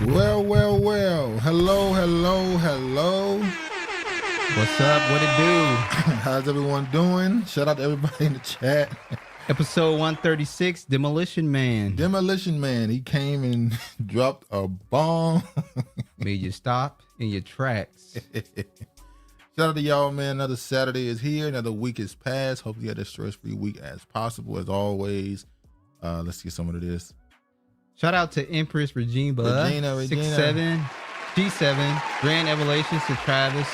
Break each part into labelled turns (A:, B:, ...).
A: Well. Hello.
B: What's up? What it do?
A: How's everyone doing? Shout out to everybody in the chat.
B: Episode 136, Demolition Man.
A: Demolition Man, he came and dropped a bomb.
B: Made you stop in your tracks.
A: Shout out to y'all, man. Another Saturday is here. Another week is passed. Hopefully you had a stress-free week as possible, as always. Let's get some of this.
B: Shout out to Empress Regina. 6'7", G7. Grand Evelations to Travis.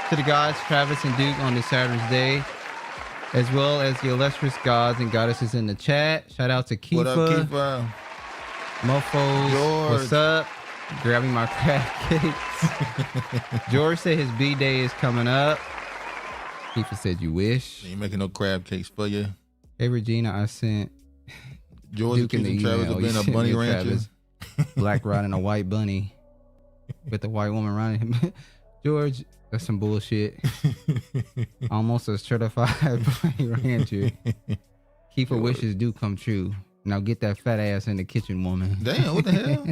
B: To the gods, Travis and Duke on this Saturday's day. As well as the illustrious gods and goddesses in the chat. Shout out to Kifa.
A: What up, Kifa?
B: Mofos.
A: George.
B: What's up? Grabbing my crab cakes. George said his B-day is coming up. Kifa said you wish.
A: Ain't making no crab cakes for you.
B: Hey, Regina, I sent
A: George
B: Duke in the
A: Travis
B: email.
A: have been a bunny rancher.
B: Black riding a white bunny with a white woman riding him. George, that's some bullshit. Almost a certified bunny rancher. Keeper wishes do come true. Now get that fat ass in the kitchen, woman.
A: Damn, what the hell?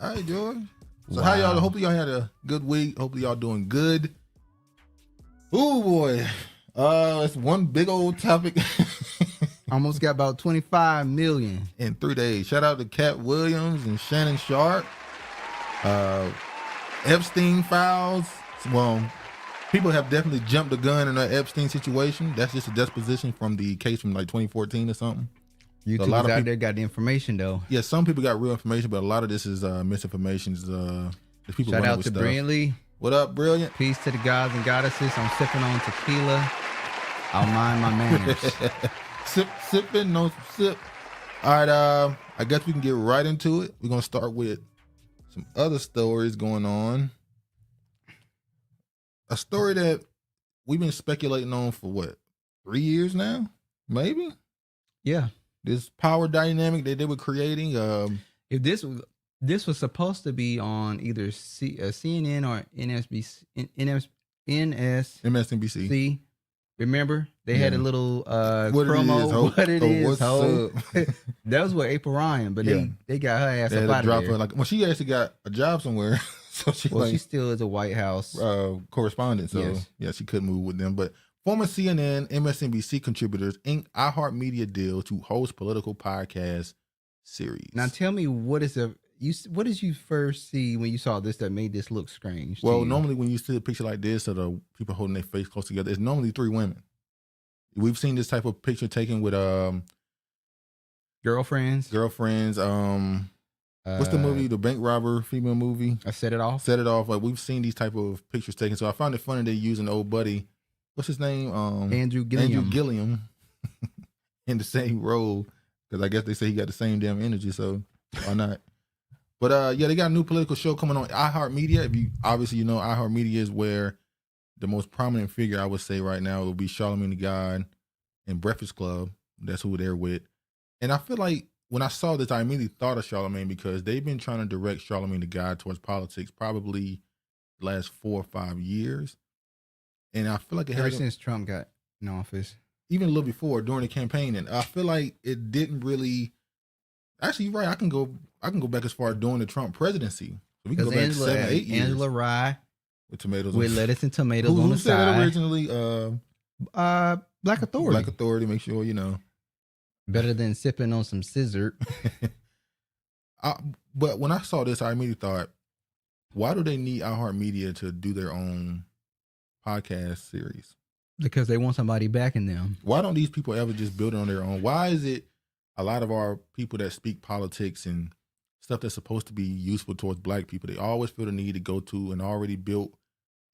A: All right, George. So how y'all? Hopefully y'all had a good week. Hopefully y'all doing good. Oh boy, it's one big old topic.
B: Almost got about 25 million
A: in 3 days. Shout out to Katt Williams and Shannon Sharp. Epstein files. Well, people have definitely jumped the gun in that Epstein situation. That's just a disposition from the case from like 2014 or something.
B: YouTube's
A: so a lot of
B: out
A: people,
B: there got the information though.
A: Yeah, some people got real information, but a lot of this is misinformation. People
B: shout out to Brilliantly.
A: What up, Brilliant?
B: Peace to the gods and goddesses. I'm sipping on tequila. I'll mind my manners.
A: Sipping, no sip. All right, I guess we can get right into it. We're gonna start with some other stories going on. A story that we've been speculating on for what, 3 years now, maybe.
B: Yeah,
A: this power dynamic that they were creating.
B: If this was supposed to be on either CNN or MSNBC. Remember, they had a little promo. What it is, ho. That was with April Ryan, but they got her ass up out of there.
A: Well, she actually got a job somewhere, so she
B: still is a White House
A: correspondent. So yeah, she couldn't move with them. But former CNN, MSNBC contributors ink iHeartMedia deal to host political podcast series.
B: Now, tell me what did you first see when you saw this that made this look strange?
A: Well, normally when you see a picture like this of the people holding their face close together, it's normally 3 women. We've seen this type of picture taken with
B: girlfriends.
A: What's the movie? The bank robber female movie?
B: I Set It Off.
A: Set It Off. Like we've seen these type of pictures taken. So I found it funny they using old buddy. What's his name?
B: Andrew Gilliam.
A: In the same role because I guess they say he got the same damn energy. So why not? But they got a new political show coming on iHeartMedia. If you know, iHeartMedia is where the most prominent figure I would say right now will be Charlamagne the God and Breakfast Club. That's who they're with. And I feel like when I saw this, I immediately thought of Charlamagne because they've been trying to direct Charlamagne the God towards politics probably the last 4 or 5 years. And I feel like
B: ever since Trump got in office,
A: even a little before during the campaign. And I feel like it didn't really. Actually, you're right. I can go back as far as during the Trump presidency. So we can go back 7, 8 years.
B: Angela Rye
A: with tomatoes,
B: with lettuce and tomatoes on the side.
A: Who said originally?
B: Black Authority.
A: Black Authority. Make sure you know.
B: Better than sipping on some scissor.
A: But when I saw this, I immediately thought, why do they need iHeartMedia to do their own podcast series?
B: Because they want somebody backing them.
A: Why don't these people ever just build it on their own? Why is it a lot of our people that speak politics and stuff that's supposed to be useful towards black people, they always feel the need to go to an already built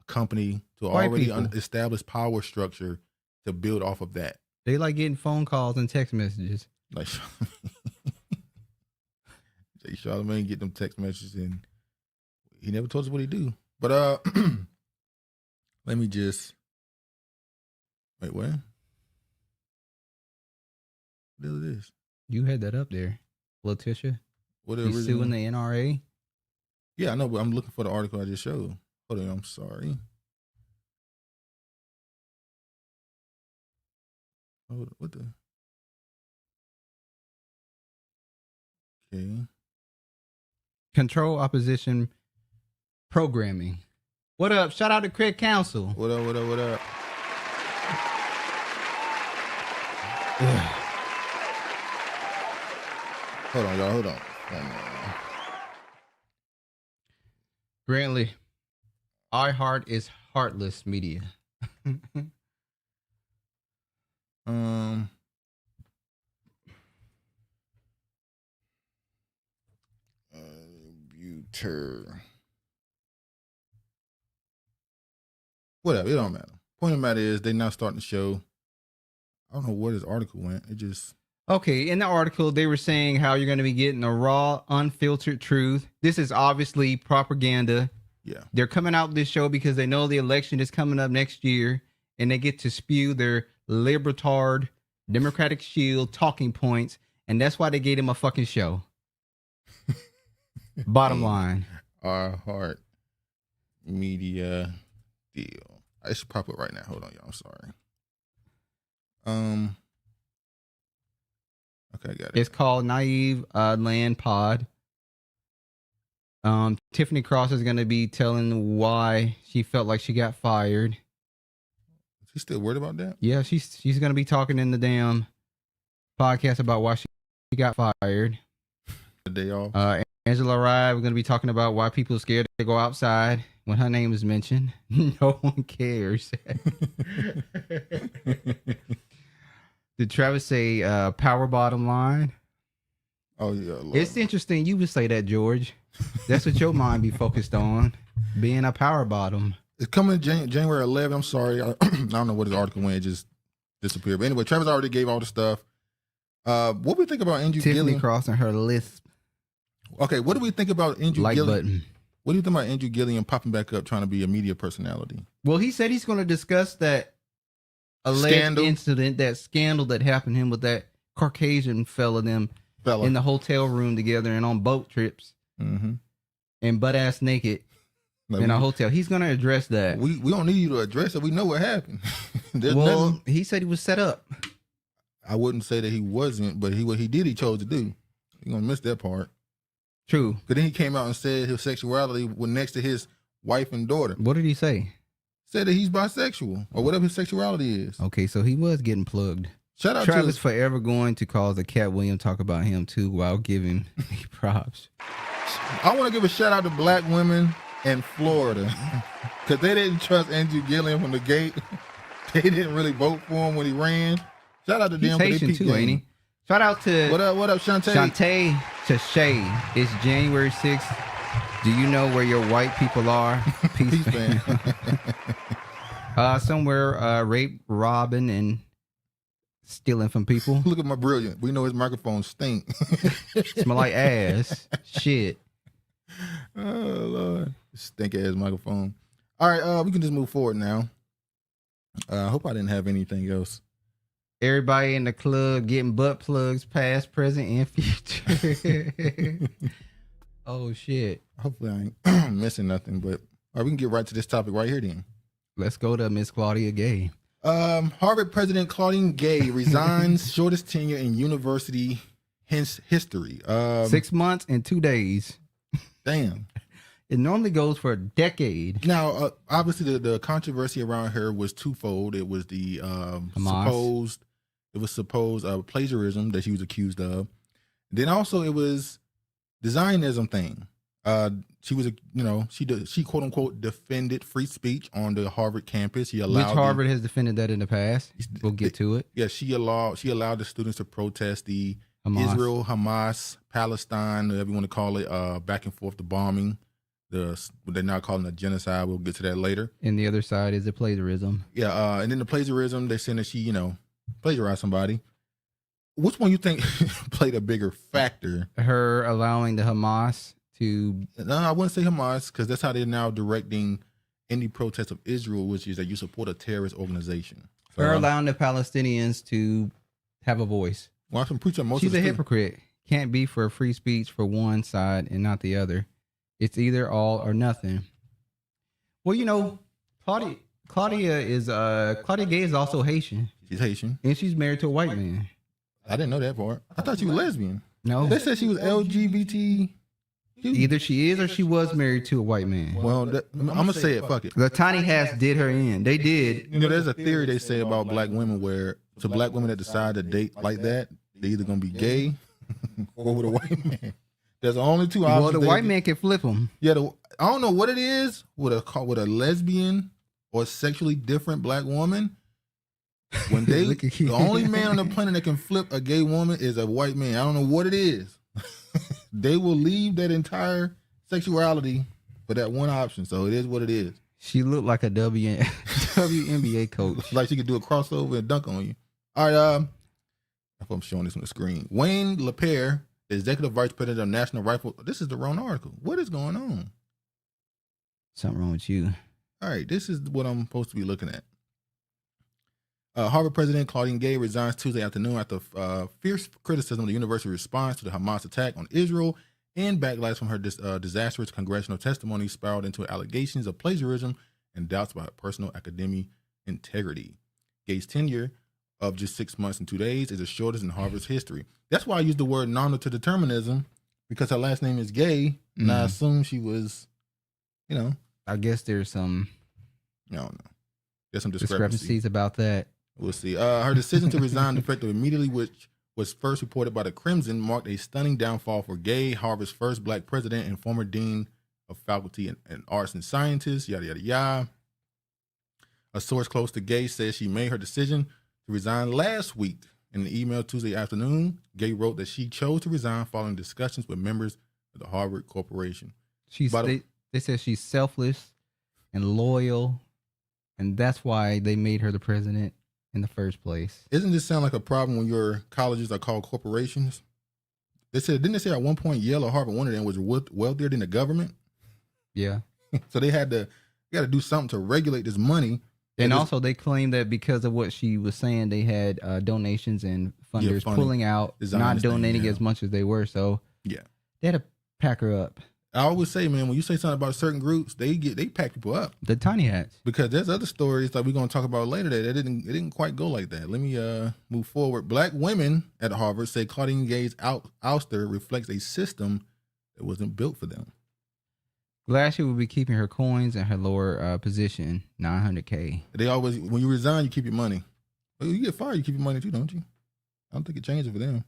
A: company to already established power structure to build off of that?
B: They like getting phone calls and text messages.
A: Like Charlamagne get them text messages and he never told us what he do. But let me just wait. What? What is this?
B: You had that up there, Letitia. He's suing the NRA.
A: Yeah, I know, but I'm looking for the article I just showed. Hold on, I'm sorry. Oh, what the? Okay.
B: control opposition programming. What up? Shout out to Craig Council.
A: What up? What up? What up? Hold on, y'all. Hold on.
B: Brantley, iHeart is heartless media.
A: Whatever, it don't matter. Point of the matter is they now starting the show. I don't know where this article went. It just
B: Okay, in the article they were saying how you're going to be getting a raw, unfiltered truth. This is obviously propaganda.
A: Yeah.
B: They're coming out with this show because they know the election is coming up next year and they get to spew their libertard Democratic Shield talking points, and that's why they gave him a fucking show. Bottom line.
A: Our Heart Media deal. I should pop it right now. Hold on, y'all. I'm sorry. Okay, I got it.
B: It's called Naive Land Pod. Tiffany Cross is going to be telling why she felt like she got fired.
A: She's still worried about that?
B: Yeah, she's going to be talking in the damn podcast about why she got fired.
A: The day off.
B: Angela Rye, we're going to be talking about why people are scared to go outside when her name is mentioned. No one cares. Did Travis say power bottom line?
A: Oh, yeah. Lord.
B: It's interesting you would say that, George. That's what your mind be focused on, being a power bottom.
A: It's coming January 11th. I'm sorry. I don't know what his article went. It just disappeared. But anyway, Travis already gave all the stuff. What do we think about Andrew
B: Tiffany
A: Gilliam?
B: crossing her lisp.
A: Okay, what do we think about Andrew
B: Like
A: Gilliam?
B: button.
A: What do you think about Andrew Gilliam popping back up trying to be a media personality?
B: Well, he said he's going to discuss that alleged incident, that scandal that happened to him with that Caucasian fella in the hotel room together and on boat trips and butt ass naked in a hotel. He's going to address that.
A: We don't need you to address it. We know what happened.
B: Well, he said he was set up.
A: I wouldn't say that he wasn't, but what he did, he chose to do. You're going to miss that part.
B: True.
A: But then he came out and said his sexuality was next to his wife and daughter.
B: What did he say?
A: Said that he's bisexual or whatever his sexuality is.
B: Okay, so he was getting plugged.
A: Shout out
B: Travis
A: to
B: forever going to cause a Katt Williams talk about him too while giving props.
A: I want to give a shout out to black women in Florida because they didn't trust Andrew Gilliam from the gate. They didn't really vote for him when he ran. Shout out to them.
B: He's Haitian too, ain't he? Shout out to
A: what up, Shantae?
B: Shantae Tache. It's January 6th. Do you know where your white people are? Peace, fam. Somewhere rape, robbing, and stealing from people.
A: Look at my brilliant. We know his microphone stink.
B: Smell like ass. Shit.
A: Oh Lord, stink ass microphone. All right, we can just move forward now. I hope I didn't have anything else.
B: Everybody in the club getting butt plugs, past, present, and future. Oh shit.
A: Hopefully I ain't missing nothing, but all right, we can get right to this topic right here then.
B: Let's go to Miss Claudine Gay.
A: Harvard President Claudine Gay resigns, shortest tenure in university history.
B: 6 months and 2 days.
A: Damn.
B: It normally goes for a decade.
A: Now, obviously, the controversy around her was twofold. It was the supposed plagiarism that she was accused of. Then also it was the Zionism thing. She was, she quote unquote defended free speech on the Harvard campus. Which
B: Harvard has defended that in the past. We'll get to it.
A: Yeah, she allowed the students to protest the Israel, Hamas, Palestine, whatever you want to call it, back and forth, the bombing. What they're now calling a genocide. We'll get to that later.
B: And the other side is the plagiarism.
A: Yeah, and then the plagiarism, they're saying that she, plagiarized somebody. Which one you think played a bigger factor?
B: Her allowing the Hamas to...
A: No, I wouldn't say Hamas, because that's how they're now directing any protest of Israel, which is that you support a terrorist organization. So,
B: her allowing the Palestinians to have a voice.
A: Well, I can preach on most
B: She's
A: of
B: a hypocrite. Can't be for free speech for one side and not the other. It's either all or nothing. Well, Claudia Gay is also Haitian.
A: She's Haitian.
B: And she's married to a white man.
A: I didn't know that part. I thought she was lesbian.
B: No.
A: They said she was LGBT.
B: Either she is or she was married to a white man.
A: Well, I'm gonna say it. Fuck it.
B: The tiny hats did her in. They did.
A: You know, there's a theory they say about black women where to black women that decide to date like that, they either gonna be gay or with a white man. There's only two options.
B: Well, the white man can flip them.
A: Yeah, I don't know what it is with a lesbian or a sexually different black woman. When they the only man on the planet that can flip a gay woman is a white man. I don't know what it is. They will leave that entire sexuality for that one option. So it is what it is.
B: She looked like a WNBA coach.
A: Like she could do a crossover and dunk on you. All right, if I'm showing this on the screen. Wayne LaPierre, the executive vice president of National Rifle. This is the wrong article. What is going on?
B: Something wrong with you.
A: All right, this is what I'm supposed to be looking at. Harvard President Claudine Gay resigns Tuesday afternoon after fierce criticism of the university's response to the Hamas attack on Israel and backlash from her disastrous congressional testimony spiraled into allegations of plagiarism and doubts about her personal academic integrity. Gay's tenure of just 6 months and 2 days is the shortest in Harvard's history. That's why I use the word nominal to determinism, because her last name is Gay, and I assume she was,
B: I guess there's some
A: I don't know. There's some
B: discrepancies about that.
A: We'll see. Her decision to resign effective immediately, which was first reported by the Crimson, marked a stunning downfall for Gay, Harvard's first black president and former dean of faculty and arts and sciences, yada, yada, yada. A source close to Gay says she made her decision to resign last week. In an email Tuesday afternoon, Gay wrote that she chose to resign following discussions with members of the Harvard Corporation.
B: They said she's selfless and loyal, and that's why they made her the president in the first place.
A: Isn't this sound like a problem when your colleges are called corporations? Didn't they say at one point Yale or Harvard, one of them was wealthier than the government?
B: Yeah.
A: So they got to do something to regulate this money.
B: And also they claimed that because of what she was saying, they had donations and funders pulling out, not donating as much as they were. So
A: yeah,
B: they had to pack her up.
A: I always say, man, when you say something about certain groups, they pack people up.
B: The tiny hats.
A: Because there's other stories that we're going to talk about later that it didn't quite go like that. Let me move forward. Black women at Harvard say Claudine Gay's ouster reflects a system that wasn't built for them.
B: Glad she will be keeping her coins in her lower position, $900K.
A: They always, when you resign, you keep your money. Well, you get fired, you keep your money too, don't you? I don't think it changes for them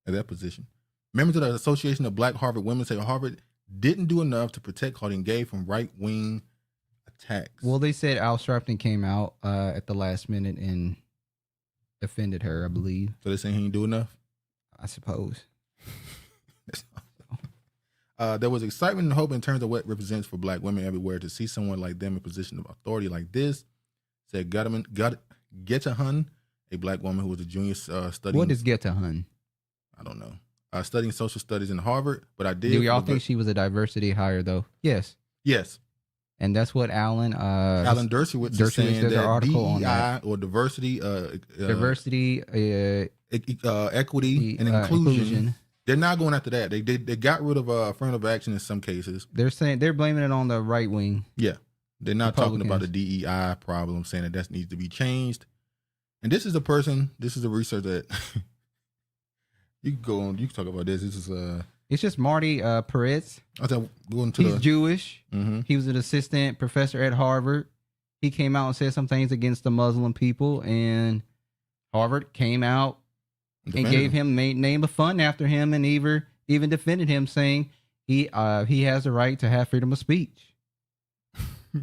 A: at that position. Members of the Association of Black Harvard Women say Harvard didn't do enough to protect Claudine Gay from right-wing attacks.
B: Well, they said Al Sharpton came out at the last minute and defended her, I believe.
A: So they're saying he didn't do enough?
B: I suppose.
A: There was excitement and hope in terms of what it represents for black women everywhere to see someone like them in a position of authority like this, said Getahan, a black woman who was a junior studying.
B: What is Getahan?
A: I don't know. Studying social studies in Harvard, but I did.
B: Do y'all think she was a diversity hire, though? Yes.
A: Yes.
B: And that's what Alan
A: Dershowitz is saying, that
B: article
A: DEI
B: on that.
A: or diversity, equity, and inclusion. They're not going after that. They got rid of affirmative action in some cases.
B: They're blaming it on the right wing.
A: Yeah, they're not talking about the DEI problem, saying that needs to be changed. And this is a research that you can go on. You can talk about this. This is
B: It's just Marty Peretz.
A: He's
B: Jewish.
A: Mm-hmm.
B: He was an assistant professor at Harvard. He came out and said some things against the Muslim people, and Harvard came out and gave him name a fund after him, and even defended him, saying he has the right to have freedom of speech.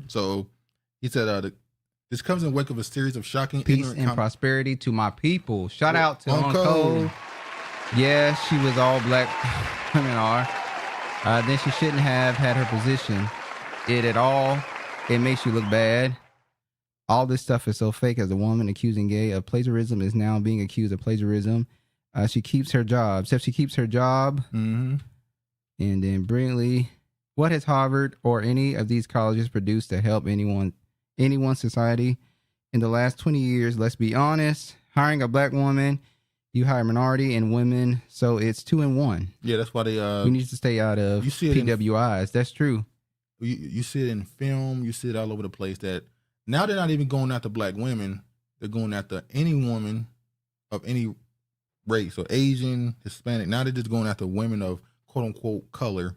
A: So he said, this comes in wake of a series of shocking
B: peace and prosperity to my people. Shout out to Uncle. Yeah, she was all black women are. Then she shouldn't have had her position. It makes you look bad. All this stuff is so fake. As a woman accusing Gay of plagiarism is now being accused of plagiarism. She keeps her job. Except she keeps her job.
A: Mm-hmm.
B: And then brilliantly, what has Harvard or any of these colleges produced to help anyone's society in the last 20 years? Let's be honest. Hiring a black woman, you hire minority and women, so it's 2 and 1.
A: Yeah, that's why they.
B: We need to stay out of PWIs. That's true.
A: You see it in film. You see it all over the place. That now they're not even going after black women. They're going after any woman of any race, or Asian, Hispanic. Now they're just going after women of quote unquote color.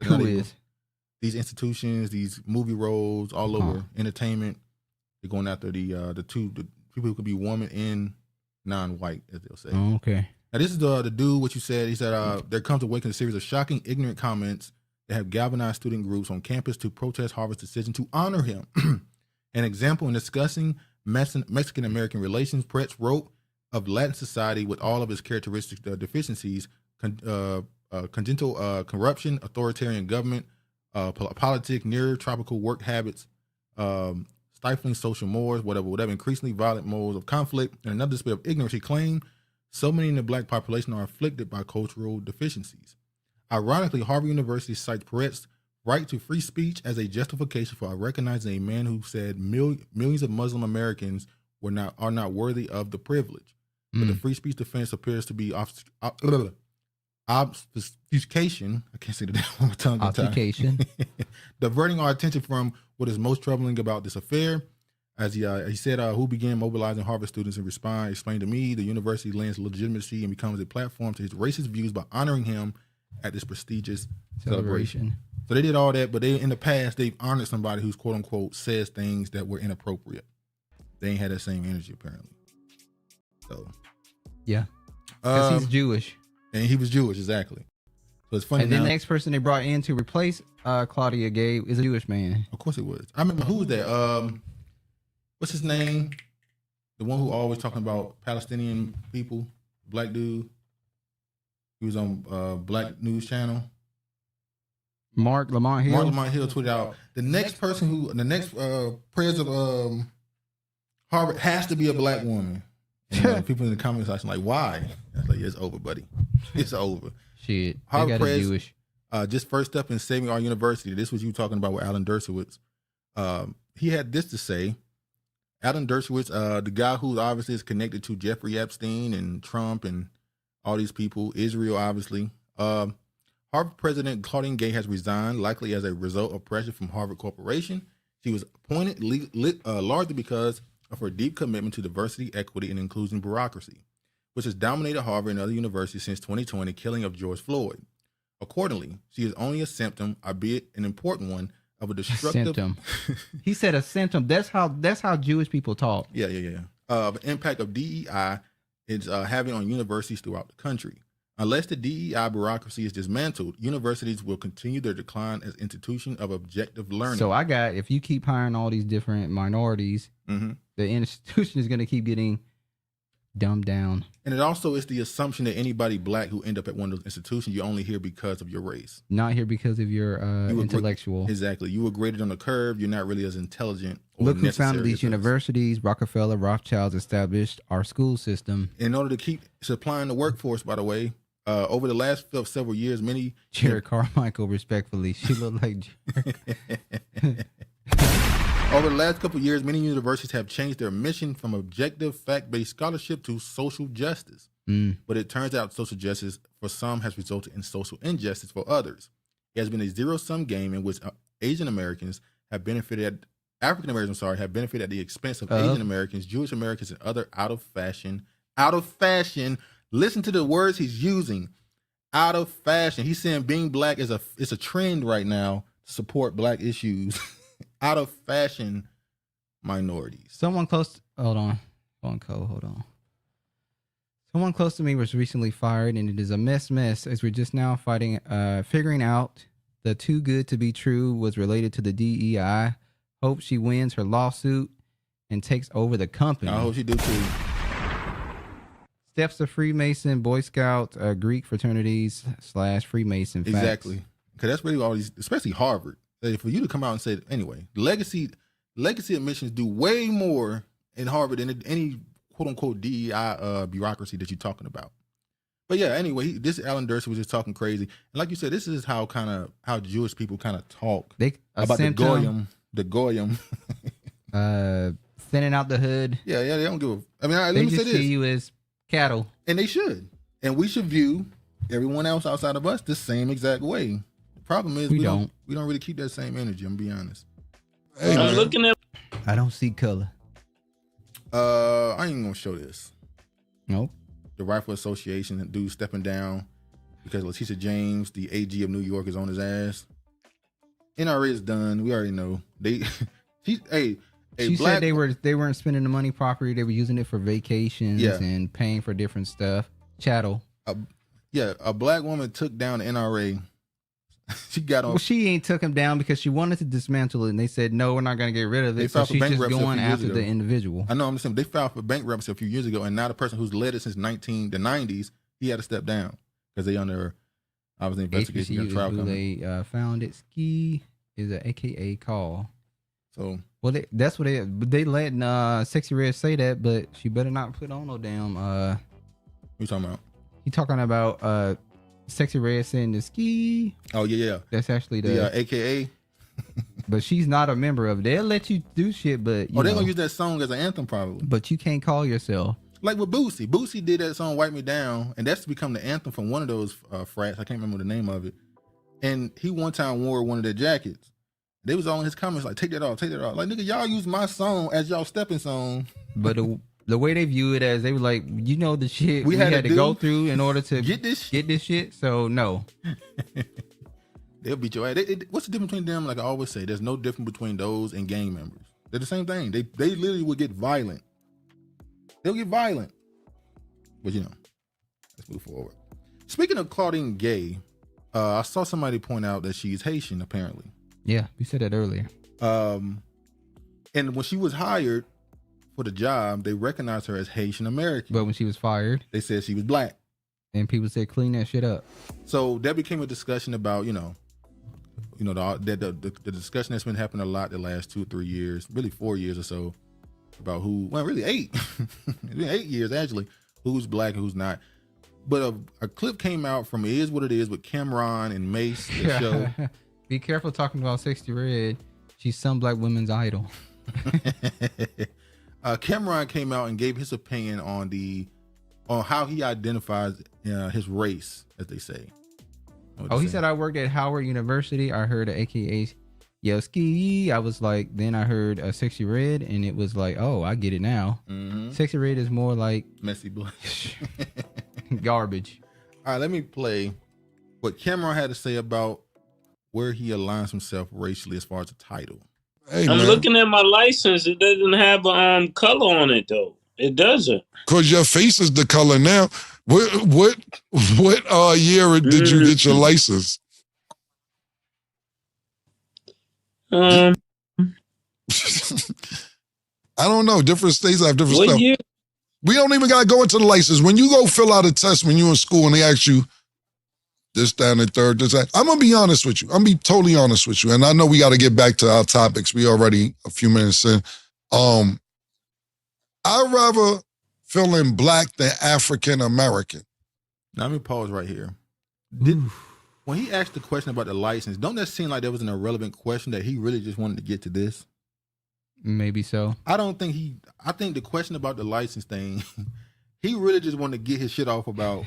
B: Who is?
A: These institutions, these movie roles, all over entertainment. They're going after the people who could be woman and non-white, as they'll say.
B: Oh, okay.
A: Now, this is the dude, what you said. He said, there comes a awakening, a series of shocking, ignorant comments that have galvanized student groups on campus to protest Harvard's decision to honor him. An example in discussing Mexican-American relations, Pretz wrote of Latin society with all of its characteristic deficiencies, congenital corruption, authoritarian government, politics, near tropical work habits, stifling social mores, whatever, increasingly violent modes of conflict, and another display of ignorance. He claimed so many in the black population are afflicted by cultural deficiencies. Ironically, Harvard University cites Peretz's right to free speech as a justification for recognizing a man who said millions of Muslim Americans are not worthy of the privilege. But the free speech defense appears to be obfuscation. I can't say the damn on my tongue.
B: Obfuscation.
A: Diverting our attention from what is most troubling about this affair. As he said, who began mobilizing Harvard students in response, explained to me the university lends legitimacy and becomes a platform to his racist views by honoring him at this prestigious celebration. So they did all that, but in the past, they've honored somebody who's quote unquote says things that were inappropriate. They ain't had that same energy apparently. So
B: yeah, because he's Jewish.
A: And he was Jewish, exactly. So it's funny.
B: And then the next person they brought in to replace Claudia Gay is a Jewish man.
A: Of course it was. I remember, who was that? What's his name? The one who always talking about Palestinian people, black dude. He was on Black News Channel.
B: Mark Lamont Hill.
A: Mark Lamont Hill tweeted out, the next president of Harvard has to be a black woman. And people in the comment section like, why? I was like, yeah, it's over, buddy. It's over.
B: Shit.
A: Harvard Press, Jewish. Just first step in saving our university. This was you talking about with Alan Dershowitz. He had this to say. Alan Dershowitz, the guy who obviously is connected to Jeffrey Epstein and Trump and all these people, Israel, obviously. Harvard President Claudine Gay has resigned, likely as a result of pressure from Harvard Corporation. She was appointed largely because of her deep commitment to diversity, equity, and inclusion bureaucracy, which has dominated Harvard and other universities since 2020, killing of George Floyd. Accordingly, she is only a symptom, albeit an important one, of a destructive
B: symptom. He said a symptom. That's how Jewish people talk.
A: Yeah. Of an impact of DEI is having on universities throughout the country. Unless the DEI bureaucracy is dismantled, universities will continue their decline as institutions of objective learning.
B: So if you keep hiring all these different minorities, the institution is going to keep getting dumbed down.
A: And it also is the assumption that anybody black who end up at one of those institutions, you're only here because of your race.
B: Not here because of your intellectual.
A: Exactly. You were graded on the curve. You're not really as intelligent.
B: Look who founded these universities. Rockefeller, Rothschilds established our school system.
A: In order to keep supplying the workforce, by the way, over the last several years, many...
B: Jared Carmichael, respectfully. She looked like Jared.
A: Over the last couple of years, many universities have changed their mission from objective, fact-based scholarship to social justice. But it turns out social justice for some has resulted in social injustice for others. It has been a zero-sum game in which African Americans have benefited at the expense of Asian Americans, Jewish Americans, and other out of fashion. Listen to the words he's using. Out of fashion. He's saying being black is a trend right now to support black issues. Out of fashion minorities.
B: Someone close hold on. Someone close to me was recently fired, and it is a mess as we're just now figuring out the too good to be true was related to the DEI. Hope she wins her lawsuit and takes over the company.
A: I hope she do too.
B: Steps of Freemason, Boy Scout, Greek fraternities / Freemason facts.
A: Exactly. Because that's really all these, especially Harvard. For you to come out and say, anyway, legacy admissions do way more in Harvard than any quote unquote DEI bureaucracy that you're talking about. But yeah, anyway, this Alan Dershowitz was just talking crazy. And like you said, this is how Jewish people kind of talk about the goyim.
B: Thinning out the hood.
A: Yeah, they don't give a... I mean, let
B: me
A: say this. They
B: just see you as cattle. And
A: they should. And we should view everyone else outside of us the same exact way. Problem is we don't really keep that same energy. I'm gonna be honest.
C: Hey, I'm looking at.
B: I don't see color.
A: I ain't gonna show this.
B: Nope.
A: The Rifle Association, the dude stepping down because Letitia James, the AG of New York, is on his ass. NRA is done. We already know. She
B: said they weren't spending the money properly. They were using it for vacations and paying for different stuff. Chattel.
A: A black woman took down the NRA. She got on.
B: Well, she ain't took him down because she wanted to dismantle it, and they said no, we're not going to get rid of it. So she's just going after the individual.
A: I know. I'm saying they filed for bankruptcy a few years ago, and now the person who's led it since the 90s, he had to step down because they under obviously investigation of trial coming.
B: They found it. Ski is an AKA call.
A: So
B: that's what they letting Sexy Red say that, but she better not put on no damn.
A: What you talking about?
B: He talking about Sexy Red saying the ski.
A: Oh yeah.
B: That's actually the
A: AKA.
B: But she's not a member of it. They'll let you do shit, but
A: they're gonna use that song as an anthem probably.
B: But you can't call yourself.
A: Like with Boosie. Boosie did that song "Wipe Me Down," and that's become the anthem from one of those frats. I can't remember the name of it. And he one time wore one of their jackets. They was all in his comments like, take that off. Like, nigga, y'all use my song as y'all stepping song.
B: But the way they view it as, they were like, the shit we had to go through in order to get this shit. So no.
A: They'll beat your ass. What's the difference between them? Like I always say, there's no difference between those and gang members. They're the same thing. They literally would get violent. They'll get violent. But let's move forward. Speaking of Claudine Gay, I saw somebody point out that she's Haitian apparently.
B: Yeah, we said that earlier.
A: And when she was hired for the job, they recognized her as Haitian American.
B: But when she was fired,
A: they said she was black.
B: And people said, clean that shit up.
A: So that became a discussion about, the discussion that's been happening a lot the last 2 or 3 years, really 4 years or so, about really 8. It's been 8 years actually, who's black and who's not. But a clip came out from It Is What It Is with Camron and Mace, the show.
B: Be careful talking about Sexy Red. She's some black women's idol.
A: Camron came out and gave his opinion on how he identifies his race, as they say.
B: He said, I worked at Howard University. I heard a AKA yell ski. I was like, then I heard a Sexy Red, and it was like, oh, I get it now. Mm-hmm. Sexy Red is more like
A: messy blood.
B: Garbage.
A: All right, let me play what Camron had to say about where he aligns himself racially as far as the title.
C: Hey, I'm looking at my license. It doesn't have color on it though. It doesn't.
D: Cause your face is the color now. What year did you get your license?
C: I
D: don't know. Different states have different stuff.
C: Year?
D: We don't even gotta go into the license. When you go fill out a test when you're in school and they ask you this, that, and third, this, that. I'm gonna be honest with you. I'm gonna be totally honest with you. And I know we gotta get back to our topics. We already a few minutes in. I'd rather feel in black than African American.
A: Now let me pause right here. When he asked the question about the license, don't that seem like that was an irrelevant question that he really just wanted to get to this?
B: Maybe so.
A: I think the question about the license thing, he really just wanted to get his shit off about,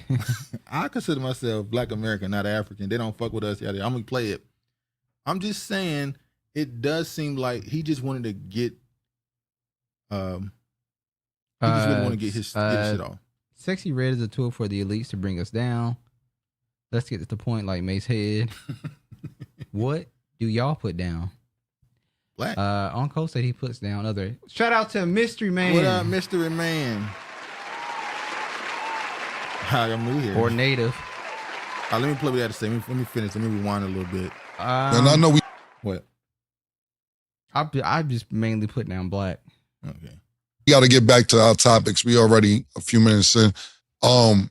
A: I consider myself black American, not African. They don't fuck with us. I'm going to play it. I'm just saying, it does seem like he just wanted to get, he just really want to get his shit off.
B: Sexy Red is a tool for the elites to bring us down. Let's get to the point like Mace Head. What do y'all put down?
A: Black.
B: Uncle said he puts down other. Shout out to Mystery Man.
A: What up, Mystery Man? Hi, I'm new here.
B: Or Native.
A: Let me play what you had to say. Let me finish. Let me rewind a little bit.
D: And I know we.
A: What?
B: I just mainly put down black.
A: Okay.
D: We got to get back to our topics. We already a few minutes in. I'd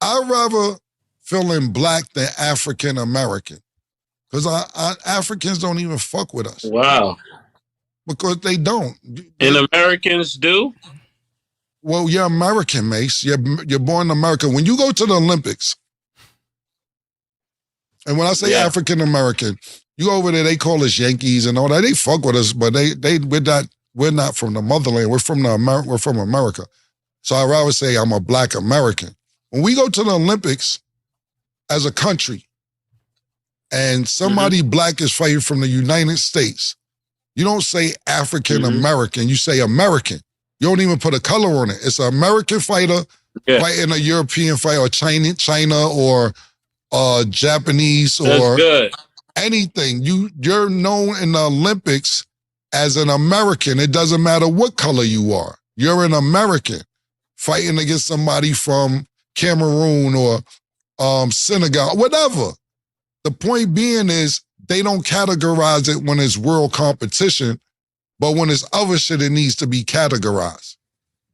D: rather feel in black than African American. Because Africans don't even fuck with us.
C: Wow.
D: Because they don't.
C: And Americans do?
D: Well, you're American, Mace. You're born in America. When you go to the Olympics, and when I say African American, you go over there, they call us Yankees and all that. They fuck with us, but we're not from the motherland. We're from America. So I'd rather say I'm a black American. When we go to the Olympics as a country, and somebody black is fighting from the United States, you don't say African American, you say American. You don't even put a color on it. It's an American fighter fighting a European fighter, or China or Japanese.
C: That's
D: or
C: good.
D: anything. You're known in the Olympics as an American. It doesn't matter what color you are. You're an American fighting against somebody from Cameroon or Senegal, whatever. The point being is they don't categorize it when it's world competition, but when it's other shit, it needs to be categorized.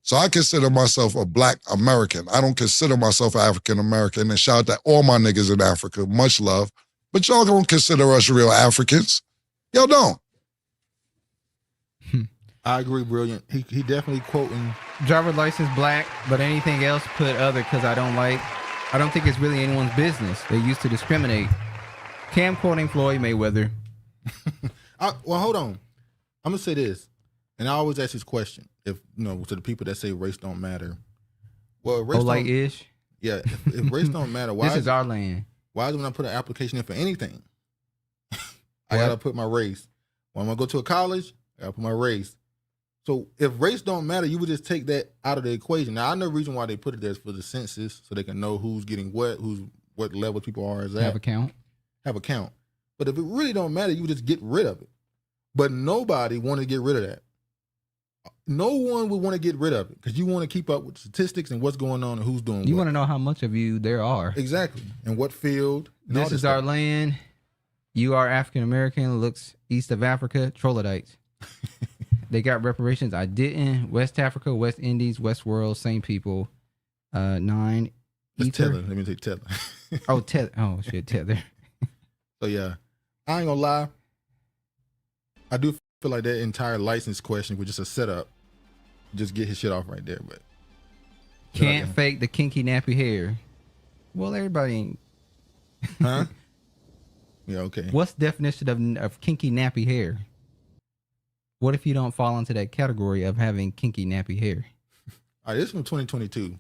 D: So I consider myself a Black American. I don't consider myself African American. And shout out to all my niggas in Africa. Much love. But y'all don't consider us real Africans. Y'all don't.
A: I agree, brilliant. He definitely quoting.
B: Driver's license black, but anything else put other because I don't think it's really anyone's business. They used to discriminate. Cam quoting Floyd Mayweather.
A: Well, hold on. I'm gonna say this, and I always ask this question: if to the people that say race don't matter, well, race don't,
B: ish.
A: Yeah, if race don't matter, why
B: this is our land?
A: Why is when I put an application in for anything, I gotta put my race? When I'm gonna go to a college, I gotta put my race. So if race don't matter, you would just take that out of the equation. Now I know the reason why they put it there is for the census, so they can know who's getting what level people are at.
B: Have a count. But if it really don't matter, you would just get rid of it.
A: But nobody want to get rid of that. No one would want to get rid of it because you want to keep up with statistics and what's going on and who's doing what.
B: You want to know how much of you there are.
A: Exactly. And what field. And
B: this is our land. You are African American, looks east of Africa, troglodytes. They got reparations. I didn't. West Africa, West Indies, Westworld, same people. 9.
A: Tether. Let me say Tether.
B: Oh, Tether. Oh, shit, Tether.
A: So, yeah. I ain't gonna lie. I do feel like that entire license question was just a setup. Just get his shit off right there. But
B: can't fake the kinky nappy hair. Well, everybody ain't.
A: Huh? Yeah, okay.
B: What's the definition of kinky nappy hair? What if you don't fall into that category of having kinky nappy hair?
A: All right, this is from 2022.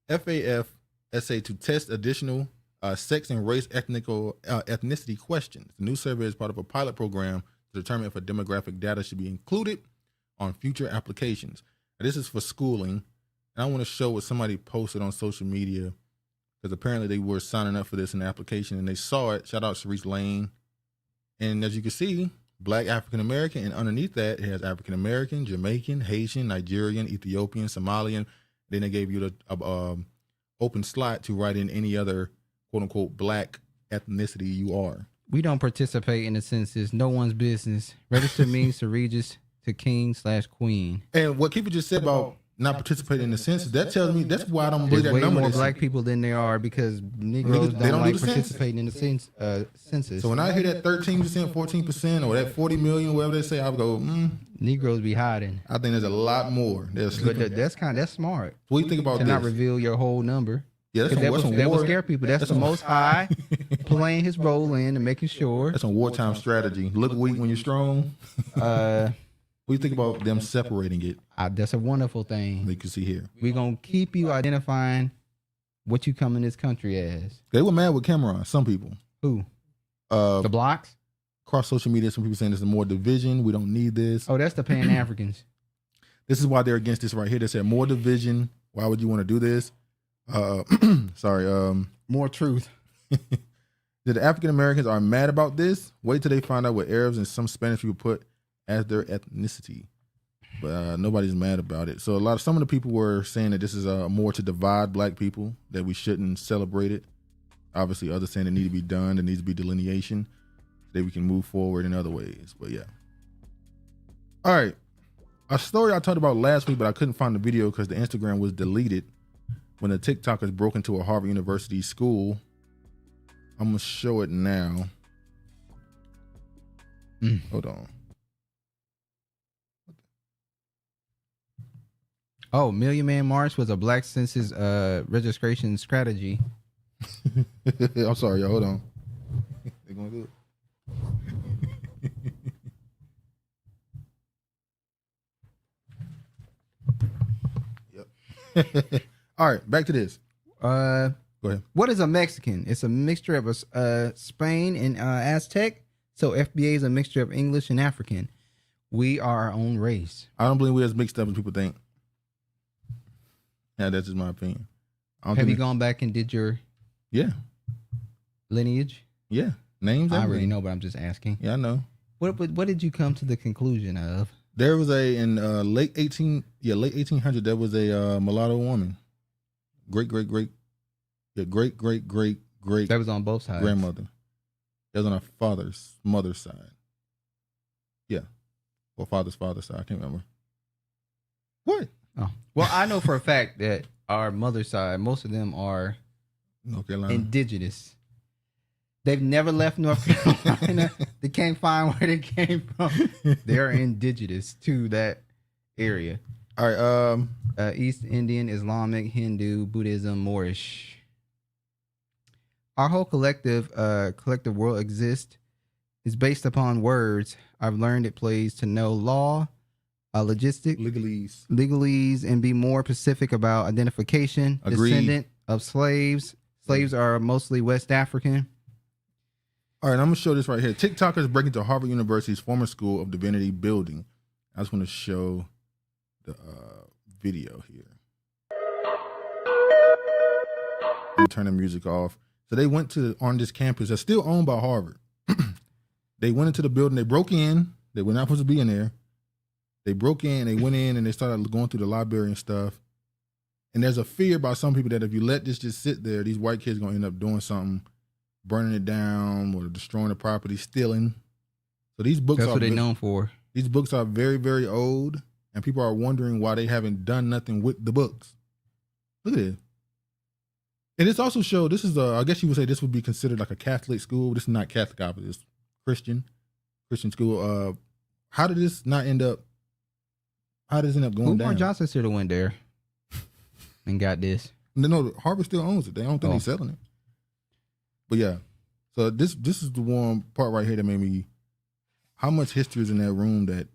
A: FAF essay to test additional sex and race ethnicity questions. The new survey is part of a pilot program to determine if a demographic data should be included on future applications. Now, this is for schooling, and I want to show what somebody posted on social media because apparently they were signing up for this in the application and they saw it. Shout out Sharice Lane. And as you can see, Black African American, and underneath that it has African American, Jamaican, Haitian, Nigerian, Ethiopian, Somalian. Then they gave you the open slot to write in any other quote unquote Black ethnicity you are.
B: We don't participate in the census. No one's business. Register means to regis to king/queen.
A: And what people just said about not participating in the census, that tells me that's why I don't believe that
B: way
A: number.
B: More Black people than there are because Negroes don't like participating in the census.
A: So when I hear that 13%, 14%, or that 40 million, whatever they say, I would go,
B: Negroes be hiding.
A: I think there's a lot more.
B: But that's smart.
A: What do you think about
B: to
A: this?
B: not reveal your whole number.
A: Yeah,
B: that will scare people. That's the Most High playing his role in and making sure.
A: That's a wartime strategy. Look weak when you're strong. What do you think about them separating it?
B: That's a wonderful thing.
A: You can see here.
B: We're going to keep you identifying what you come in this country as.
A: They were mad with Camron, some people.
B: Who? The blocks?
A: Across social media, some people saying there's more division. We don't need this.
B: Oh, that's the Pan-Africans.
A: This is why they're against this right here. They said more division. Why would you want to do this? Sorry.
B: More truth.
A: The African Americans are mad about this. Wait till they find out what Arabs and some Spanish people put as their ethnicity. But nobody's mad about it. So some of the people were saying that this is more to divide Black people, that we shouldn't celebrate it. Obviously, others saying it needs to be done. There needs to be delineation so that we can move forward in other ways. But yeah. All right. A story I talked about last week, but I couldn't find the video because the Instagram was deleted when the TikTokers broke into a Harvard University school. I'm going to show it now. Hold on.
B: Oh, Million Man March was a Black census registration strategy.
A: I'm sorry, y'all. Hold on. They going to do it. Yep. All right, back to this. Go ahead.
B: What is a Mexican? It's a mixture of Spain and Aztec. So FBA is a mixture of English and African. We are our own race.
A: I don't believe we're as mixed up as people think. Yeah, that's just my opinion.
B: Have you gone back and did your
A: lineage?
B: Yeah.
A: Names.
B: I already
A: everything.
B: know, but I'm just asking.
A: Yeah, I know.
B: What did you come to the conclusion of?
A: There was in late 1800. There was a mulatto woman, great.
B: That was on both sides.
A: Grandmother. That was on her mother's side. Yeah, or father's side. I can't remember. What?
B: Oh, well, I know for a fact that our mother's side, most of them are
A: North Carolina.
B: indigenous. They've never left North Carolina. They can't find where they came from. They're indigenous to that area.
A: All right.
B: East Indian, Islamic, Hindu, Buddhism, Moorish. Our whole collective world exists is based upon words. I've learned it plays to know law, legalese, and be more specific about identification.
A: Agreed.
B: Descendant of slaves. Slaves are mostly West African.
A: All right, I'm gonna show this right here. TikTokers break into Harvard University's former School of Divinity building. I just want to show the video here. Let me turn the music off. So they went on this campus that's still owned by Harvard. They went into the building. They broke in. They were not supposed to be in there. They broke in. They went in and they started going through the library and stuff. And there's a fear by some people that if you let this just sit there, these white kids are gonna end up doing something, burning it down or destroying the property, stealing. So these books
B: That's what they're known for.
A: These books are very, very old, and people are wondering why they haven't done nothing with the books. Look at this. And it's also showed, this is I guess you would say this would be considered like a Catholic school. This is not Catholic, obviously. It's Christian school. How did this end up going down?
B: Johnson should have went there and got this.
A: No, Harvard still owns it. They don't think they're selling it. But yeah, so this is the one part right here that made me. How much history is in that room that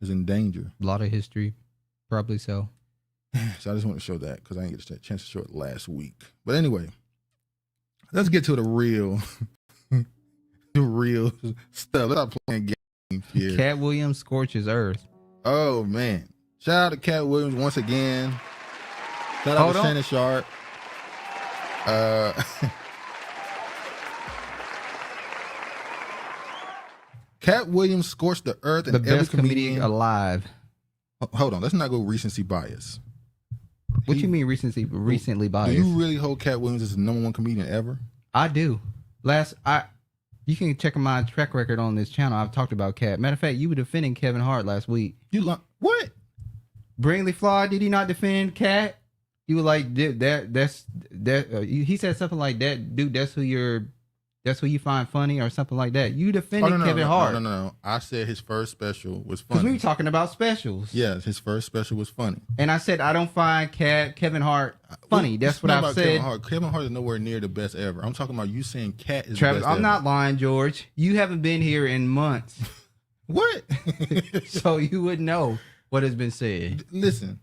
A: is in danger?
B: A lot of history, probably so.
A: So I just want to show that because I didn't get a chance to show it last week. But anyway, let's get to the real, stuff. Let's stop playing games here.
B: Katt Williams scorches Earth.
A: Oh man! Shout out to Katt Williams once again. Shout out to Shannon Sharp. Katt Williams scorched the earth, and
B: the best comedian alive.
A: Hold on, let's not go recency bias.
B: What you mean recently biased?
A: Do you really hold Katt Williams as the #1 comedian ever?
B: I do. You can check my track record on this channel. I've talked about Katt. Matter of fact, you were defending Kevin Hart last week.
A: What?
B: Brinkley Flawed, did he not defend Katt? You were like, dude, that's he said something like that, dude, that's who you find funny or something like that. You defended Kevin Hart.
A: No. I said his first special was funny.
B: Because we were talking about specials.
A: Yes, his first special was funny.
B: And I said, I don't find Kevin Hart funny. That's what I said.
A: Kevin Hart is nowhere near the best ever. I'm talking about you saying Katt is
B: Travis,
A: the best
B: I'm
A: ever.
B: not lying, George. You haven't been here in months.
A: What?
B: So you would know what has been said.
A: Listen,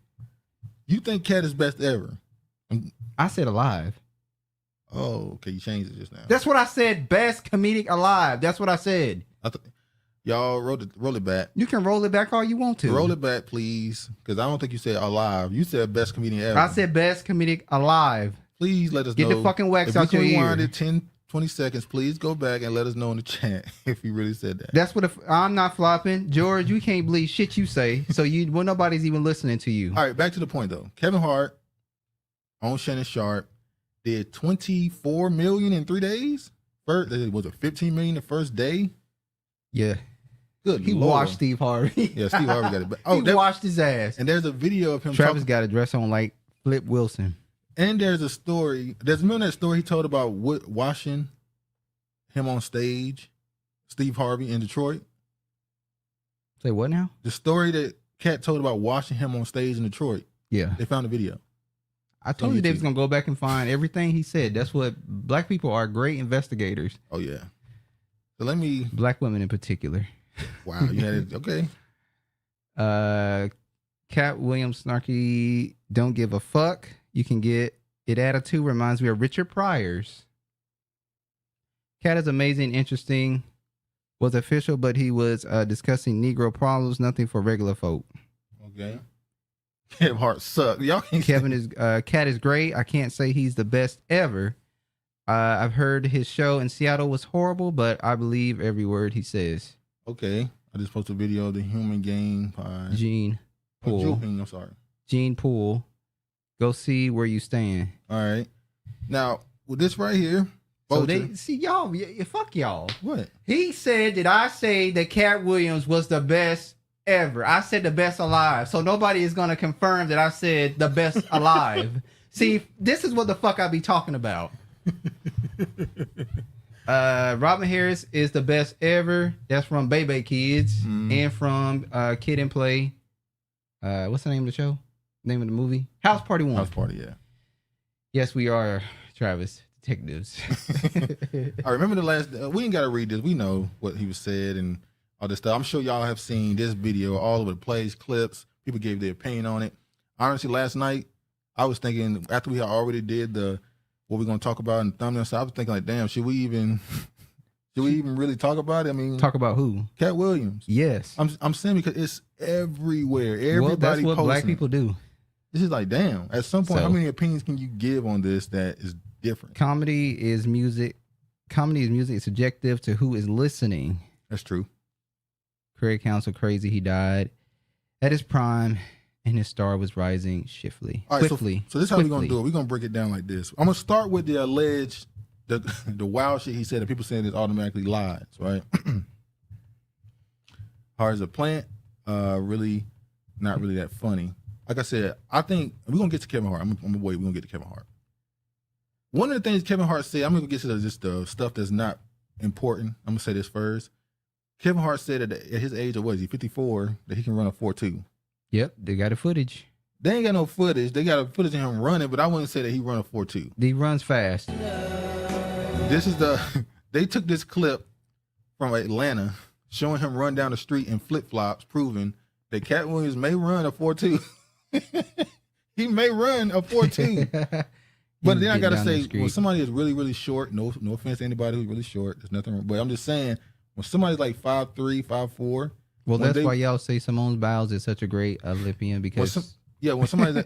A: you think Katt is best ever?
B: I said alive.
A: Oh, okay. You changed it just now.
B: That's what I said. Best comedic alive. That's what I said.
A: Y'all roll it back.
B: You can roll it back all you want to.
A: Roll it back, please, because I don't think you said alive. You said best comedian ever.
B: I said best comedic alive.
A: Please let us know.
B: Get the fucking wax out your ear.
A: If you rewinded 10, 20 seconds, please go back and let us know in the chat if you really said that.
B: That's what I'm not flopping. George, you can't believe shit you say. So nobody's even listening to you.
A: All right, back to the point though. Kevin Hart on Shannon Sharp did 24 million in 3 days. Was it 15 million the first day?
B: Yeah.
A: Good.
B: He
A: Lord.
B: Washed Steve Harvey.
A: Yeah, Steve Harvey got it.
B: He washed his ass.
A: And there's a video of him.
B: Travis got a dress on like Flip Wilson.
A: And there's a story. Remember that story he told about washing him on stage, Steve Harvey in Detroit?
B: Say what now?
A: The story that Katt told about washing him on stage in Detroit.
B: Yeah.
A: They found the video.
B: I told you they was going to go back and find everything he said. That's what black people are, great investigators.
A: Oh, yeah. So
B: Black women in particular.
A: Wow. You had it. Okay.
B: Katt Williams snarky, don't give a fuck. You can get it attitude. Reminds me of Richard Pryor's. Katt is amazing, interesting. Was official, but he was discussing Negro problems. Nothing for regular folk.
A: Okay. Kevin Hart sucked. Y'all can't
B: Katt is great. I can't say he's the best ever. I've heard his show in Seattle was horrible, but I believe every word he says.
A: Okay. I just posted a video of the Human Game by
B: Gene Poole.
A: I'm sorry.
B: Gene Poole. Go see where you stand.
A: All right. Now, with this right here.
B: So they see y'all. Fuck y'all.
A: What?
B: He said that I say that Katt Williams was the best ever. I said the best alive. So nobody is going to confirm that I said the best alive. See, this is what the fuck I be talking about. Robin Harris is the best ever. That's from Bebe Kids and from Kid and Play. What's the name of the show? Name of the movie? House Party 1.
A: House Party, yeah.
B: Yes, we are, Travis. Detectives.
A: I remember the last. We ain't got to read this. We know what he was said and all this stuff. I'm sure y'all have seen this video all over the place, clips. People gave their opinion on it. Honestly, last night I was thinking after we had already did what we're gonna talk about in the thumbnail. So I was thinking like, damn, should we even really talk about it? I mean,
B: talk about who?
A: Katt Williams.
B: Yes.
A: I'm saying because it's everywhere. Everybody
B: that's what
A: posting
B: black people do.
A: This is like, damn. At some point, how many opinions can you give on this that is different?
B: Comedy is music. Comedy is music. It's subjective to who is listening.
A: That's true.
B: Craig Counsell crazy. He died at his prime, and his star was rising swiftly.
A: All right,
B: quickly.
A: So this is how we're gonna do it. We're gonna break it down like this. I'm gonna start with the alleged, the wild shit he said that people saying is automatically lies, right? Hard as a plant, really not really that funny. Like I said, I think we're gonna get to Kevin Hart. I'm gonna wait. We're gonna get to Kevin Hart. One of the things Kevin Hart said, I'm gonna get to just the stuff that's not important. I'm gonna say this first. Kevin Hart said that at his age of 54 that he can run a 4.2.
B: Yep, they got the footage.
A: They ain't got no footage. They got a footage of him running, but I wouldn't say that he run a 4.2.
B: He runs fast.
A: This is they took this clip from Atlanta showing him run down the street in flip-flops, proving that Katt Williams may run a 4.2. He may run a 4.2. But then I gotta say, when somebody is really, really short, no offense to anybody who's really short, there's nothing wrong. But I'm just saying, when somebody's like 5'3", 5'4",
B: well, that's why y'all say Simone Biles is such a great Olympian because
A: when somebody's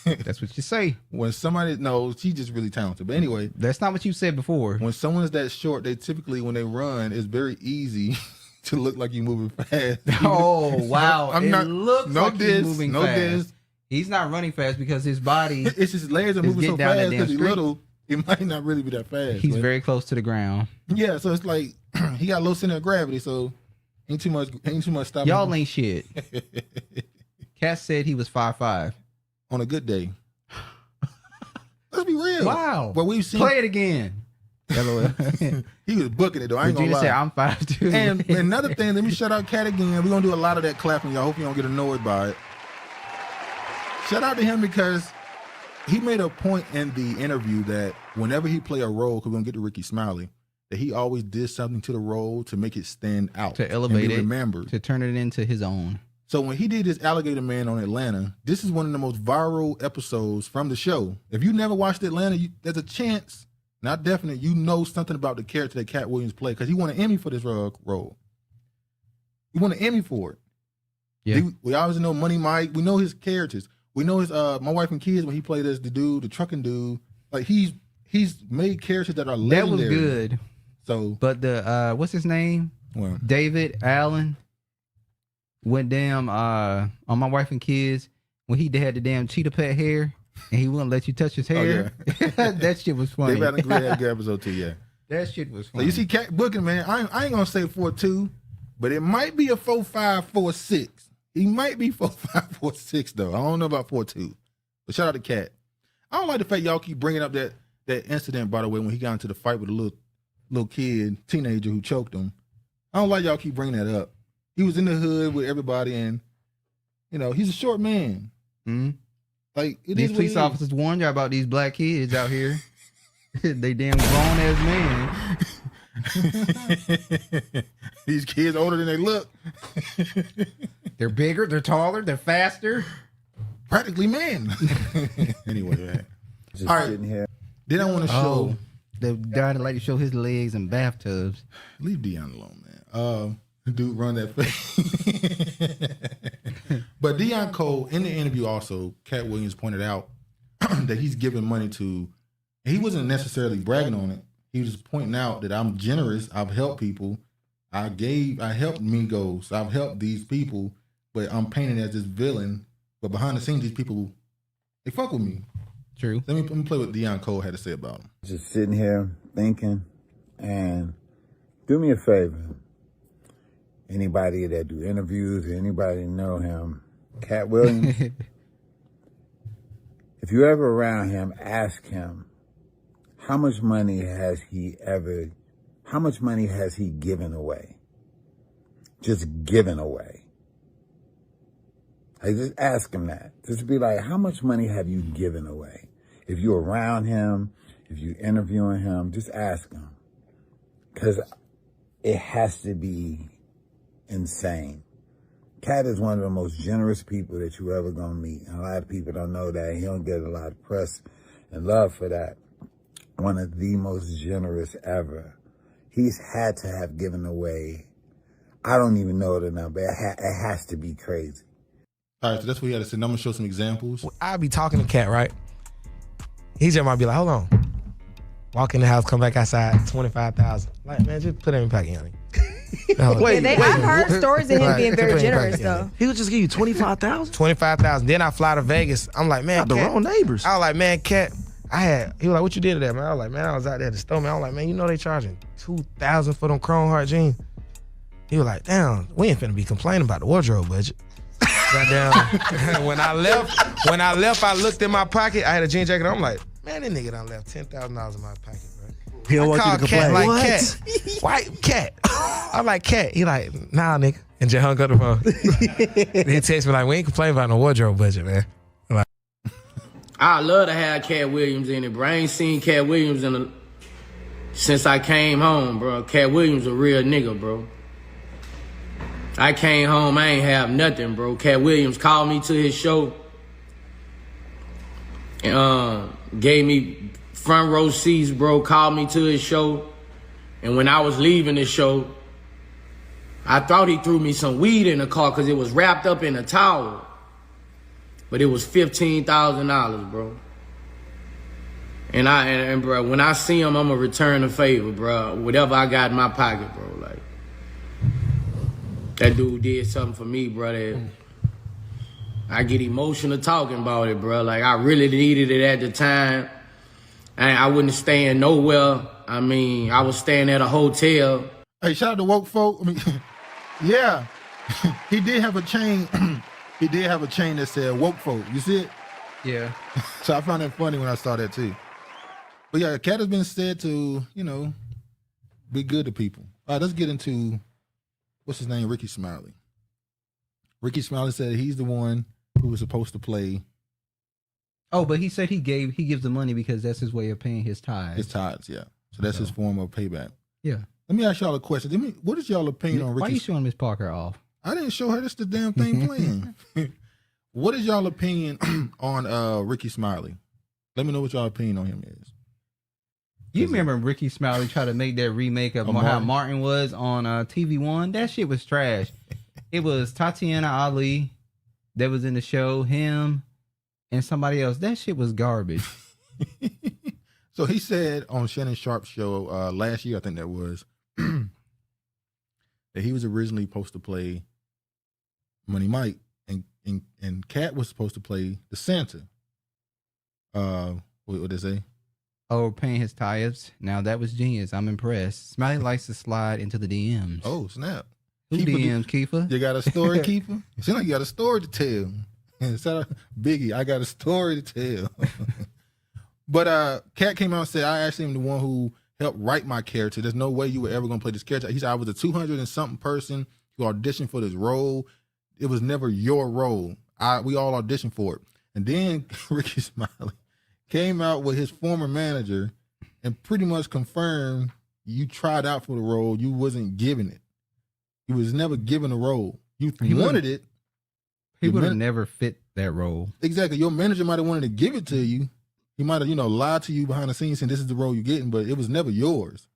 B: that's what you say.
A: When somebody she's just really talented. But anyway,
B: that's not what you said before.
A: When someone's that short, they typically when they run, it's very easy to look like you're moving fast.
B: Oh wow!
A: I'm not
B: looks
A: no
B: like
A: diss,
B: he's moving
A: no
B: fast.
A: diss.
B: He's not running fast because his body.
A: It's his legs are moving so fast because he's little. It might not really be that fast.
B: He's very close to the ground.
A: Yeah, so it's like he got low center of gravity, so ain't too much stopping.
B: Y'all ain't shit. Cass said he was 5'5"
A: on a good day. Let's be real.
B: Wow.
A: But we've seen.
B: Play it again.
A: He was booking it though. I ain't
B: Regina
A: gonna lie.
B: said I'm 5'2".
A: And another thing, let me shout out Katt again. We're gonna do a lot of that clapping. Y'all hope you don't get annoyed by it. Shout out to him because he made a point in the interview that whenever he play a role, because we're gonna get to Ricky Smiley, that he always did something to the role to make it stand out,
B: to elevate it,
A: remembered,
B: to turn it into his own.
A: So when he did this Alligator Man on Atlanta, this is one of the most viral episodes from the show. If you never watched Atlanta, there's a chance, not definite, you know something about the character that Katt Williams played because he won an Emmy for this role. He won an Emmy for it.
B: Yeah,
A: we always know Money Mike. We know his characters. We know his My Wife and Kids when he played as the dude, the trucking dude. Like he's made characters that are legendary.
B: That was good.
A: So,
B: but the what's his name?
A: Well,
B: David Allen went damn on My Wife and Kids when he had the damn cheetah pet hair and he wouldn't let you touch his hair. Oh, yeah. That shit was funny.
A: David Allen had a good episode too. Yeah,
B: that shit was funny.
A: So you see, Katt booking, man. I ain't gonna say 4'2", but it might be a 4'5", 4'6". He might be 4'5", 4'6", though. I don't know about 4'2". But shout out to Katt. I don't like the fact y'all keep bringing up that incident, by the way, when he got into the fight with a little kid, teenager who choked him. I don't like y'all keep bringing that up. He was in the hood with everybody, and he's a short man.
B: Mm-hmm.
A: Like
B: these police officers warned y'all about these black kids out here. They damn grown ass man.
A: These kids older than they look.
B: They're bigger, they're taller, they're faster.
A: Practically men. Anyway, man. All right. Then I want to show
B: the guy that like to show his legs in bathtubs.
A: Leave Deion alone, man. Dude, run that face. But Deion Cole, in the interview also, Katt Williams pointed out that he's giving money to He wasn't necessarily bragging on it. He was just pointing out that I'm generous. I've helped people. I helped Migos. I've helped these people, but I'm painted as this villain. But behind the scenes, these people, they fuck with me.
B: True.
A: Let me play what Deion Cole had to say about him.
E: Just sitting here thinking, and do me a favor. Anybody that do interviews, anybody know him, Katt Williams, if you're ever around him, ask him, how much money has he given away? Just given away. Like, just ask him that. Just be like, how much money have you given away? If you're around him, if you're interviewing him, just ask him. Because it has to be insane. Katt is one of the most generous people that you ever gonna meet. And a lot of people don't know that. He don't get a lot of press and love for that. One of the most generous ever. He's had to have given away, I don't even know the number. It has to be crazy.
A: All right, so that's what he had to say. I'm going to show some examples.
F: I'll be talking to Katt, right? He just might be like, hold on. Walk in the house, come back outside, 25,000. Like, man, just put it in your pocket, honey.
G: I've heard stories of him being very generous, though.
H: He would just give you 25,000?
F: 25,000. Then I fly to Vegas. I'm like, man,
H: Not the wrong neighbors.
F: I was like, man, Katt, he was like, what you did to that, man? I was like, man, I was out there at the store, man. I was like, man, you know they charging 2,000 for them Chrome Hart jeans. He was like, damn, we ain't finna be complaining about the wardrobe budget. Goddamn. When I left, I looked in my pocket. I had a jean jacket. I'm like, man, this nigga done left $10,000 in my pocket, bro.
H: He don't want you to complain.
F: Katt, like,
H: what?
F: Katt, why Katt? I'm like, Katt. He like, nah, nigga. And just hung up the phone. Then he text me like, we ain't complaining about no wardrobe budget, man. Like,
I: I love to have Katt Williams in it, bro. I ain't seen Katt Williams since I came home, bro. Katt Williams a real nigga, bro. I came home, I ain't have nothing, bro. Katt Williams called me to his show and gave me front row seats, bro. Called me to his show. And when I was leaving the show, I thought he threw me some weed in the car because it was wrapped up in a towel. But it was $15,000, bro. And bro, when I see him, I'm gonna return the favor, bro. Whatever I got in my pocket, bro. Like, that dude did something for me, bro. That I get emotional talking about it, bro. Like, I really needed it at the time. And I wasn't staying nowhere. I mean, I was staying at a hotel.
A: Hey, shout out to woke folk. I mean, yeah, he did have a chain. He did have a chain that said woke folk. You see it?
B: Yeah.
A: So I found that funny when I saw that too. But yeah, Katt has been said to, be good to people. All right, let's get into, what's his name? Ricky Smiley. Ricky Smiley said he's the one who was supposed to play.
B: Oh, but he said he gives the money because that's his way of paying his tithes.
A: His tithes, yeah. So that's his form of payback.
B: Yeah.
A: Let me ask y'all a question. What is y'all opinion on Ricky?
B: Why are you showing Miss Parker off?
A: I didn't show her. That's the damn thing playing. What is y'all opinion on Ricky Smiley? Let me know what y'all opinion on him is.
B: You remember Ricky Smiley tried to make that remake of how Martin was on TV One? That shit was trash. It was Tatiana Ali that was in the show, him, and somebody else. That shit was garbage.
A: So he said on Shannon Sharp's show last year, I think that was, that he was originally supposed to play Money Mike, and Katt was supposed to play the Santa. What did they say?
B: Oh, paying his tithes. Now that was genius. I'm impressed. Smiley likes to slide into the DMs.
A: Oh, snap.
B: Who DMs, Kiefer?
A: You got a story, Kiefer? It seems like you got a story to tell. Instead of Biggie, I got a story to tell. But Katt came out and said, I actually am the one who helped write my character. There's no way you were ever going to play this character. He said, I was a 200 and something person who auditioned for this role. It was never your role. We all auditioned for it. And then Ricky Smiley came out with his former manager and pretty much confirmed you tried out for the role. You wasn't given it. You was never given a role. You wanted it.
B: He would have never fit that role.
A: Exactly. Your manager might have wanted to give it to you. He might have, lied to you behind the scenes saying this is the role you're getting, but it was never yours.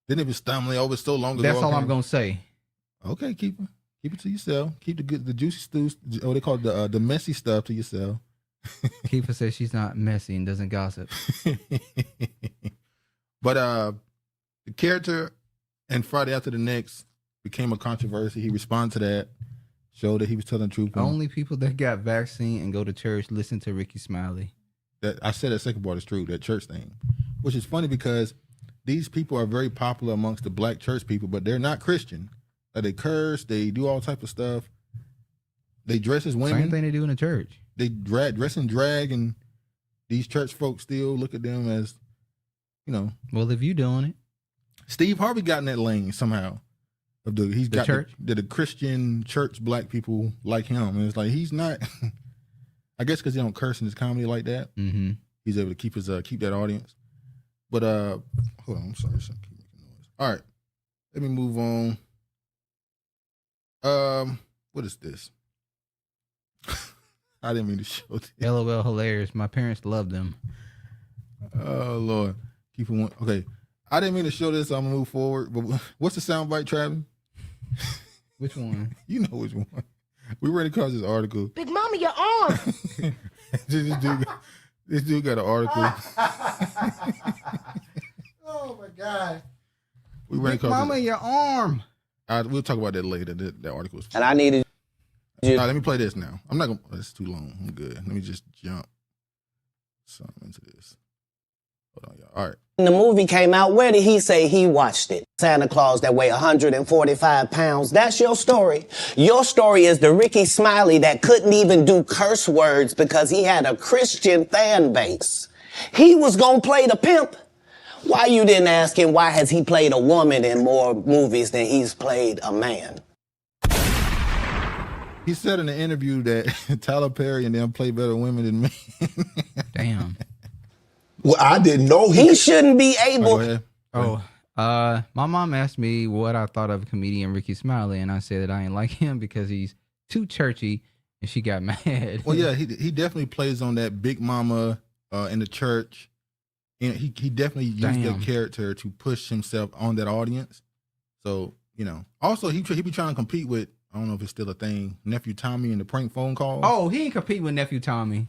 A: Then it was stumbling over so long ago.
B: That's all I'm going to say.
A: Okay, keep it to yourself. Keep the juicy stews, or they call it the messy stuff to yourself.
B: Kiefer says she's not messy and doesn't gossip.
A: But the character and Friday After the Next became a controversy. He responded to that, showed that he was telling the truth.
B: Only people that got vaccine and go to church listen to Ricky Smiley.
A: That I said that second part is true, that church thing. Which is funny because these people are very popular amongst the black church people, but they're not Christian. They curse, they do all type of stuff. They dress as women.
B: Same thing they do in the church.
A: They dress in drag, and these church folks still look at them as, you know.
B: Well, if you doing it.
A: Steve Harvey got in that lane somehow. He's got
B: church?
A: The Christian church black people like him. And it's like, he's not, I guess because he don't curse in his comedy like that.
B: Mm-hmm.
A: He's able to keep that audience. But, hold on, I'm sorry. Keep making noise. All right, let me move on. What is this? I didn't mean to show this.
B: LOL hilarious. My parents love them.
A: Oh, Lord. Keep it one. Okay. I didn't mean to show this. So I'm going to move forward. But what's the soundbite, Travis?
B: Which one?
A: You know which one. We ran across this article.
J: Big Mama, your arm.
A: this dude got an article.
B: Oh, my God.
A: We ran
B: Big
A: across
B: Mama, your arm.
A: We'll talk about that later. That article was.
K: And I needed you.
A: All right, let me play this now. I'm not going to. It's too long. I'm good. Let me just jump something into this. Hold on, y'all. All right.
K: When the movie came out, where did he say he watched it? Santa Claus that weigh 145 pounds. That's your story. Your story is the Ricky Smiley that couldn't even do curse words because he had a Christian fan base. He was going to play the pimp. Why you didn't ask him why has he played a woman in more movies than he's played a man?
A: He said in the interview that Tyler Perry and them play better women than men.
B: Damn.
L: Well, I didn't know
K: he shouldn't be able.
B: My mom asked me what I thought of comedian Ricky Smiley, and I said that I ain't like him because he's too churchy, and she got mad.
A: Well, yeah, he definitely plays on that big mama in the church, and he definitely used that character to push himself on that audience. So, you know, also he be trying to compete with, I don't know if it's still a thing, Nephew Tommy and the prank phone call.
B: Oh, he ain't compete with Nephew Tommy.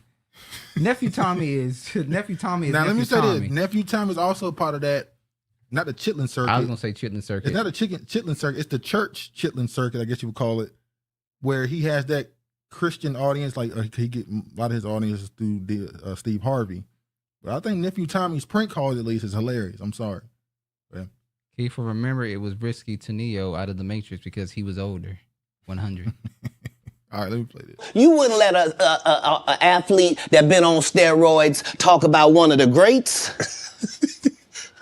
B: Nephew Tommy is
A: Now, let me say this. Nephew Tommy is also part of that, not the Chitlin Circuit.
B: I was going to say Chitlin Circuit.
A: It's not a Chitlin Circuit. It's the church Chitlin Circuit, I guess you would call it, where he has that Christian audience. Like he get a lot of his audience through Steve Harvey. But I think Nephew Tommy's prank calls, at least, is hilarious. I'm sorry. Yeah.
B: Keith, remember it was risky to Neo out of the Matrix because he was older. 100.
A: All right, let me play this.
K: You wouldn't let a athlete that been on steroids talk about one of the greats.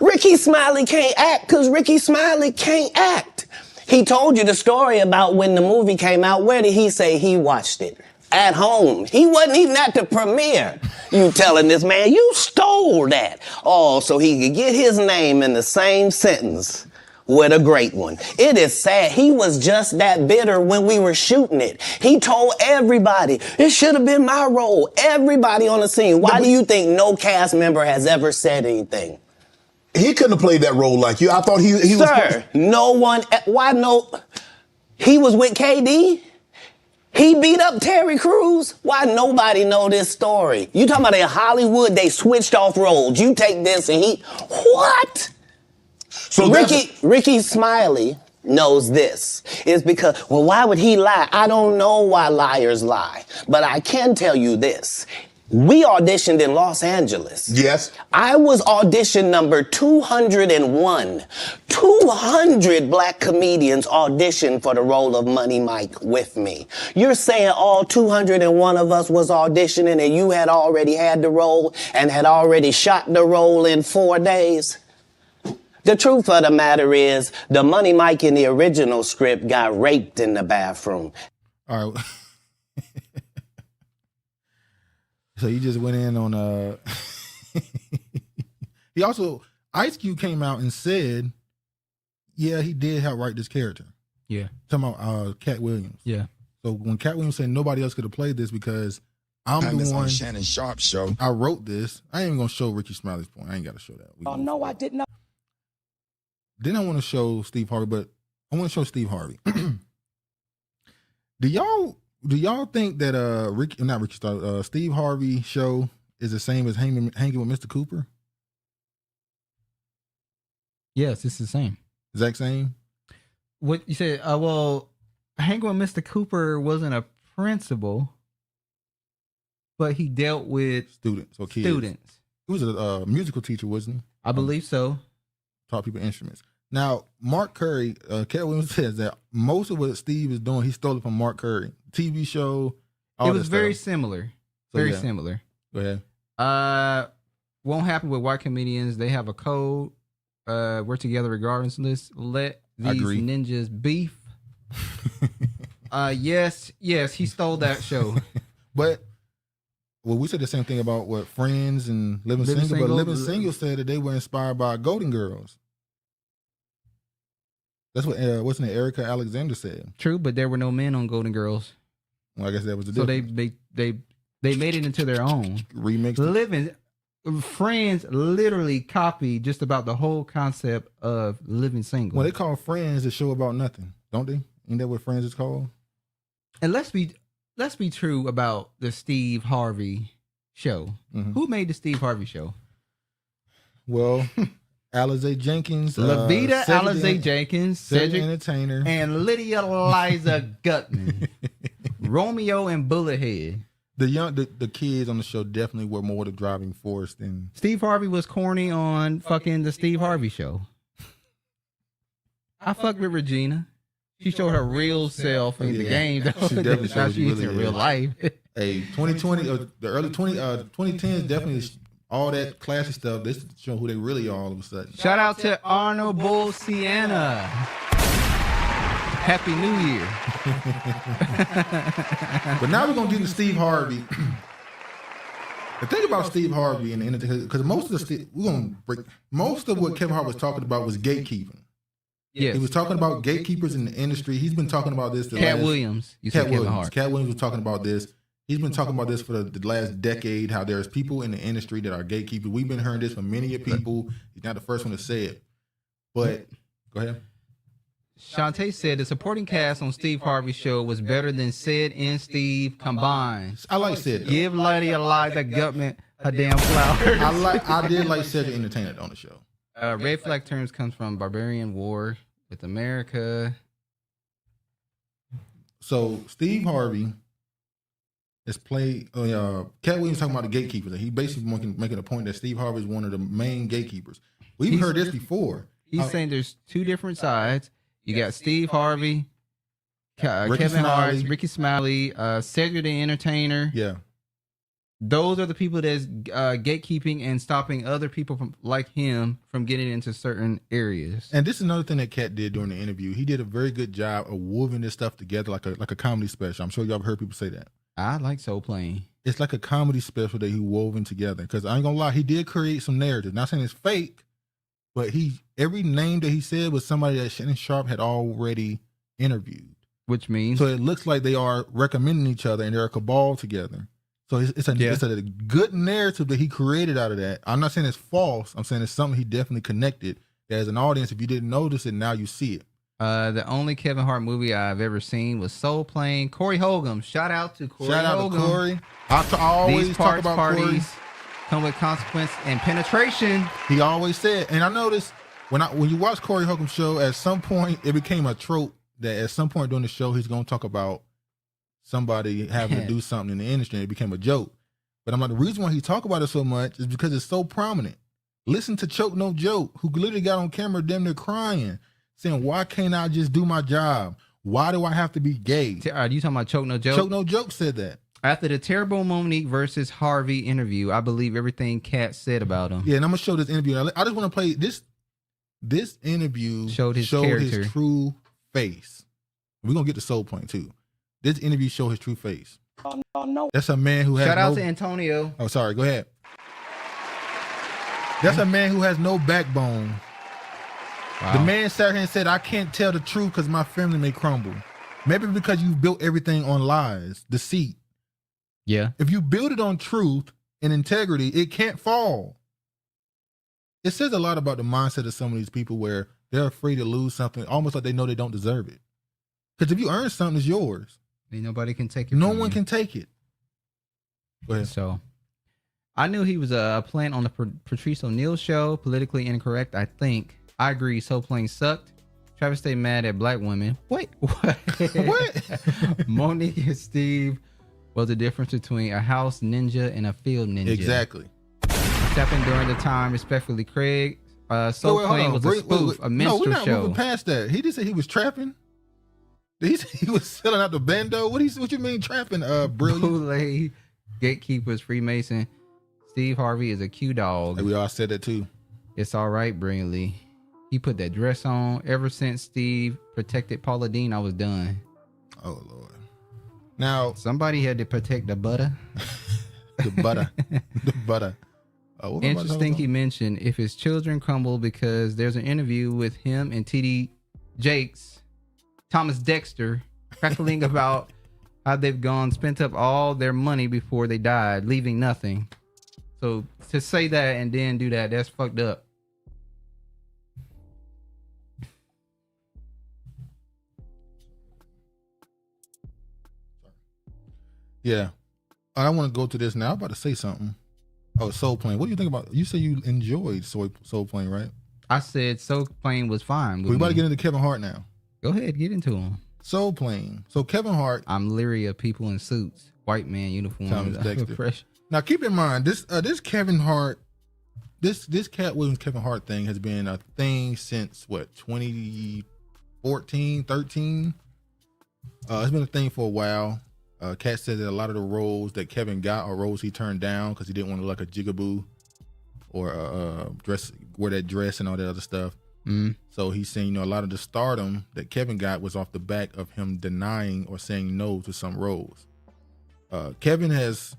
K: Ricky Smiley can't act because Ricky Smiley can't act. He told you the story about when the movie came out. Where did he say he watched it? At home. He wasn't even at the premiere. You telling this man, you stole that. Oh, so he could get his name in the same sentence with a great one. It is sad. He was just that bitter when we were shooting it. He told everybody, it should have been my role. Everybody on the scene. Why do you think no cast member has ever said anything?
L: He couldn't have played that role like you. I thought he was...
K: Sir, no one... Why no... He was with KD? He beat up Terry Crews? Why nobody know this story? You talking about in Hollywood, they switched off roles. You take this and he... What? So Ricky Smiley knows this. It's because, well, why would he lie? I don't know why liars lie. But I can tell you this. We auditioned in Los Angeles.
L: Yes.
K: I was audition number 201. 200 black comedians auditioned for the role of Money Mike with me. You're saying all 201 of us was auditioning and you had already had the role and had already shot the role in 4 days? The truth of the matter is, the Money Mike in the original script got raped in the bathroom.
A: All right. So he just went in on he also, Ice Cube came out and said, yeah, he did help write this character.
B: Yeah.
A: Talking about Katt Williams.
B: Yeah.
A: So when Katt Williams said nobody else could have played this because I'm the one.
M: Shannon Sharp show.
A: I wrote this. I ain't even gonna show Ricky Smiley's point. I ain't gotta show that.
K: Oh no, I did not.
A: Then I want to show Steve Harvey, but I want to show Steve Harvey. Do y'all Do y'all think that Steve Harvey show is the same as hanging with Mr. Cooper?
B: Yes, it's the same.
A: Exact same?
B: What you said, well, hanging with Mr. Cooper wasn't a principal, but he dealt with
A: students or kids.
B: Students.
A: He was a musical teacher, wasn't he?
B: I believe so.
A: Taught people instruments. Now, Mark Curry, Katt Williams says that most of what Steve is doing, he stole it from Mark Curry. TV show, all
B: it was
A: that
B: very
A: stuff.
B: similar.
A: So,
B: Very
A: yeah.
B: similar.
A: Go ahead.
B: Won't happen with white comedians. They have a code. We're together regardless of this. Let these ninjas beef. Yes, he stole that show.
A: But we said the same thing about what Friends and Living Single, but Living Single said that they were inspired by Golden Girls. That's what what's her name, Erica Alexander said.
B: True, but there were no men on Golden Girls.
A: Well, I guess that was the
B: so
A: difference.
B: they made it into their own.
A: Remixed
B: Living Friends literally copied just about the whole concept of Living Single.
A: Well, they call Friends a show about nothing, don't they? Ain't that what Friends is called?
B: And let's be true about the Steve Harvey show.
A: Mm-hmm.
B: Who made the Steve Harvey show?
A: Well, Alize Jenkins,
B: Lavita Alize Jenkins,
A: Cedric Entertainer,
B: and Lydia Liza Gutman, Romeo and Bullethead.
A: The kids on the show definitely were more the driving force than
B: Steve Harvey was corny on fucking the Steve Harvey show. I fucked with Regina. She showed her real self in the game. Though.
A: She definitely
B: how
A: showed
B: she is in real life.
A: Hey, 2020, the early 2010s definitely all that classy stuff. This show who they really are all of a sudden.
B: Shout out to Arnold Bull Sienna. Happy New Year.
A: But now we're gonna get to Steve Harvey. The thing about Steve Harvey and because most of what Kevin Hart was talking about was gatekeeping.
B: Yes.
A: He was talking about gatekeepers in the industry. He's been talking about this.
B: Katt Williams.
A: Katt Williams was talking about this. He's been talking about this for the last decade, how there's people in the industry that are gatekeepers. We've been hearing this from many people. He's not the first one to say it. But, go ahead.
B: Shantae said the supporting cast on Steve Harvey's show was better than Sid and Steve combined.
A: I like Sid.
B: Give Lady Eliza Gutman a damn flower.
A: I did like Cedric Entertainer on the show.
B: Red flag terms comes from Barbarian War with America.
A: So Steve Harvey is played. Katt Williams talking about the gatekeepers. He basically making a point that Steve Harvey is one of the main gatekeepers. We've heard this before.
B: He's saying there's two different sides. You got Steve Harvey, Kevin Hart, Ricky Smiley, Cedric the Entertainer.
A: Yeah.
B: Those are the people that's gatekeeping and stopping other people from like him from getting into certain areas.
A: And this is another thing that Katt did during the interview. He did a very good job of woven this stuff together like a comedy special. I'm sure y'all have heard people say that.
B: I like Soul Plane.
A: It's like a comedy special that he woven together. Because I ain't gonna lie, he did create some narrative. Not saying it's fake, but every name that he said was somebody that Shannon Sharpe had already interviewed.
B: Which means?
A: So it looks like they are recommending each other and they're a cabal together. So it's a good narrative that he created out of that. I'm not saying it's false. I'm saying it's something he definitely connected. As an audience, if you didn't notice it, now you see it.
B: The only Kevin Hart movie I've ever seen was Soul Plane. Corey Hogan. Shout out to Corey.
A: Shout out to Corey. I always talk about
B: parties
A: Corey.
B: Come with consequence and penetration.
A: He always said, and I noticed when you watch Corey Holcomb's show, at some point it became a trope that at some point during the show he's going to talk about somebody having to do something in the industry. And it became a joke. But I'm like, the reason why he talk about it so much is because it's so prominent. Listen to Choke No Joke, who literally got on camera damn near crying, saying, why can't I just do my job? Why do I have to be gay?
B: Are you talking about Choke No Joke?
A: Choke No Joke said that.
B: After the terrible Monique versus Harvey interview, I believe everything Katt said about him.
A: Yeah, and I'm going to show this interview. I just want to play this. This interview
B: showed his
A: true face. We're going to get to Soul Point, too. This interview showed his true face.
K: Oh, no.
A: That's a man who has
B: Shout out to Antonio.
A: Oh, sorry. Go ahead. That's a man who has no backbone. Wow. The man sat here and said, I can't tell the truth because my family may crumble. Maybe because you built everything on lies, deceit.
B: Yeah.
A: If you build it on truth and integrity, it can't fall. It says a lot about the mindset of some of these people where they're afraid to lose something, almost like they know they don't deserve it. Because if you earn something, it's yours.
B: Ain't nobody can take it.
A: No
B: from
A: one
B: you.
A: can take it. Go ahead.
B: So, I knew he was a plant on the Patrice O'Neal show. Politically incorrect, I think. I agree. So Plain sucked. Travis stayed mad at black women. Wait, what?
A: What?
B: Monique and Steve was the difference between a house ninja and a field ninja.
A: Exactly.
B: Stepping during the time, respectfully, Craig. So
A: Wait,
B: Plain was a spoof, a minstrel
A: we're not
B: show.
A: moving past that. He just said he was trapping. He said he was selling out the bando. What you mean trapping? Brilliant.
B: Bootleg, gatekeepers, Freemason. Steve Harvey is a Q dog.
A: And we all said that too.
B: It's all right, brilliantly. He put that dress on. Ever since Steve protected Paula Deen, I was done.
A: Oh Lord. Now
B: somebody had to protect the butter.
A: The butter. The butter.
B: Interesting he mentioned if his children crumble because there's an interview with him and TD Jakes, Thomas Dexter, crackling about how they've spent up all their money before they died, leaving nothing. So to say that and then do that, that's fucked up.
A: Yeah. I want to go to this now. I'm about to say something. Oh, Soul Plane. What do you think about? You said you enjoyed Soul Plane, right?
B: I said Soul Plane was fine.
A: We about to get into Kevin Hart now.
B: Go ahead, get into him.
A: Soul Plane. So Kevin Hart.
B: I'm leery of people in suits, white man uniforms.
A: Thomas Dexter. Now keep in mind this Kevin Hart, this Katt Williams Kevin Hart thing has been a thing since what 2014, 13. It's been a thing for a while. Katt said that a lot of the roles that Kevin got are roles he turned down because he didn't want to look like a jigaboo or wear that dress and all that other stuff.
B: Mm.
A: So he's saying, a lot of the stardom that Kevin got was off the back of him denying or saying no to some roles. Kevin has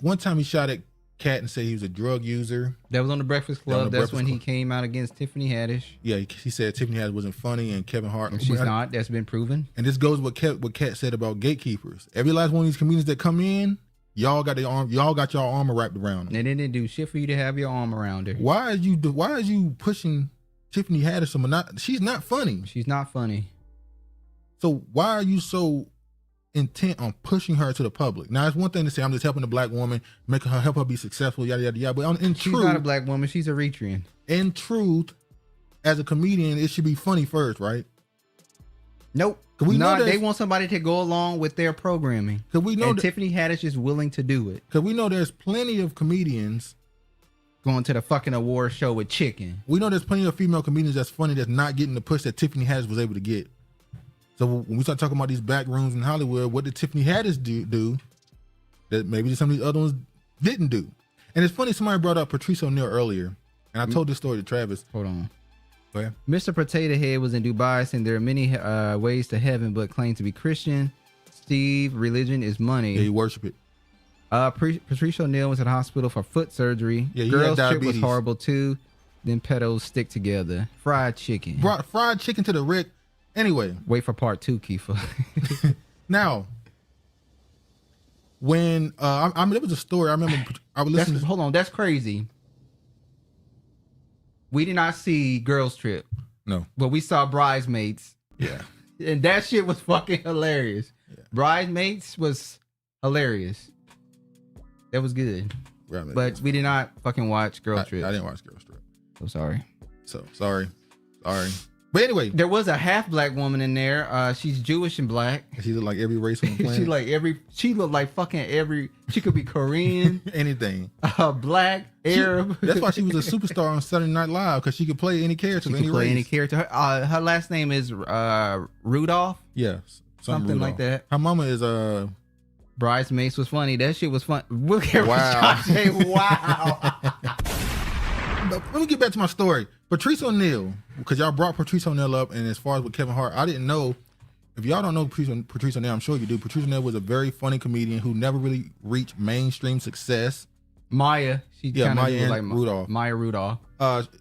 A: one time he shot at Katt and said he was a drug user.
B: That was on the Breakfast Club. That's when he came out against Tiffany Haddish.
A: Yeah, he said Tiffany Haddish wasn't funny and Kevin Hart.
B: And she's not. That's been proven.
A: And this goes what Katt said about gatekeepers. Every last one of these comedians that come in, y'all got your armor wrapped around them.
B: And they didn't do shit for you to have your arm around her.
A: Why are you pushing Tiffany Haddish? She's not funny.
B: She's not funny. So
A: why are you so intent on pushing her to the public? Now, it's one thing to say I'm just helping the black woman, help her be successful, yada yada yada. But in
B: she's
A: truth,
B: not a black woman. She's Eritrean.
A: In truth, as a comedian, it should be funny first, right?
B: Nope. They want somebody to go along with their programming.
A: Because we know
B: Tiffany Haddish is willing to do it.
A: Because we know there's plenty of comedians
B: going to the fucking award show with chicken.
A: We know there's plenty of female comedians that's funny that's not getting the push that Tiffany Haddish was able to get. So when we start talking about these back rooms in Hollywood, what did Tiffany Haddish do that maybe some of these other ones didn't do? And it's funny, somebody brought up Patrice O'Neal earlier, and I told this story to Travis.
B: Hold on.
A: Where?
B: Mr. Potato Head was in Dubai saying there are many ways to heaven, but claimed to be Christian. Steve, religion is money.
A: Yeah, you worship it.
B: Patrice O'Neal was at the hospital for foot surgery.
A: Yeah,
B: Girls trip was horrible too. Then pedos stick together. Fried chicken.
A: Brought fried chicken to the Rick. Anyway.
B: Wait for part 2, Kiefer.
A: Now, when there was a story, I remember I was listening.
B: Hold on, that's crazy. We did not see Girls Trip.
A: No.
B: But we saw Bridesmaids.
A: Yeah.
B: And that shit was fucking hilarious. Yeah. Bridesmaids was hilarious. That was good. But we did not fucking watch Girls Trip.
A: I didn't watch Girls Trip.
B: So sorry.
A: Sorry. But anyway,
B: there was a half black woman in there. She's Jewish and black.
A: She looked like every race on the planet.
B: She looked like fucking every. She could be Korean,
A: anything,
B: black, Arab.
A: That's why she was a superstar on Saturday Night Live, because she could play any character.
B: She could play any character. Her last name is Rudolph.
A: Yeah,
B: something like that.
A: Her mama is
B: Bridesmaids was funny. That shit was fun. Look at
A: wow.
B: Wow.
A: Let me get back to my story. Patrice O'Neal, because y'all brought Patrice O'Neal up, and as far as with Kevin Hart, I didn't know. If y'all don't know Patrice O'Neal, I'm sure you do. Patrice O'Neal was a very funny comedian who never really reached mainstream success.
B: Maya,
A: Maya and like Rudolph.
B: Maya Rudolph.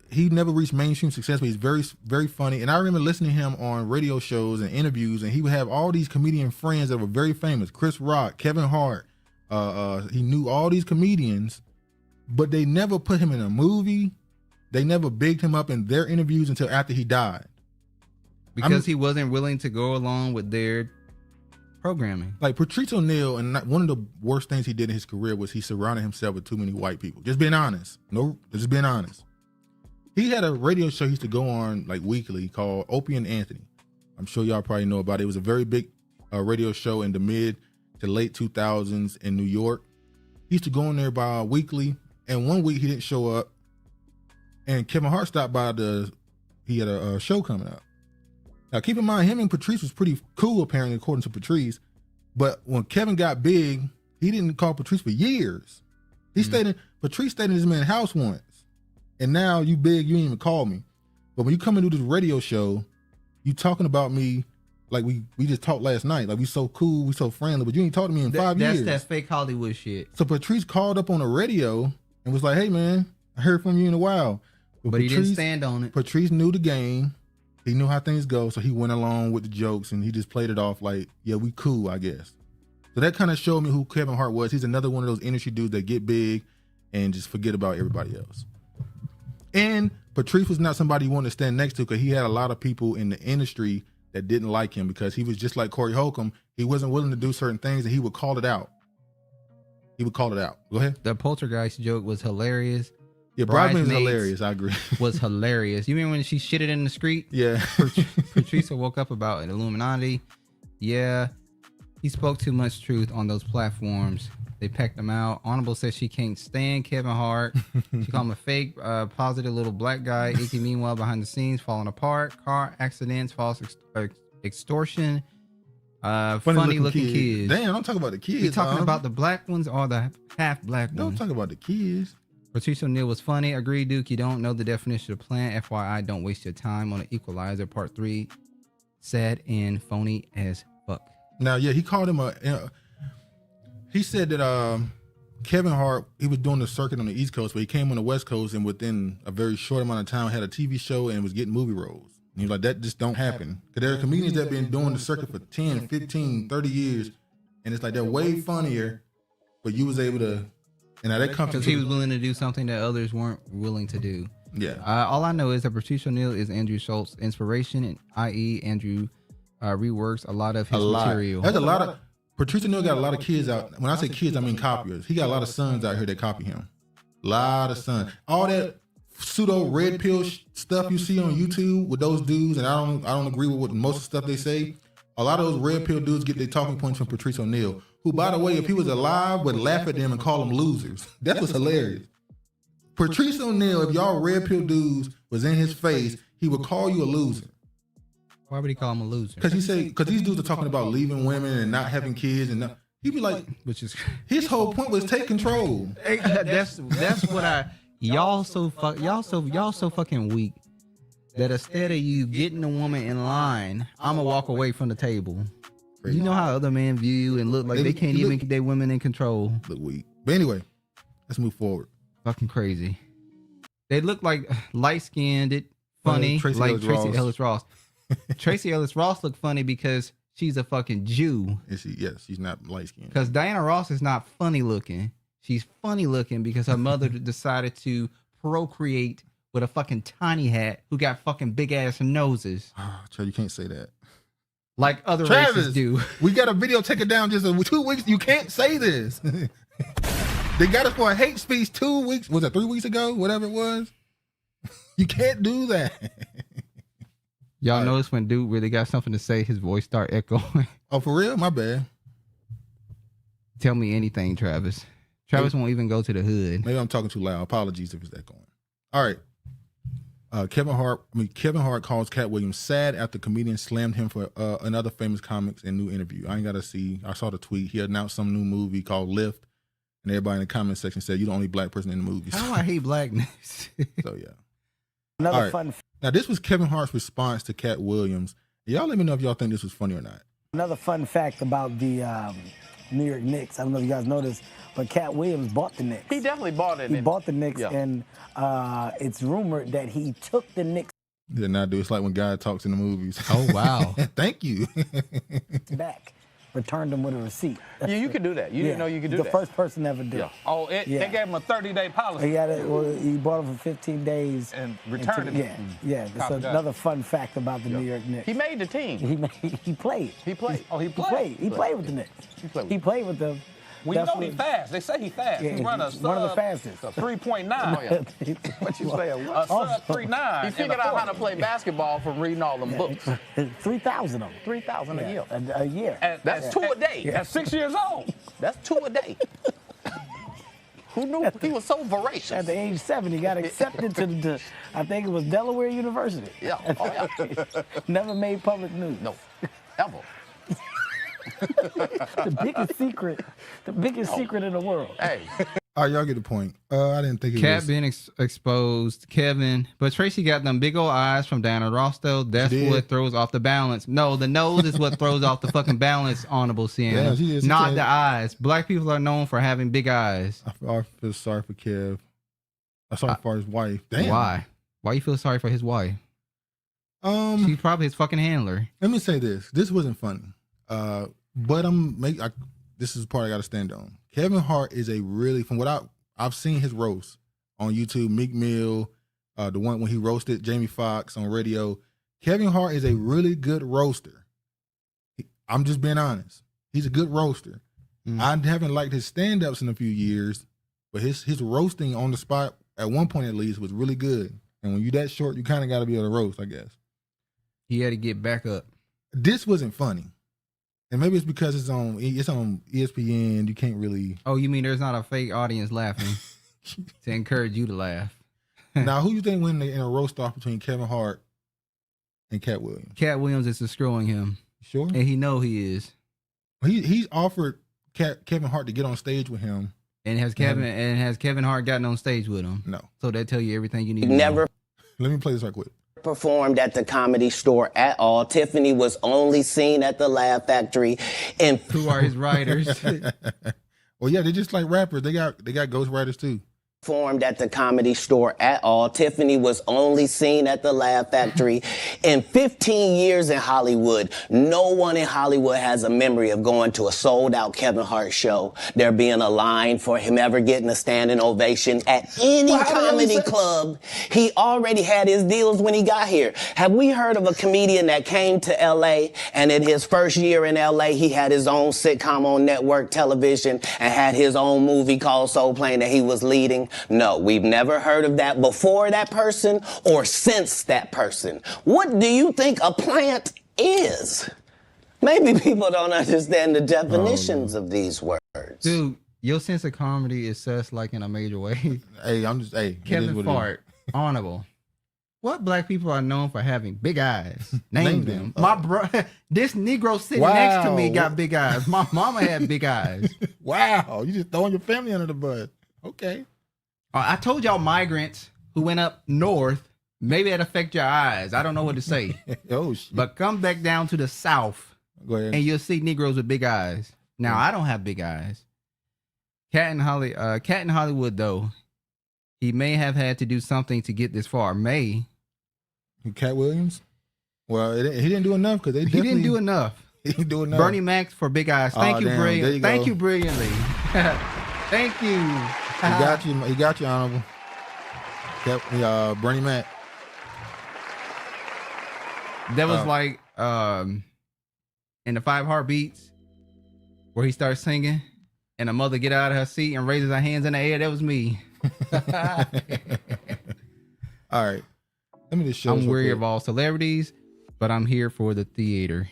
A: He never reached mainstream success, but he's very, very funny. And I remember listening to him on radio shows and interviews, and he would have all these comedian friends that were very famous. Chris Rock, Kevin Hart. He knew all these comedians, but they never put him in a movie. They never bigged him up in their interviews until after he died.
B: Because he wasn't willing to go along with their programming.
A: Like Patrice O'Neal, and one of the worst things he did in his career was he surrounded himself with too many white people. Just being honest. No, just being honest. He had a radio show he used to go on like weekly called Opie and Anthony. I'm sure y'all probably know about it. It was a very big radio show in the mid to late 2000s in New York. He used to go on there weekly, and one week he didn't show up, and Kevin Hart stopped by he had a show coming up. Now, keep in mind, him and Patrice was pretty cool, apparently, according to Patrice. But when Kevin got big, he didn't call Patrice for years. Patrice stayed in his man's house once. And now you big, you ain't even call me. But when you come and do this radio show, you talking about me like we just talked last night. Like we so cool, we so friendly, but you ain't talked to me in 5 years.
B: That's that fake Hollywood shit.
A: So Patrice called up on the radio and was like, hey man, I heard from you in a while.
B: But he didn't stand on it.
A: Patrice knew the game. He knew how things go, so he went along with the jokes and he just played it off like, yeah, we cool, I guess. So that kind of showed me who Kevin Hart was. He's another one of those industry dudes that get big and just forget about everybody else. And Patrice was not somebody you wanted to stand next to because he had a lot of people in the industry that didn't like him because he was just like Corey Holcomb. He wasn't willing to do certain things and he would call it out. Go ahead.
B: The poltergeist joke was hilarious.
A: Yeah, Bridesmaids was hilarious. I agree.
B: Was hilarious. You remember when she shitted in the street?
A: Yeah.
B: Patrice woke up about an Illuminati. Yeah. He spoke too much truth on those platforms. They pecked him out. Honorable says she can't stand Kevin Hart. She called him a fake, positive little black guy. Icky, meanwhile, behind the scenes, falling apart. Car accidents, false extortion. Funny looking kids.
A: Damn, I'm talking about the kids.
B: We talking about the black ones or the half black ones?
A: Don't talk about the kids.
B: Patrice O'Neal was funny. Agree, Duke. You don't know the definition of plan. FYI, don't waste your time on the Equalizer Part 3. Sad and phony as fuck.
A: Now, yeah, he called him he said that Kevin Hart, he was doing the circuit on the East Coast, but he came on the West Coast and within a very short amount of time had a TV show and was getting movie roles. And he was like, that just don't happen. Because there are comedians that have been doing the circuit for 10, 15, 30 years, and it's like they're way funnier, but you was able to... And now that comes
B: because he was willing to do something that others weren't willing to do.
A: Yeah.
B: All I know is that Patrice O'Neal is Andrew Schultz's inspiration, and i.e. Andrew reworks a lot of his material.
A: There's a lot of... Patrice O'Neal got a lot of kids out. When I say kids, I mean copiers. He got a lot of sons out here that copy him. A lot of sons. All that pseudo red pill stuff you see on YouTube with those dudes, and I don't agree with what most of the stuff they say. A lot of those red pill dudes get their talking points from Patrice O'Neal, who, by the way, if he was alive, would laugh at them and call them losers. That was hilarious. Patrice O'Neal, if y'all red pill dudes was in his face, he would call you a loser.
B: Why would he call him a loser?
A: Because these dudes are talking about leaving women and not having kids, and he'd be like,
B: which is
A: his whole point was take control.
B: That's what y'all so fucking weak that instead of you getting a woman in line, I'ma walk away from the table. Crazy. You know how other men view you and look like they can't even get their women in control.
A: Look weak. But anyway, let's move forward.
B: Fucking crazy. They look like light-skinned, funny, like Tracy Ellis Ross. Tracy Ellis Ross looked funny because she's a fucking Jew.
A: Yes, she's not light-skinned.
B: Because Diana Ross is not funny looking. She's funny looking because her mother decided to procreate with a fucking tiny hat who got fucking big ass noses.
A: Oh, Chad, you can't say that.
B: Like other
A: Travis,
B: races do.
A: We got a video taken down just 2 weeks. You can't say this. They got us for a hate speech 2 weeks. Was it 3 weeks ago? Whatever it was. You can't do that.
B: Y'all notice when dude really got something to say, his voice start echoing. Oh,
A: for real? My bad.
B: Tell me anything, Travis. Travis won't even go to the hood.
A: Maybe I'm talking too loud. Apologies if it's echoing. All right. Kevin Hart calls Katt Williams sad after comedian slammed him for another famous comics in new interview. I ain't got to see. I saw the tweet. He announced some new movie called Lift, and everybody in the comment section said, "You're the only black person in the movie."
B: How do I hate blackness?
A: So yeah.
J: Another fun.
A: Now this was Kevin Hart's response to Katt Williams. Y'all let me know if y'all think this was funny or not.
J: Another fun fact about the New York Knicks. I don't know if you guys noticed, but Katt Williams bought the Knicks.
M: He definitely bought it.
J: He bought the Knicks, and it's rumored that he took the Knicks.
A: Did not do. It's like when God talks in the movies.
B: Oh wow!
A: Thank you.
J: Back. returned him with a receipt.
M: Yeah, you could do that. You didn't know you could do
J: the
M: that.
J: first person ever did.
M: Yeah. Oh, they gave him a 30-day policy.
J: He bought him for 15 days.
M: And returned it.
J: Yeah. That's another fun fact about the New York Knicks.
M: He made the team.
J: He played.
M: He played. Oh, he played.
J: He played with the Knicks. He played with them.
M: Well, you know he's fast. They say he's fast.
J: Yeah,
M: he run a
J: one of the fastest.
M: 3.9.
N: What you say?
M: A sub 3.9.
N: He figured out how to play basketball from reading all them books.
J: 3,000 of them.
M: 3,000 a year.
J: A year.
M: That's 2 a day. At 6 years old.
N: That's 2 a day. Who knew he was so voracious?
J: At the age 7, he got accepted to I think it was Delaware University.
N: Yeah.
J: Never made public news.
N: No, ever.
J: The biggest secret in the world.
N: Hey.
A: All right, y'all get the point. I didn't think it
B: Katt
A: was.
B: being exposed, Kevin, but Tracy got them big old eyes from Diana Ross, though. That's what throws off the balance. No, the nose is what throws off the fucking balance, Honorable Sienna.
A: Yeah,
B: not the eyes. Black people are known for having big eyes.
A: I feel sorry for Kev. I'm sorry for his wife. Damn.
B: Why? Why you feel sorry for his wife? She's probably his fucking handler.
A: Let me say this. This wasn't funny. But this is the part I got to stand on. Kevin Hart is a really, from what I've seen his roast on YouTube, Meek Mill, the one when he roasted Jamie Foxx on radio. Kevin Hart is a really good roaster. I'm just being honest. He's a good roaster. I haven't liked his stand-ups in a few years, but his roasting on the spot, at one point at least, was really good. And when you that short, you kind of got to be able to roast, I guess.
B: He had to get back up.
A: This wasn't funny. And maybe it's because it's on ESPN. You can't really.
B: Oh, you mean there's not a fake audience laughing to encourage you to laugh?
A: Now, who you think win in a roast off between Kevin Hart and Katt Williams?
B: Katt Williams is destroying him.
A: Sure.
B: And he know he is.
A: He's offered Kevin Hart to get on stage with him.
B: And has Kevin Hart gotten on stage with him?
A: No.
B: So that tell you everything you need to
K: Never.
B: know.
A: Let me play this right quick.
K: Performed at the Comedy Store at all. Tiffany was only seen at the Laugh Factory. And
B: who are his writers?
A: Well, yeah, they're just like rappers. They got ghost writers too.
K: Performed at the Comedy Store at all. Tiffany was only seen at the Laugh Factory. In 15 years in Hollywood, no one in Hollywood has a memory of going to a sold-out Kevin Hart show, there being a line for him ever getting a standing ovation at any comedy club. He already had his deals when he got here. Have we heard of a comedian that came to L.A. and in his first year in L.A. he had his own sitcom on network television and had his own movie called Soul Plane that he was leading? No, we've never heard of that before that person or since that person. What do you think a plant is? Maybe people don't understand the definitions of these words.
B: Dude, your sense of comedy is sus like in a major way.
A: Hey,
B: Kevin Hart, Honorable. What black people are known for having big eyes? Name them. My bro, this Negro sitting next to me got big eyes. My mama had big eyes.
A: Wow, you just throwing your family under the bus. Okay.
B: I told y'all migrants who went up north, maybe that affect your eyes. I don't know what to say.
A: Oh, shit.
B: But come back down to the south,
A: go ahead,
B: and you'll see Negroes with big eyes. Now, I don't have big eyes. Katt in Hollywood, though, he may have had to do something to get this far.
A: Katt Williams? Well, he didn't do enough because
B: he didn't do enough.
A: He didn't do enough.
B: Bernie Mac for big eyes. Thank you, brilliant. Thank you, brilliantly. Thank you.
A: He got you, Honorable. Bernie Mac.
B: That was like in the 5 Heartbeats where he starts singing and a mother get out of her seat and raises her hands in the air. That was me.
A: All right. Let me just show
B: I'm weary of all celebrities, but I'm here for the theater.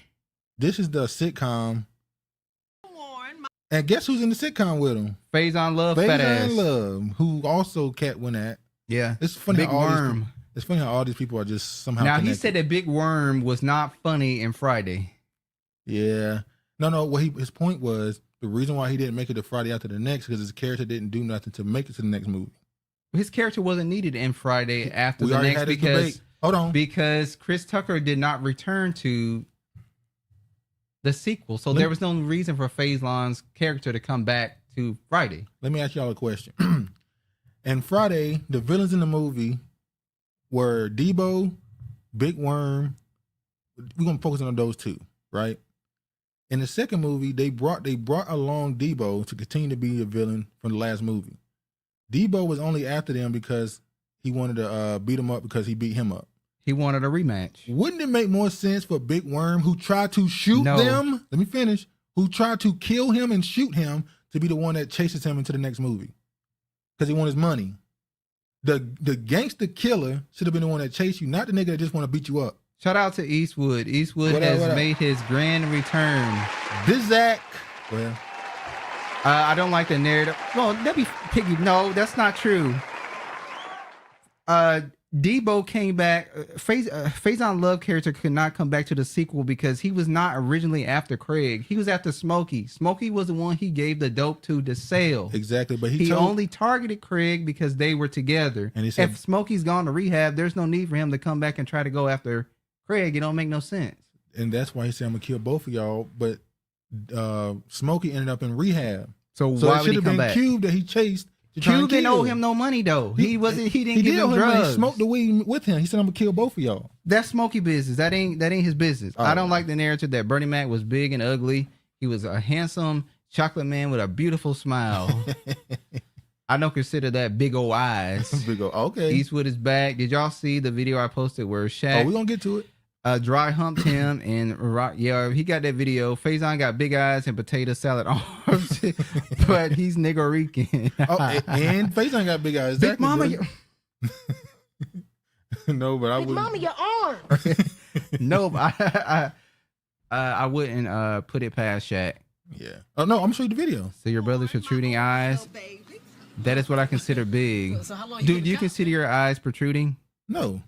A: This is the sitcom. And guess who's in the sitcom with him?
B: Faison Love, fat ass.
A: Love, who also Katt went at.
B: Yeah.
A: It's funny.
B: Big Worm.
A: It's funny how all these people are just somehow
B: Now,
A: connected.
B: he said that Big Worm was not funny in Friday.
A: Yeah. No. What his point was, the reason why he didn't make it to Friday after the next, because his character didn't do nothing to make it to the next movie.
B: His character wasn't needed in Friday after
A: We
B: the
A: already
B: next
A: had this
B: because
A: debate. Hold on.
B: Because Chris Tucker did not return to the sequel, so there was no reason for Faison's character to come back to Friday.
A: Let me ask y'all a question. And Friday, the villains in the movie were Debo, Big Worm. We're gonna focus on those two, right? In the second movie, they brought along Debo to continue to be a villain from the last movie. Debo was only after them because he wanted to beat him up because he beat him up.
B: He wanted a rematch.
A: Wouldn't it make more sense for Big Worm, who tried to shoot them? Let me finish. Who tried to kill him and shoot him to be the one that chases him into the next movie? Because he wanted his money. The gangster killer should have been the one that chased you, not the nigga that just want to beat you up.
B: Shout out to Eastwood. Eastwood has made his grand return.
A: This Zach. Well,
B: I don't like the narrative. Well, that'd be piggy. No, that's not true. Debo came back. Faison Love character could not come back to the sequel because he was not originally after Craig. He was after Smokey. Smokey was the one he gave the dope to sell.
A: Exactly, but
B: he only targeted Craig because they were together. And he said, if Smokey's gone to rehab, there's no need for him to come back and try to go after Craig. It don't make no sense.
A: And that's why he said, I'm gonna kill both of y'all. But Smokey ended up in rehab.
B: So why
A: it
B: would he
A: should have
B: come
A: been
B: back?
A: Cube that he chased.
B: Cube didn't owe him no money though. He didn't give him drugs.
A: He smoked the weed with him. He said, I'm gonna kill both of y'all.
B: That's Smokey business. That ain't his business.
A: Oh.
B: I don't like the narrative that Bernie Mac was big and ugly. He was a handsome chocolate man with a beautiful smile. I don't consider that big old eyes.
A: Big old, okay.
B: Eastwood is back. Did y'all see the video I posted where Shaq?
A: Oh, we're gonna get to it.
B: Dry humped him and he got that video. Faison got big eyes and potato salad arms, but he's Nigerican.
A: And Faison got big eyes.
B: Big mama,
A: no, but I
G: Big
A: wouldn't.
G: mama, your arm.
B: No, but I wouldn't put it past Shaq.
A: Yeah. Oh no, I'm gonna show you the video.
B: So your brother's protruding eyes. That is what I consider big. Dude, do you consider your eyes protruding?
A: No.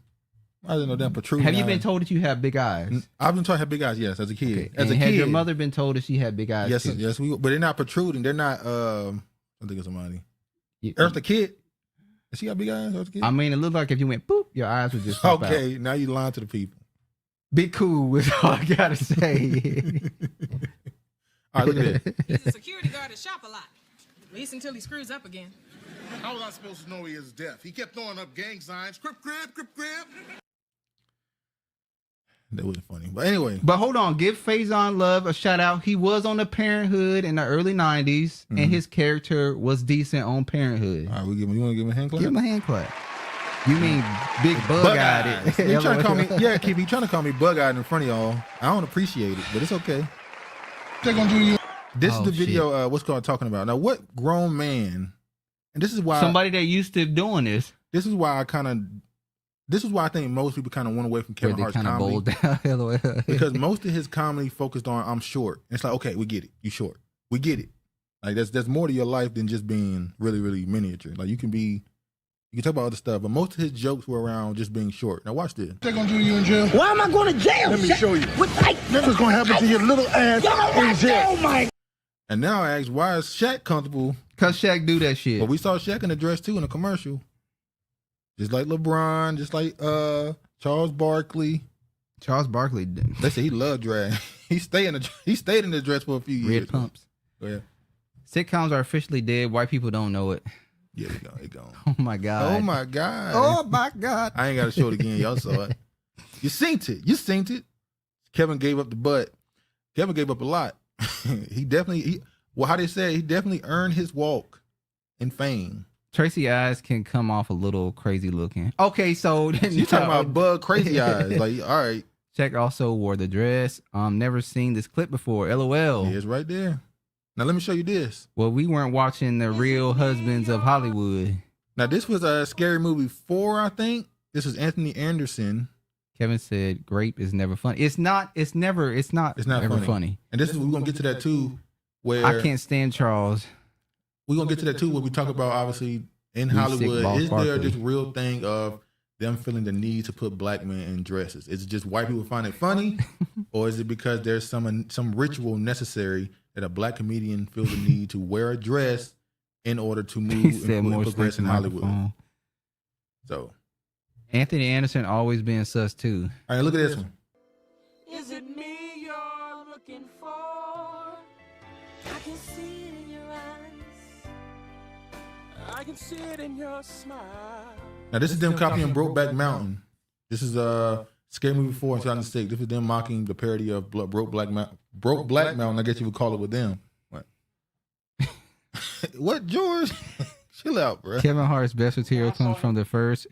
A: I didn't know that protruding.
B: Have you been told that you have big eyes?
A: I've been told I have big eyes, yes, as a kid.
B: Okay.
A: As
B: and
A: a
B: had
A: kid.
B: your mother been told that she had big eyes?
A: Yes,
B: too?
A: yes, but they're not protruding. They're not I think it's somebody. Eartha Kitt. Has she got big eyes? Eartha Kitt?
B: I mean, it looked like if you went boop, your eyes would just pop out.
A: Okay, now you lying to the people.
B: Be cool is all I gotta say.
A: All right, look at this.
O: He's a security guard at Shop a lot. At least until he screws up again.
P: How was I supposed to know he is deaf? He kept throwing up gang signs. Crip, crip, crip, crip.
A: That wasn't funny. But anyway.
B: But hold on. Give Faison Love a shout out. He was on the Parenthood in the early 90s, and his character was decent on Parenthood.
A: All right, you want to give him a hand clap?
B: Give him a hand clap. You mean big bug-eyed it.
A: You trying to call me, yeah, Keith, you trying to call me bug-eyed in front of y'all. I don't appreciate it, but it's okay.
P: They're going to do you.
A: This is the video, what's called talking about. Now, what grown man, and this is why.
B: Somebody that used to doing this.
A: This is why I think most people kind of went away from Kevin Hart's comedy. Because most of his comedy focused on, I'm short. It's like, okay, we get it. You short. We get it. Like, there's more to your life than just being really, really miniature. Like, you can talk about other stuff, but most of his jokes were around just being short. Now, watch this.
P: They're going to do you in jail.
Q: Why am I going to jail?
P: Let me show you.
Q: This is going to happen to your little ass in jail. Oh, my.
A: And now I ask, why is Shaq comfortable?
B: Because Shaq do that shit.
A: But we saw Shaq in the dress, too, in a commercial. Just like LeBron, just like Charles Barkley.
B: Charles Barkley didn't.
A: They say he loved drag. He stayed in the dress for a few years.
B: Red pumps.
A: Oh, yeah.
B: Sitcoms are officially dead. White people don't know it.
A: Yeah, they gone.
B: Oh my god.
A: Oh my god.
B: Oh my god.
A: I ain't got to show it again. Y'all saw it. You seen it. Kevin gave up the butt. Kevin gave up a lot. He definitely earned his walk in fame.
B: Tracy eyes can come off a little crazy looking. Okay, so
A: you talking about bug crazy eyes? Like, all right.
B: Shaq also wore the dress. Never seen this clip before. LOL.
A: Yeah, it's right there. Now let me show you this.
B: Well, we weren't watching The Real Husbands of Hollywood.
A: Now this was a Scary Movie 4, I think. This was Anthony Anderson.
B: Kevin said, "Grape is never funny." It's not ever funny.
A: And this is we're gonna get to that too. Where
B: I can't stand Charles.
A: We're gonna get to that too. When we talk about obviously in Hollywood, is there this real thing of them feeling the need to put black men in dresses? Is it just white people find it funny, or is it because there's some ritual necessary that a black comedian feels the need to wear a dress in order to move and progress in Hollywood? So,
B: Anthony Anderson always being sus too.
A: All right, look at this one.
O: Is it me you're looking for? I can see it in your eyes. I can see it in your smile.
A: Now this is them copying Brokeback Mountain. This is Scary Movie 4 in 2006. This was them mocking the parody of Broke Black Mountain. I guess you would call it with them. What? What, George? Chill out, bro.
B: Kevin Hart's best material comes from the first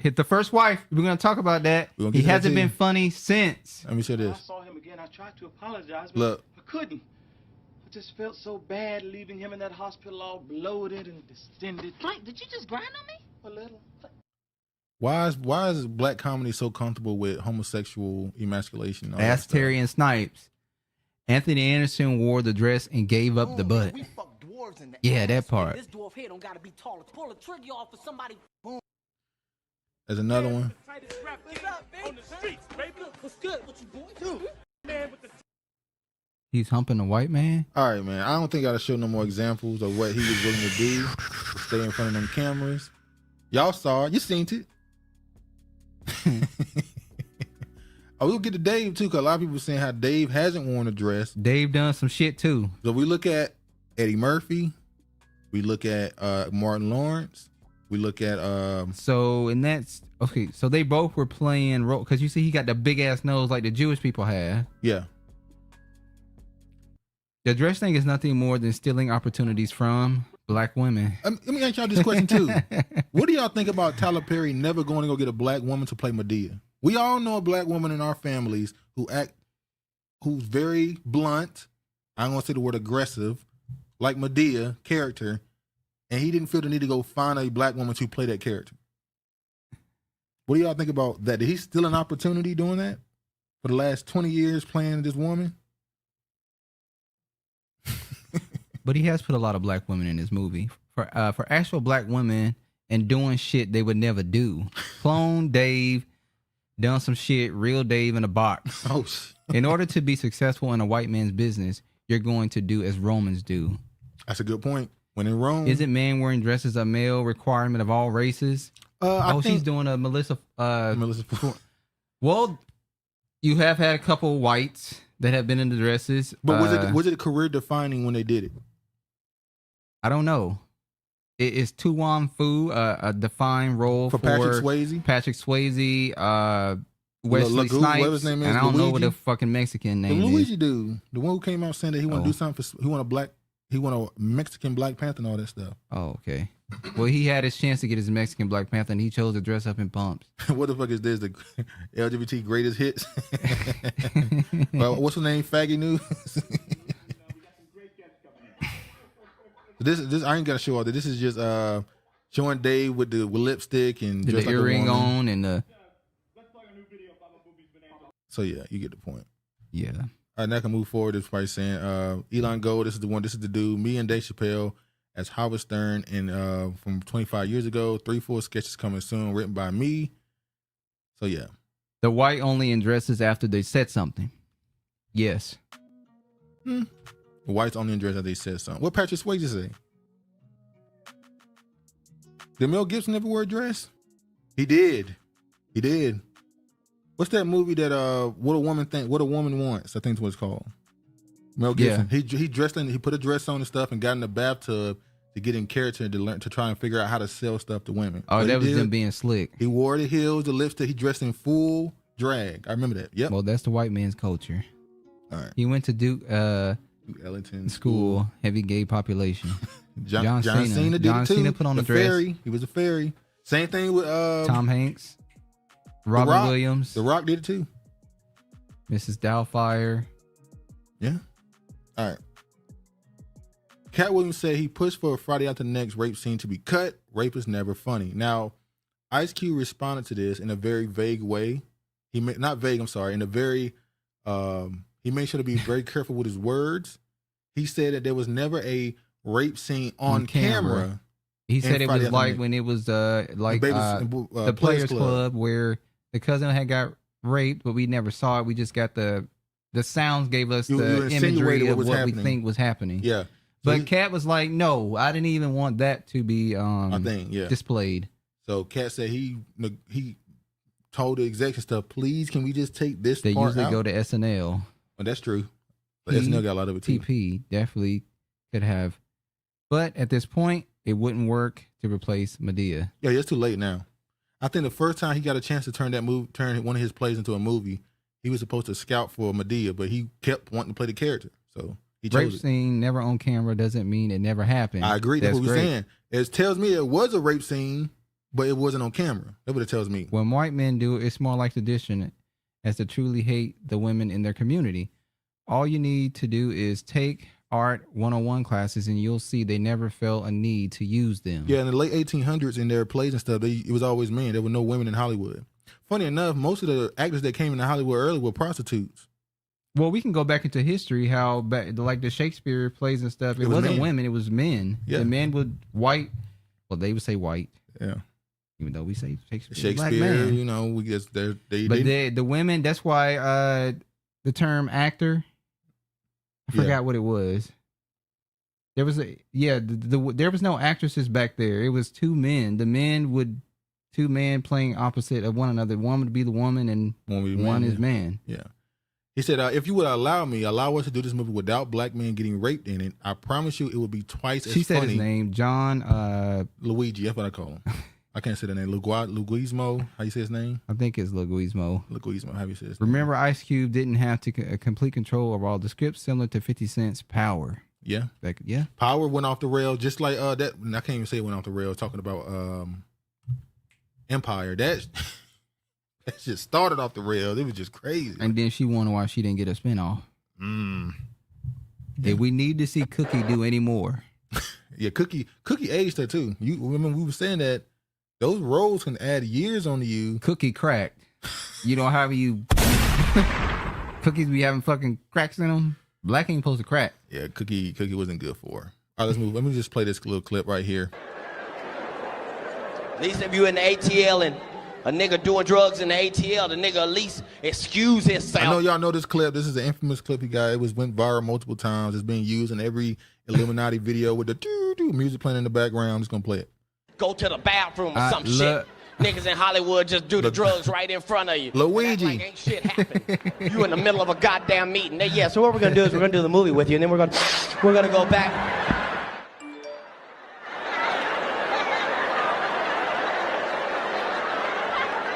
B: wife. We're gonna talk about that. He hasn't been funny since.
A: Let me show this.
R: I saw him again. I tried to apologize, but
A: Look.
R: I couldn't. I just felt so bad leaving him in that hospital all bloated and distended.
S: Frank, did you just grind on me?
R: A little.
A: Why is black comedy so comfortable with homosexual emasculation?
B: Ask Terry and Snipes. Anthony Anderson wore the dress and gave up the butt. Yeah, that part.
S: This dwarf head don't gotta be taller. Pull a trigger off for somebody. Boom.
A: There's another one.
S: What's up, baby? On the streets, baby. What's good? What you doing? Man with the
B: He's humping a white man.
A: All right, man. I don't think I gotta show no more examples of what he was willing to do to stay in front of them cameras. Y'all saw it. You seen it. We'll get to Dave too, because a lot of people are saying how Dave hasn't worn a dress.
B: Dave done some shit too.
A: So we look at Eddie Murphy, we look at Martin Lawrence, we look at
B: So they both were playing role, because you see he got the big ass nose like the Jewish people have.
A: Yeah.
B: The dress thing is nothing more than stealing opportunities from black women.
A: Let me ask y'all this question too. What do y'all think about Tyler Perry never going to go get a black woman to play Medea? We all know a black woman in our families who's very blunt. I'm gonna say the word aggressive, like Medea character, and he didn't feel the need to go find a black woman to play that character. What do y'all think about that? Did he steal an opportunity doing that for the last 20 years playing this woman?
B: But he has put a lot of black women in his movie for actual black women and doing shit they would never do. Clone Dave, done some shit, real Dave in a box.
A: Oh,
B: in order to be successful in a white man's business, you're going to do as Romans do.
A: That's a good point. When in Rome,
B: isn't man wearing dresses a male requirement of all races? She's doing a Melissa. Well, you have had a couple whites that have been in the dresses,
A: but was it career defining when they did it?
B: I don't know. It is Tu Wan Fu, a defined role for
A: Patrick Swayze.
B: Wesley Snipes,
A: whatever his name is,
B: and I don't know
A: Luigi.
B: what the fucking Mexican name
A: the
B: is.
A: Luigi dude, the one who came out saying that he want to do something for, he want a Mexican Black Panther and all that stuff.
B: Oh, okay. Well, he had his chance to get his Mexican Black Panther, and he chose to dress up in pumps.
A: What the fuck is this? The LGBT greatest hits? Well, what's the name? Faggy News. This I ain't gonna show all that. This is just showing Dave with lipstick and
B: the earring on and the.
A: So yeah, you get the point.
B: Yeah.
A: All right, now I can move forward. It's probably saying Elon Gold. This is the one. This is the dude. Me and Dave Chappelle as Howard Stern and from 25 years ago. 3 full sketches coming soon, written by me. So yeah.
B: The white only in dresses after they said something. Yes.
A: The whites only in dresses after they said something. What Patrick Swayze say? Did Mel Gibson ever wear a dress? He did. He did. What's that movie that What a Woman Wants? I think that's what it's called. Mel Gibson. Yeah. He dressed in. He put a dress on and stuff and got in the bathtub to get in character and to learn to try and figure out how to sell stuff to women.
B: Oh, that was them being slick.
A: He wore the heels, the lipstick. He dressed in full drag. I remember that. Yep.
B: Well, that's the white man's culture.
A: All right.
B: He went to Duke
A: Ellington
B: school, heavy gay population.
A: John Cena did
B: John
A: it too.
B: Cena put on the dress.
A: Fairy. He was a fairy. Same thing with
B: Tom Hanks. Robin Williams.
A: The Rock did it too.
B: Mrs. Doubtfire.
A: Yeah. All right. Katt Williams said he pushed for a Friday After Next rape scene to be cut. Rape is never funny. Now, Ice Cube responded to this in a very vague way. In a very he made sure to be very careful with his words. He said that there was never a rape scene on camera.
B: He said it was like when it was the Players Club where the cousin had got raped, but we never saw it. We just got the sounds gave us the imagery of what we think was happening.
A: Yeah.
B: But Katt was like, no, I didn't even want that to be displayed.
A: So Katt said he told the execs and stuff, please, can we just take this
B: They
A: part
B: usually
A: out?
B: go to SNL.
A: Well, that's true. But SNL got a lot of it too.
B: TP definitely could have. But at this point, it wouldn't work to replace Medea.
A: Yeah, it's too late now. I think the first time he got a chance to turn one of his plays into a movie, he was supposed to scout for Medea, but he kept wanting to play the character. So he
B: Rape
A: chose it.
B: scene never on camera doesn't mean it never happened.
A: I agree. That's what we're
B: great.
A: saying. It tells me it was a rape scene, but it wasn't on camera. That's what it tells me.
B: When white men do it, it's more like tradition as to truly hate the women in their community. All you need to do is take art 101 classes and you'll see they never felt a need to use them.
A: Yeah, in the late 1800s in their plays and stuff, it was always men. There were no women in Hollywood. Funny enough, most of the actors that came into Hollywood early were prostitutes.
B: Well, we can go back into history, how back, like the Shakespeare plays and stuff, it
A: was
B: wasn't
A: men.
B: women, it was men.
A: Yeah.
B: The men would white, well, they would say white.
A: Yeah.
B: Even though we say Shakespeare. Black
A: Shakespeare,
B: man.
A: you know, we guess they
B: But the women, that's why the term actor, I forgot what it was. There was there was no actresses back there. It was two men. Two men playing opposite of one another. One would be the woman and one is man.
A: Yeah. He said, if you would allow us to do this movie without black men getting raped in it, I promise you it would be twice as funny.
B: She said his name, John
A: Luigi, that's what I call him. I can't say the name. Luguizmo, how you say his name?
B: I think it's Luguizmo.
A: Luguizmo, how you say his name?
B: Remember, Ice Cube didn't have complete control over all the scripts, similar to 50 Cent's Power.
A: Yeah.
B: Yeah.
A: Power went off the rail just like that. I can't even say it went off the rail. Talking about Empire. That just started off the rails. It was just crazy.
B: And then she wondered why she didn't get a spinoff. Did we need to see Cookie do any more?
A: Yeah, Cookie aged her too. You remember we were saying that those roles can add years onto you.
B: Cookie cracked. You know how you cookies be having fucking cracks in them? Black ain't supposed to crack.
A: Yeah, Cookie wasn't good for her. All right, let's move. Let me just play this little clip right here.
T: At least if you in the ATL and a nigga doing drugs in the ATL, the nigga at least excuse himself.
A: I know y'all know this clip. This is an infamous clip he got. It went viral multiple times. It's being used in every Illuminati video with the doo-doo music playing in the background. I'm just going to play it.
T: Go to the bathroom or some shit. Niggas in Hollywood just do the drugs right in front of you.
A: Luigi.
T: Like ain't shit happened. You in the middle of a goddamn meeting. Yeah, so what we're gonna do is we're gonna do the movie with you, and then we're gonna go back.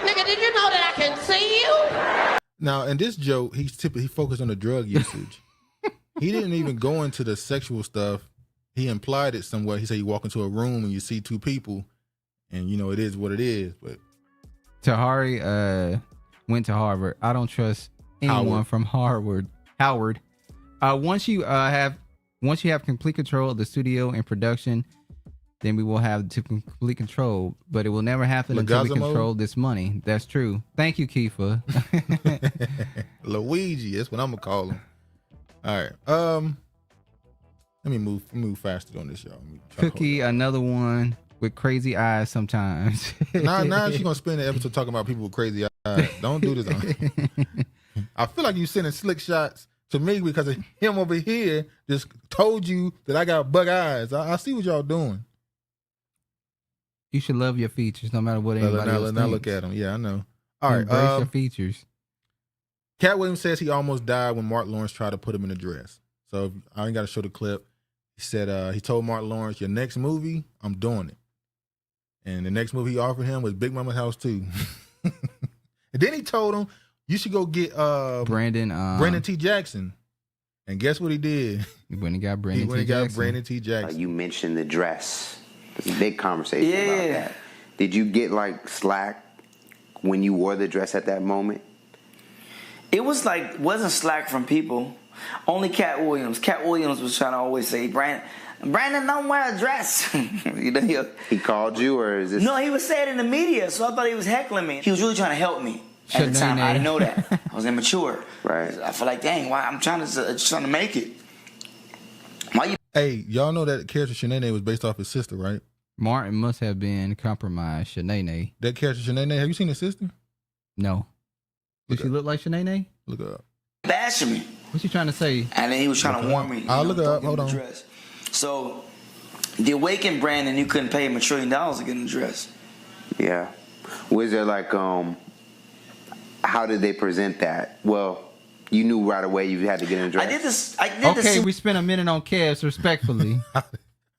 T: Nigga, did you know that I can see you?
A: Now, in this joke, he focused on the drug usage. He didn't even go into the sexual stuff. He implied it somewhere. He said you walk into a room and you see two people, and you know it is what it is. But
B: Tahari went to Harvard. I don't trust anyone from Howard. Once you have complete control of the studio and production, then we will have complete control. But it will never happen until we control this money. That's true. Thank you, Kiefer.
A: Luigi, that's what I'm gonna call him. All right. Let me move faster on this, y'all.
B: Cookie, another one with crazy eyes sometimes.
A: now she's gonna spend the episode talking about people with crazy eyes. Don't do this. I feel like you sending slick shots to me because of him over here just told you that I got bug eyes. I see what y'all doing.
B: You should love your features no matter what anybody else thinks.
A: Now look at them. Yeah, I know. All right.
B: Embrace your features.
A: Katt Williams says he almost died when Mark Lawrence tried to put him in a dress. So I ain't got to show the clip. He said he told Mark Lawrence, your next movie, I'm doing it. And the next movie he offered him was Big Mama's House 2. And then he told him, you should go get Brandon T. Jackson. And guess what he did?
B: He went and got Brandon
A: T. Jackson.
U: You mentioned the dress. There's a big conversation about that. Did you get like slack when you wore the dress at that moment?
V: It was like, wasn't slack from people. Only Katt Williams. Katt Williams was trying to always say, Brandon, don't wear a dress.
U: He called you, or is this?
V: No, he was saying it in the media, so I thought he was heckling me. He was really trying to help me. At the time, I didn't know that. I was immature.
U: Right.
V: I feel like, dang, why I'm trying to make it.
A: Hey, y'all know that character Shanae was based off his sister, right?
B: Martin must have been compromised. Shanae.
A: That character Shanae, have you seen his sister?
B: No. Does she look like Shanae?
A: Look her up.
V: Bashing me.
B: What's she trying to say?
V: And then he was trying to warn me.
A: I'll look her up. Hold on.
V: Dress. So, the awakened Brandon, you couldn't pay him $1 trillion to get in the dress.
U: Yeah. Was there like, how did they present that? Well, you knew right away you had to get in the dress.
V: I did this.
B: Okay, we spent a minute on Cavs, respectfully.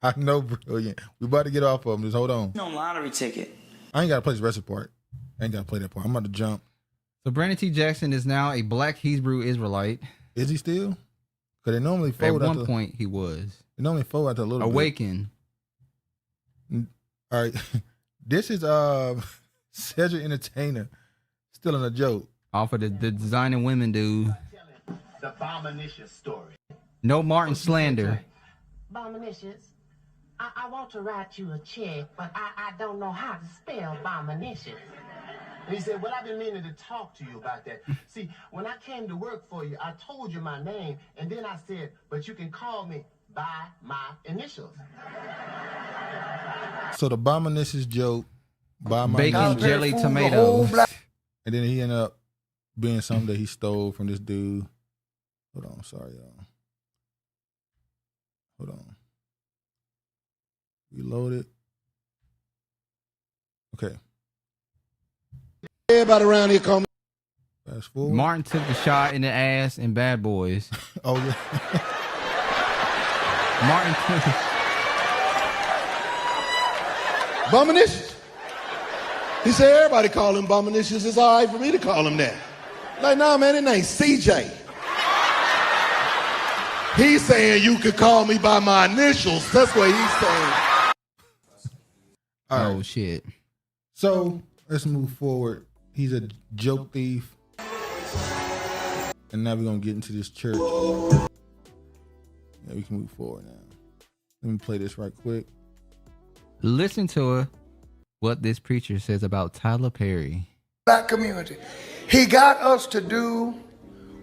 A: I know, brilliant. We about to get off of him. Just hold on.
V: No lottery ticket.
A: I ain't got to play the rest of the part. I ain't got to play that part. I'm about to jump.
B: So Brandon T. Jackson is now a black Hebrew Israelite.
A: Is he still? Because they normally
B: At
A: fold
B: one point he was.
A: They normally fold out a little
B: Awaken.
A: bit. All right. This is Cedric Entertainer stealing a joke.
B: Off of the Designing Women dude.
C: The Bominicious story.
B: No Martin slander.
C: Bominicious, I want to write you a check, but I don't know how to spell Bominicious. And he said, well, I've been meaning to talk to you about that. See, when I came to work for you, I told you my name, and then I said, but you can call me by my initials.
A: So the Bominicious joke, by my
B: Bacon,
A: initials.
B: jelly, tomatoes.
A: And then he ended up being something that he stole from this dude. Hold on, sorry, y'all. Hold on. Reload it. Okay.
Q: Everybody around here call me.
A: Fast forward.
B: Martin took the shot in the ass in Bad Boys.
A: Oh, yeah.
B: Martin took...
Q: Bominicious. He said everybody call him Bominicious. It's all right for me to call him that. Like, nah, man, his name's CJ. He's saying you could call me by my initials. That's what he's saying.
A: All
B: Oh,
A: right.
B: shit.
A: So let's move forward. He's a joke thief. And now we're going to get into this church. Yeah, we can move forward now. Let me play this right quick.
B: Listen to what this preacher says about Tyler Perry.
D: Black community. He got us to do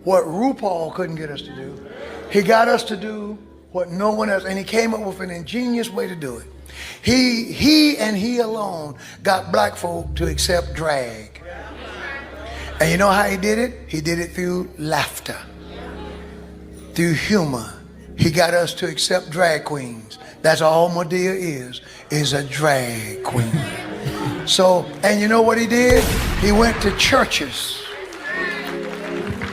D: what RuPaul couldn't get us to do. He got us to do what no one else, and he came up with an ingenious way to do it. He and he alone got black folk to accept drag. And you know how he did it? He did it through laughter, through humor. He got us to accept drag queens. That's all Medea is a drag queen. So, and you know what he did? He went to churches.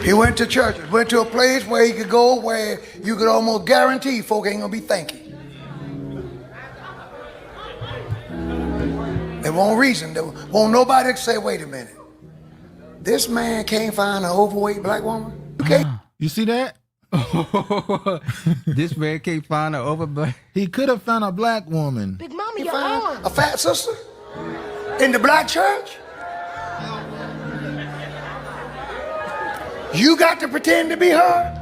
D: He went to churches, went to a place where he could go where you could almost guarantee folk ain't gonna be thinking. There won't reason, there won't nobody say, wait a minute. This man can't find an overweight black woman? Okay.
A: You see that?
B: This man can't find an overweight.
A: He could have found a black woman.
D: Big Mama, you find a fat sister in the black church? You got to pretend to be her?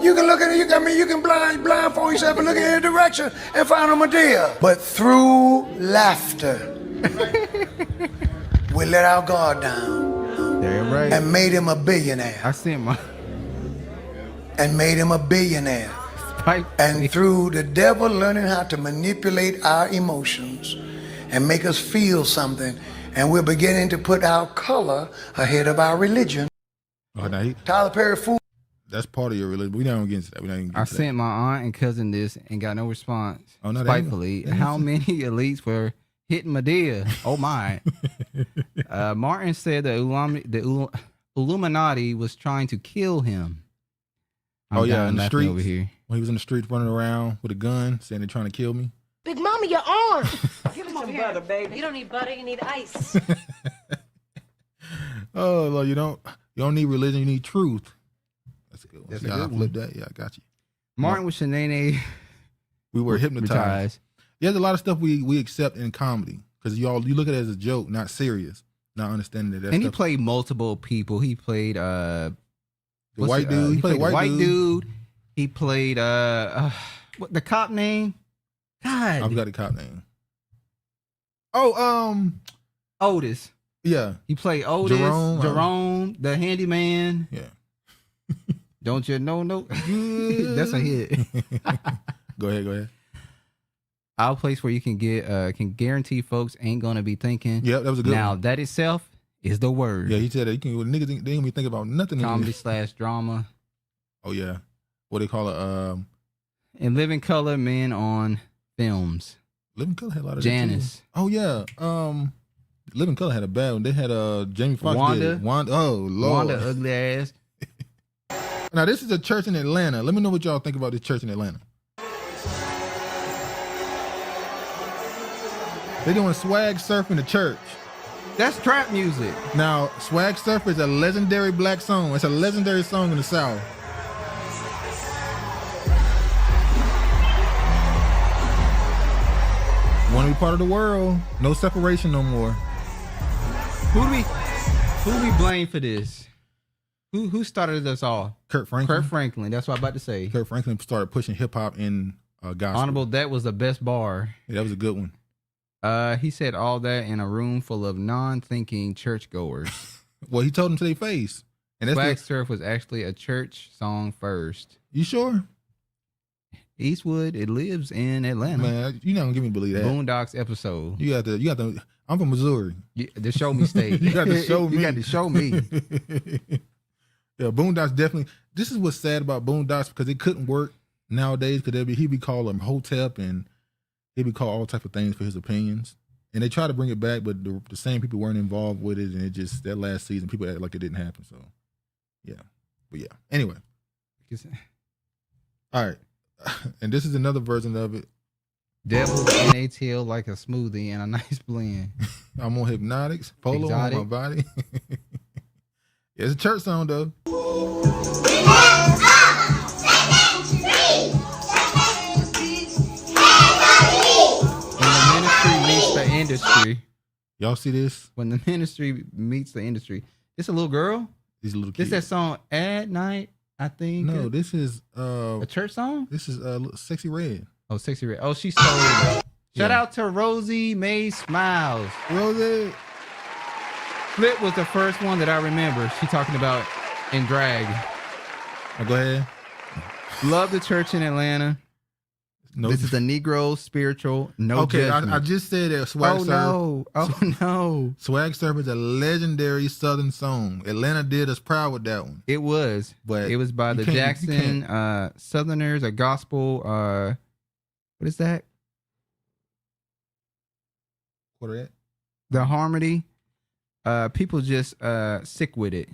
D: You can look at it, you can blindfold yourself and look in any direction and find a Medea. But through laughter, we let our guard down.
B: Damn right.
D: And made him a billionaire.
B: I seen my...
D: And made him a billionaire. And through the devil learning how to manipulate our emotions and make us feel something, and we're beginning to put our color ahead of our religion.
A: Oh, now
D: Tyler Perry fool.
A: That's part of your religion. We're not going to get into that.
B: I sent my aunt and cousin this and got no response.
A: Oh, no,
B: spitefully. How many elites were hitting Medea? Oh, my. Martin said the Illuminati was trying to kill him.
A: Oh, yeah, in the streets.
B: Over here.
A: When he was in the streets running around with a gun saying they're trying to kill me.
C: Big Mama, your arm.
W: Give me some butter, baby. You don't need butter, you need ice.
A: Oh, Lord, you don't need religion, you need truth. That's a good one.
B: That's
A: Yeah,
B: a good
A: I flipped that. Yeah, I got you.
B: Martin with Shanae.
A: We were hypnotized. Yeah, there's a lot of stuff we accept in comedy because you look at it as a joke, not serious, not understanding that.
B: And he played multiple people. He played
A: the white dude.
B: He played the white dude. He played what the cop name? God,
A: I've got the cop name. Oh,
B: Otis.
A: Yeah,
B: he played Otis. Jerome, the handyman.
A: Yeah.
B: Don't you know? No, that's a hit.
A: Go ahead.
B: Our place where you can get can guarantee folks ain't gonna be thinking.
A: Yep, that was a good
B: now,
A: one.
B: That itself is the word.
A: Yeah, he said that you can niggas they ain't gonna be thinking about nothing.
B: Comedy/drama.
A: Oh yeah, what they call it?
B: And Living Color Men on Films.
A: Living Color had a lot of
B: Janice.
A: Oh yeah, Living Color had a bad one. They had Jamie Foxx.
B: Wanda.
A: Oh Lord.
B: Wanda ugly ass.
A: Now this is a church in Atlanta. Let me know what y'all think about this church in Atlanta. They doing swag surf in the church.
B: That's trap music.
A: Now, Swag Surfer is a legendary black song. It's a legendary song in the South. Want to be part of the world? No separation no more.
B: Who do we blame for this? Who started this all?
A: Kurt Franklin.
B: Kurt Franklin. That's what I'm about to say.
A: Kurt Franklin started pushing hip hop in gospel.
B: Honorable, that was the best bar.
A: Yeah, that was a good one.
B: He said all that in a room full of non-thinking churchgoers.
A: Well, he told them to their face. And that's
B: Swag Surf was actually a church song first.
A: You sure?
B: Eastwood, it lives in Atlanta.
A: Man, you're not gonna get me to believe that.
B: Boondocks episode.
A: You got to. I'm from Missouri.
B: The show me state.
A: You got to show me.
B: You got to show me.
A: Yeah, Boondocks definitely. This is what's sad about Boondocks because it couldn't work nowadays because he'd be called a hotep and he'd be called all type of things for his opinions. And they try to bring it back, but the same people weren't involved with it, and it just that last season people act like it didn't happen. So, yeah, but yeah. Anyway, all right, and this is another version of it.
B: Devils in a tail like a smoothie and a nice blend.
A: I'm on hypnotics, polo
B: Exotic.
A: on my body. Yeah, it's a church song though.
B: When the ministry meets the industry.
A: Y'all see this?
B: When the ministry meets the industry. This a little girl?
A: These little
B: This
A: kids.
B: that song At Night, I think.
A: No, this is
B: a church song?
A: This is Sexy Red.
B: Oh, Sexy Red. Oh, she sold it. Shout out to Rosie Mae Smiles.
A: Rosie.
B: Flip was the first one that I remember. She talking about in drag.
A: Oh, go ahead.
B: Love the church in Atlanta.
A: No.
B: This is a Negro spiritual. No
A: Okay,
B: judgment.
A: I just said that Swag Surf.
B: Oh no.
A: Swag Surf is a legendary Southern song. Atlanta did us proud with that one.
B: It was.
A: But
B: it was by the
A: you can't-
B: Jackson Southerners, a gospel. What is that?
A: What are that?
B: The harmony. People just sick with it.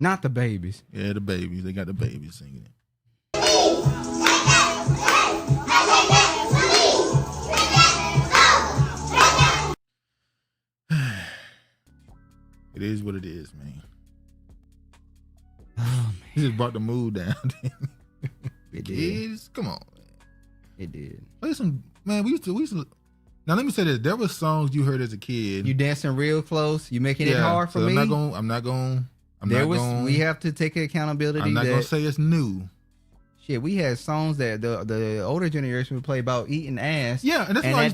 B: Not the babies.
A: Yeah, the babies. They got the babies singing it. It is what it is, man.
B: Oh, man.
A: He just brought the mood down.
B: It did.
A: Kids, come on, man.
B: It did.
A: Play some, man. We used to. Now let me say this: there were songs you heard as a kid.
B: You dancing real close. You making it hard for
A: so
B: me.
A: I'm not going.
B: We have to take accountability.
A: I'm not gonna say it's new.
B: Shit, we had songs that the older generation would play about eating ass.
A: Yeah, and that's
B: and
A: why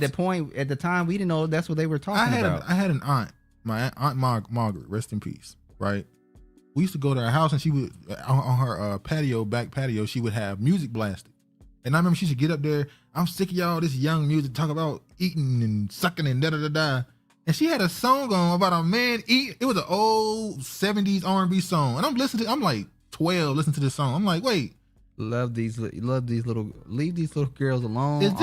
B: at the time we didn't know that's what they were talking about.
A: I had an aunt, my aunt Margaret, rest in peace. Right, we used to go to her house, and she would on her back patio, she would have music blasted. And I remember she should get up there. I'm sick of y'all this young music talk about eating and sucking and da da da da. And she had a song on about a man eat. It was an old 70s R&B song, and I'm listening to. I'm like 12, listening to this song. I'm like, wait.
B: Leave these little girls alone.
A: Is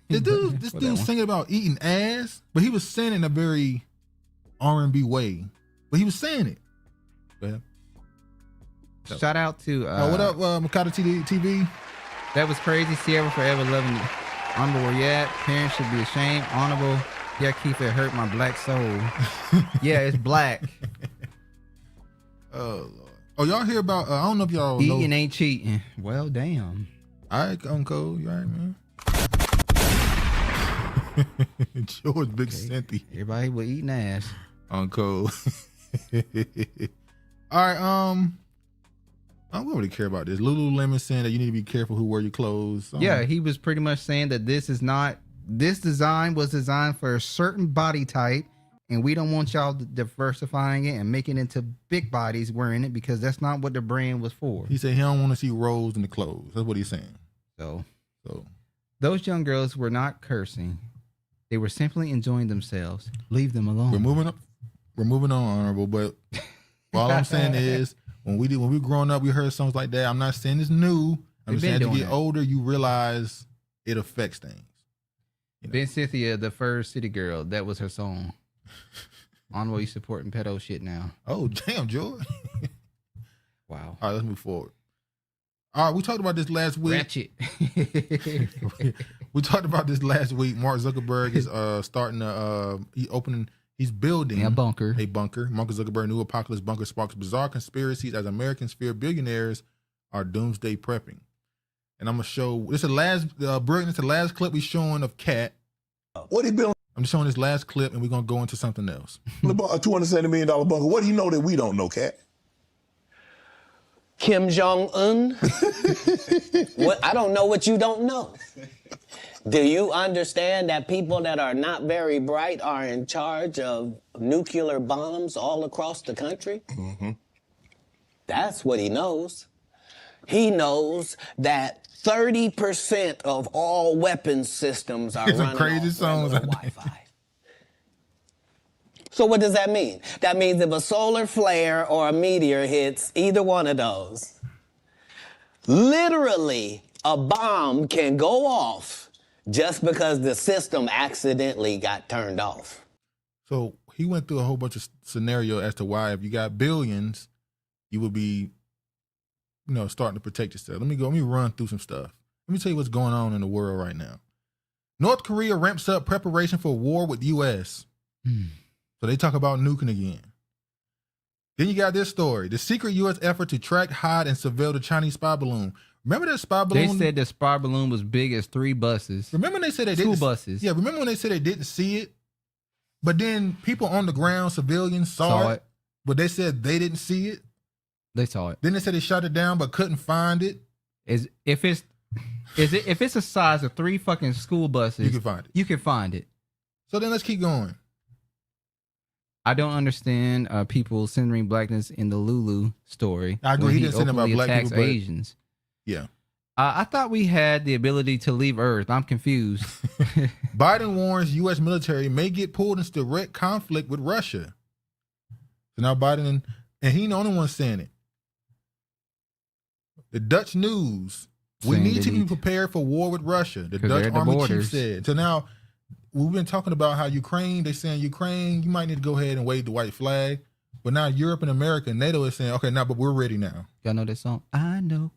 A: this dude singing about eating ass? But he was saying it in a very R&B way. But he was saying it. Yeah.
B: Shout out to
A: what up, Mikado TV?
B: That was crazy. Sierra forever loving it. Honorable where you at? Parents should be ashamed. Honorable. Yeah, Keith, it hurt my black soul. Yeah, it's black.
A: Oh Lord. Oh, y'all hear about? I don't know if y'all
B: eating
A: know.
B: ain't cheating. Well, damn.
A: All right, Uncle, you all right, man? George Big Cynthia.
B: Everybody was eating ass.
A: Uncle. All right, I don't really care about this. Lululemon saying that you need to be careful who wear your clothes.
B: Yeah, he was pretty much saying that this design was designed for a certain body type, and we don't want y'all diversifying it and making it into big bodies wearing it because that's not what the brand was for.
A: He said he don't want to see rolls in the clothes. That's what he's saying.
B: So those young girls were not cursing. They were simply enjoying themselves. Leave them alone.
A: We're moving on, Honorable, but all I'm saying is when we were growing up, we heard songs like that. I'm not saying it's new. I'm just saying as you get older, you realize it affects things. You know?
B: Ben Cynthia, the first city girl, that was her song. On what you supporting pedo shit now.
A: Oh, damn, George.
B: Wow.
A: All right, let's move forward. All right, we talked about this last week.
B: Ratchet.
A: We talked about this last week. Mark Zuckerberg is starting to he He's building
B: a bunker.
A: Mark Zuckerberg new apocalypse bunker sparks bizarre conspiracies as Americans fear billionaires are doomsday prepping. And I'm gonna show this is the last brilliant. It's the last clip we're showing of Katt.
L: What he building?
A: I'm just showing this last clip, and we're gonna go into something else.
L: A $270 million bunker. What do you know that we don't know, Katt?
K: Kim Jong-un? I don't know what you don't know. Do you understand that people that are not very bright are in charge of nuclear bombs all across the country?
L: Mm-hmm.
K: That's what he knows. He knows that 30% of all weapons systems are running
A: crazy
K: off
A: songs.
K: Wi-Fi. So what does that mean? That means if a solar flare or a meteor hits either one of those, literally a bomb can go off just because the system accidentally got turned off.
A: So he went through a whole bunch of scenario as to why if you got billions, you would be, starting to protect yourself. Let me run through some stuff. Let me tell you what's going on in the world right now. North Korea ramps up preparation for war with U.S. So they talk about nuking again. Then you got this story. The secret U.S. effort to track, hide, and surveil the Chinese spy balloon. Remember that spy balloon?
B: They said the spy balloon was big as 3 buses.
A: Remember when they said they
B: School buses.
A: Yeah, remember when they said they didn't see it? But then people on the ground, civilians, saw it. But they said they didn't see it.
B: They saw it.
A: Then they said they shot it down but couldn't find it.
B: If it's a size of 3 fucking school buses,
A: You can find it.
B: You can find it.
A: So then let's keep going.
B: I don't understand people centering blackness in the Lulu story.
A: I agree.
B: when
A: He didn't say about
B: openly
A: black
B: attacks
A: people, but
B: Asians.
A: Yeah.
B: I thought we had the ability to leave Earth. I'm confused.
A: Biden warns U.S. military may get pulled into direct conflict with Russia. So now Biden, and he ain't the only one saying it. The Dutch news, we
B: Saying
A: need
B: they
A: to be
B: need-
A: prepared for war with Russia. The
B: 'Cause
A: Dutch
B: they're at the
A: army chief
B: borders.
A: said. So now we've been talking about how Ukraine, they're saying Ukraine, you might need to go ahead and wave the white flag. But now Europe and America, NATO is saying, okay, now, but we're ready now.
B: Y'all know that song? I know.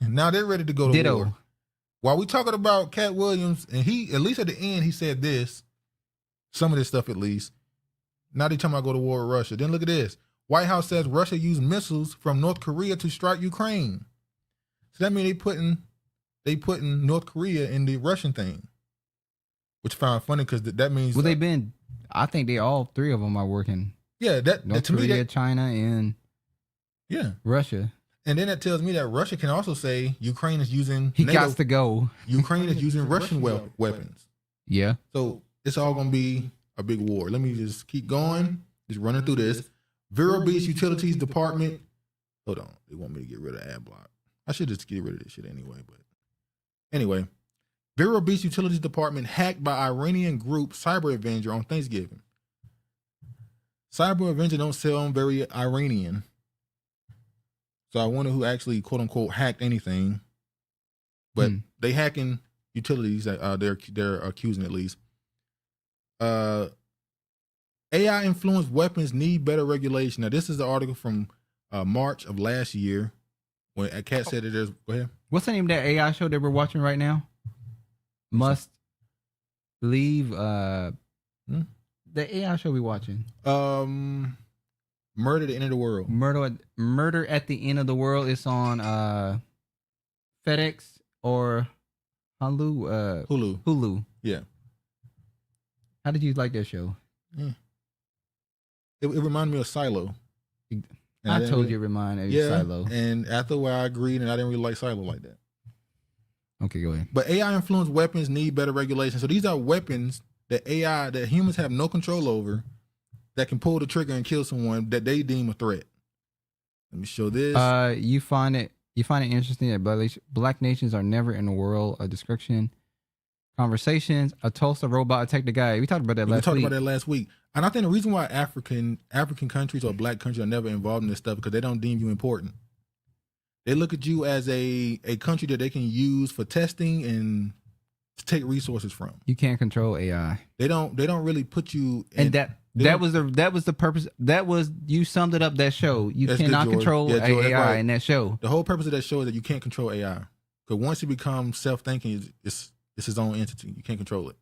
A: Now they're ready to go to
B: Ditto.
A: war. While we talking about Katt Williams, and he, at least at the end, he said this, some of this stuff at least. Now they talking about go to war with Russia. Then look at this. White House says Russia used missiles from North Korea to strike Ukraine. So that means they putting North Korea in the Russian thing, which I found funny because that means
B: Well, they've been. I think they all 3 of them are working.
A: yeah that
B: North
A: to me
B: Korea,
A: that,
B: China, and
A: yeah.
B: Russia.
A: And then that tells me that Russia can also say Ukraine is using
B: He
A: NATO,
B: got to go.
A: Ukraine is using Russian weapons.
B: Yeah.
A: So it's all gonna be a big war. Let me just keep going. Just running through this. Vero Beach Utilities Department. Hold on. They want me to get rid of ad block. I should just get rid of this shit anyway. But anyway, Vero Beach Utilities Department hacked by Iranian group Cyber Avenger on Thanksgiving. Cyber Avenger don't sound very Iranian. So I wonder who actually, quote unquote, hacked anything. But they hacking utilities. They're accusing at least. AI influenced weapons need better regulation. Now this is the article from March of last year when Katt said that there's. Go ahead.
B: What's the name of that AI show that we're watching right now? Must leave. The AI show we watching.
A: Murder at the End of the World.
B: Murder at the End of the World. It's on FedEx or Hulu. Hulu.
A: Yeah.
B: How did you like that show?
A: It reminded me of Silo.
B: I told you it reminded me of Silo.
A: And after a while I agreed, and I didn't really like Silo like that.
B: Okay, go ahead.
A: But AI influenced weapons need better regulation. So these are weapons that that humans have no control over, that can pull the trigger and kill someone that they deem a threat. Let me show this.
B: You find it interesting that black nations are never in the world of destruction. Conversations, a Tulsa robot attacked a guy. We talked about that last week.
A: We talked about that last week. And I think the reason why African countries or black countries are never involved in this stuff because they don't deem you important. They look at you as a country that they can use for testing and to take resources from.
B: You can't control AI.
A: They don't really put you in,
B: and that was the purpose. That was, you summed it up, that show. You cannot control
A: George,
B: AI
A: right.
B: in that show.
A: The whole purpose of that show is that you can't control AI. Because once it becomes self-thinking, it's its own entity. You can't control it.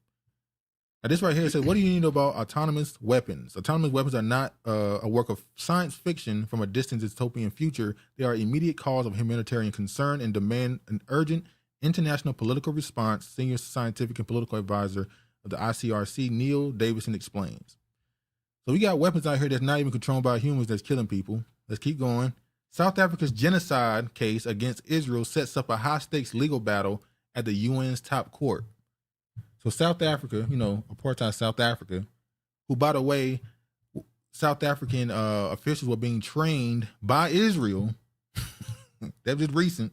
A: This right here says, what do you know about autonomous weapons? Autonomous weapons are not a work of science fiction from a distant dystopian future. They are immediate cause of humanitarian concern and demand an urgent international political response, senior scientific and political advisor of the ICRC, Neil Davison, explains. So we got weapons out here that's not even controlled by humans that's killing people. Let's keep going. South Africa's genocide case against Israel sets up a high-stakes legal battle at the UN's top court. So South Africa, apartheid South Africa, who, by the way, South African officials were being trained by Israel. That was just recent.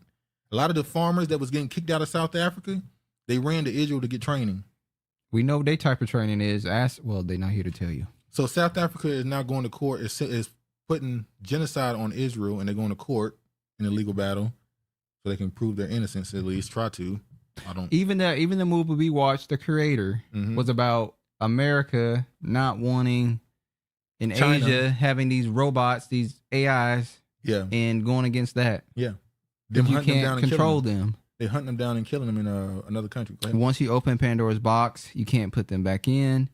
A: A lot of the farmers that was getting kicked out of South Africa, they ran to Israel to get training.
B: We know what their type of training is. They're not here to tell you.
A: So South Africa is now going to court, is putting genocide on Israel, and they're going to court in a legal battle so they can prove their innocence, at least try to.
B: Even the movie we watched, The Creator, was about America not wanting in
A: China.
B: Asia having these robots, these AIs, and going against that.
A: Yeah,
B: you can't control them.
A: They're hunting them down and killing them in another country.
B: Once you open Pandora's box, you can't put them back in.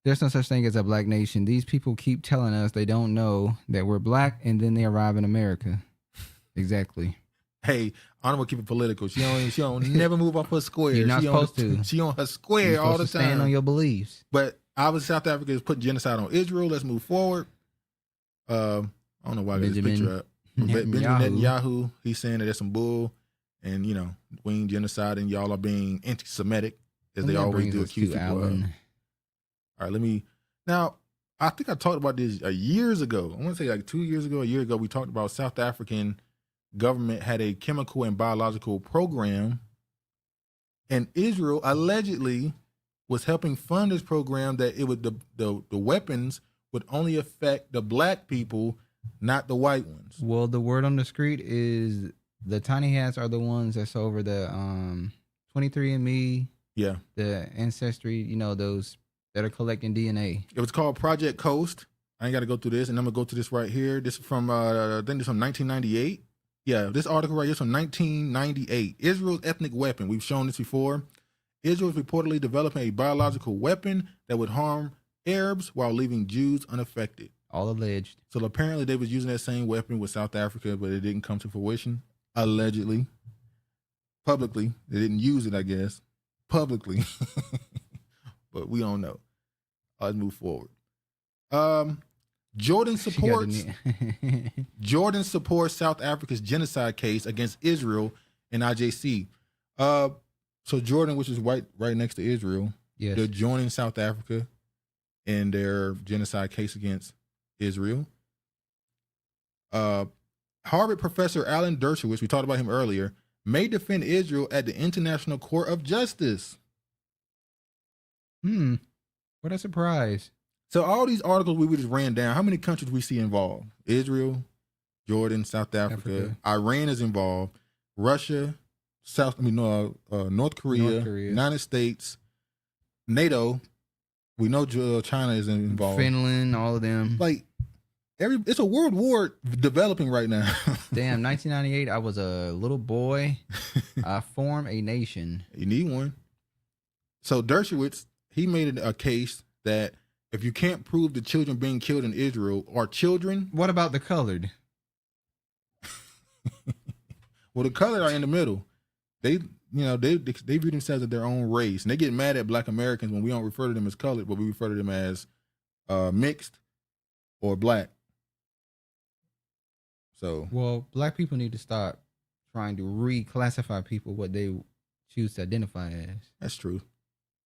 B: There's no such thing as a black nation. These people keep telling us they don't know that we're black, and then they arrive in America. Exactly.
A: Hey, I don't want to keep it political. She don't never move off her square.
B: You're not supposed to.
A: She on her square all the time.
B: Stand on your beliefs.
A: But obviously South Africa is putting genocide on Israel. Let's move forward. I don't know why I got this picture up. Benjamin Netanyahu, he's saying that there's some bull and, wing genocide and y'all are being anti-Semitic as they always do accuse people of. All right, now, I think I talked about this years ago. I want to say like 2 years ago, a year ago, we talked about South African government had a chemical and biological program, and Israel allegedly was helping fund this program that it would the weapons would only affect the black people, not the white ones.
B: Well, the word on the street is the tiny hats are the ones that's over the 23andMe, the Ancestry, those that are collecting DNA.
A: It was called Project Coast. I ain't got to go through this, and I'm gonna go to this right here. This is from I think this from 1998. Yeah, this article right here is from 1998. Israel's ethnic weapon. We've shown this before. Israel is reportedly developing a biological weapon that would harm Arabs while leaving Jews unaffected.
B: All alleged.
A: So apparently they was using that same weapon with South Africa, but it didn't come to fruition. Allegedly. Publicly. They didn't use it, I guess. Publicly. But we don't know. Let's move forward. Jordan supports South Africa's genocide case against Israel and IJC. So Jordan, which is right next to Israel, they're joining South Africa in their genocide case against Israel. Harvard professor Alan Dershowitz, we talked about him earlier, may defend Israel at the International Court of Justice.
B: What a surprise.
A: So all these articles we just ran down, how many countries we see involved? Israel, Jordan, South Africa. Iran is involved, Russia, North Korea, United States, NATO. We know China is involved.
B: Finland, all of them.
A: Like it's a world war developing right now.
B: Damn, 1998, I was a little boy. I formed a nation.
A: You need one. So Dershowitz, he made a case that if you can't prove the children being killed in Israel are children.
B: What about the colored?
A: Well, the colored are in the middle. They view themselves as their own race, and they get mad at black Americans when we don't refer to them as colored, but we refer to them as mixed or black. So,
B: well, black people need to stop trying to reclassify people what they choose to identify as.
A: That's true.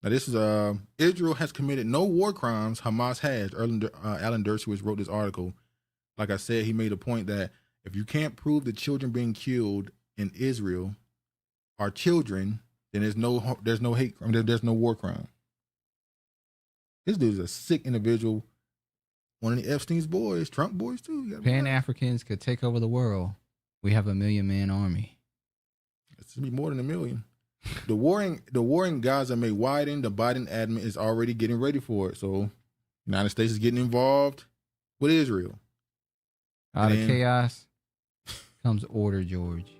A: Now, this is Israel has committed no war crimes. Hamas has. Alan Dershowitz wrote this article. Like I said, he made a point that if you can't prove the children being killed in Israel are children, then there's no hate crime. There's no war crime. This dude's a sick individual. One of the Epstein's boys, Trump boys too.
B: Pan-Africans could take over the world. We have a 1,000,000-man army.
A: It's gonna be more than 1 million. The war in Gaza may widen. The Biden admin is already getting ready for it. So, United States is getting involved with Israel.
B: Out of chaos comes order, George.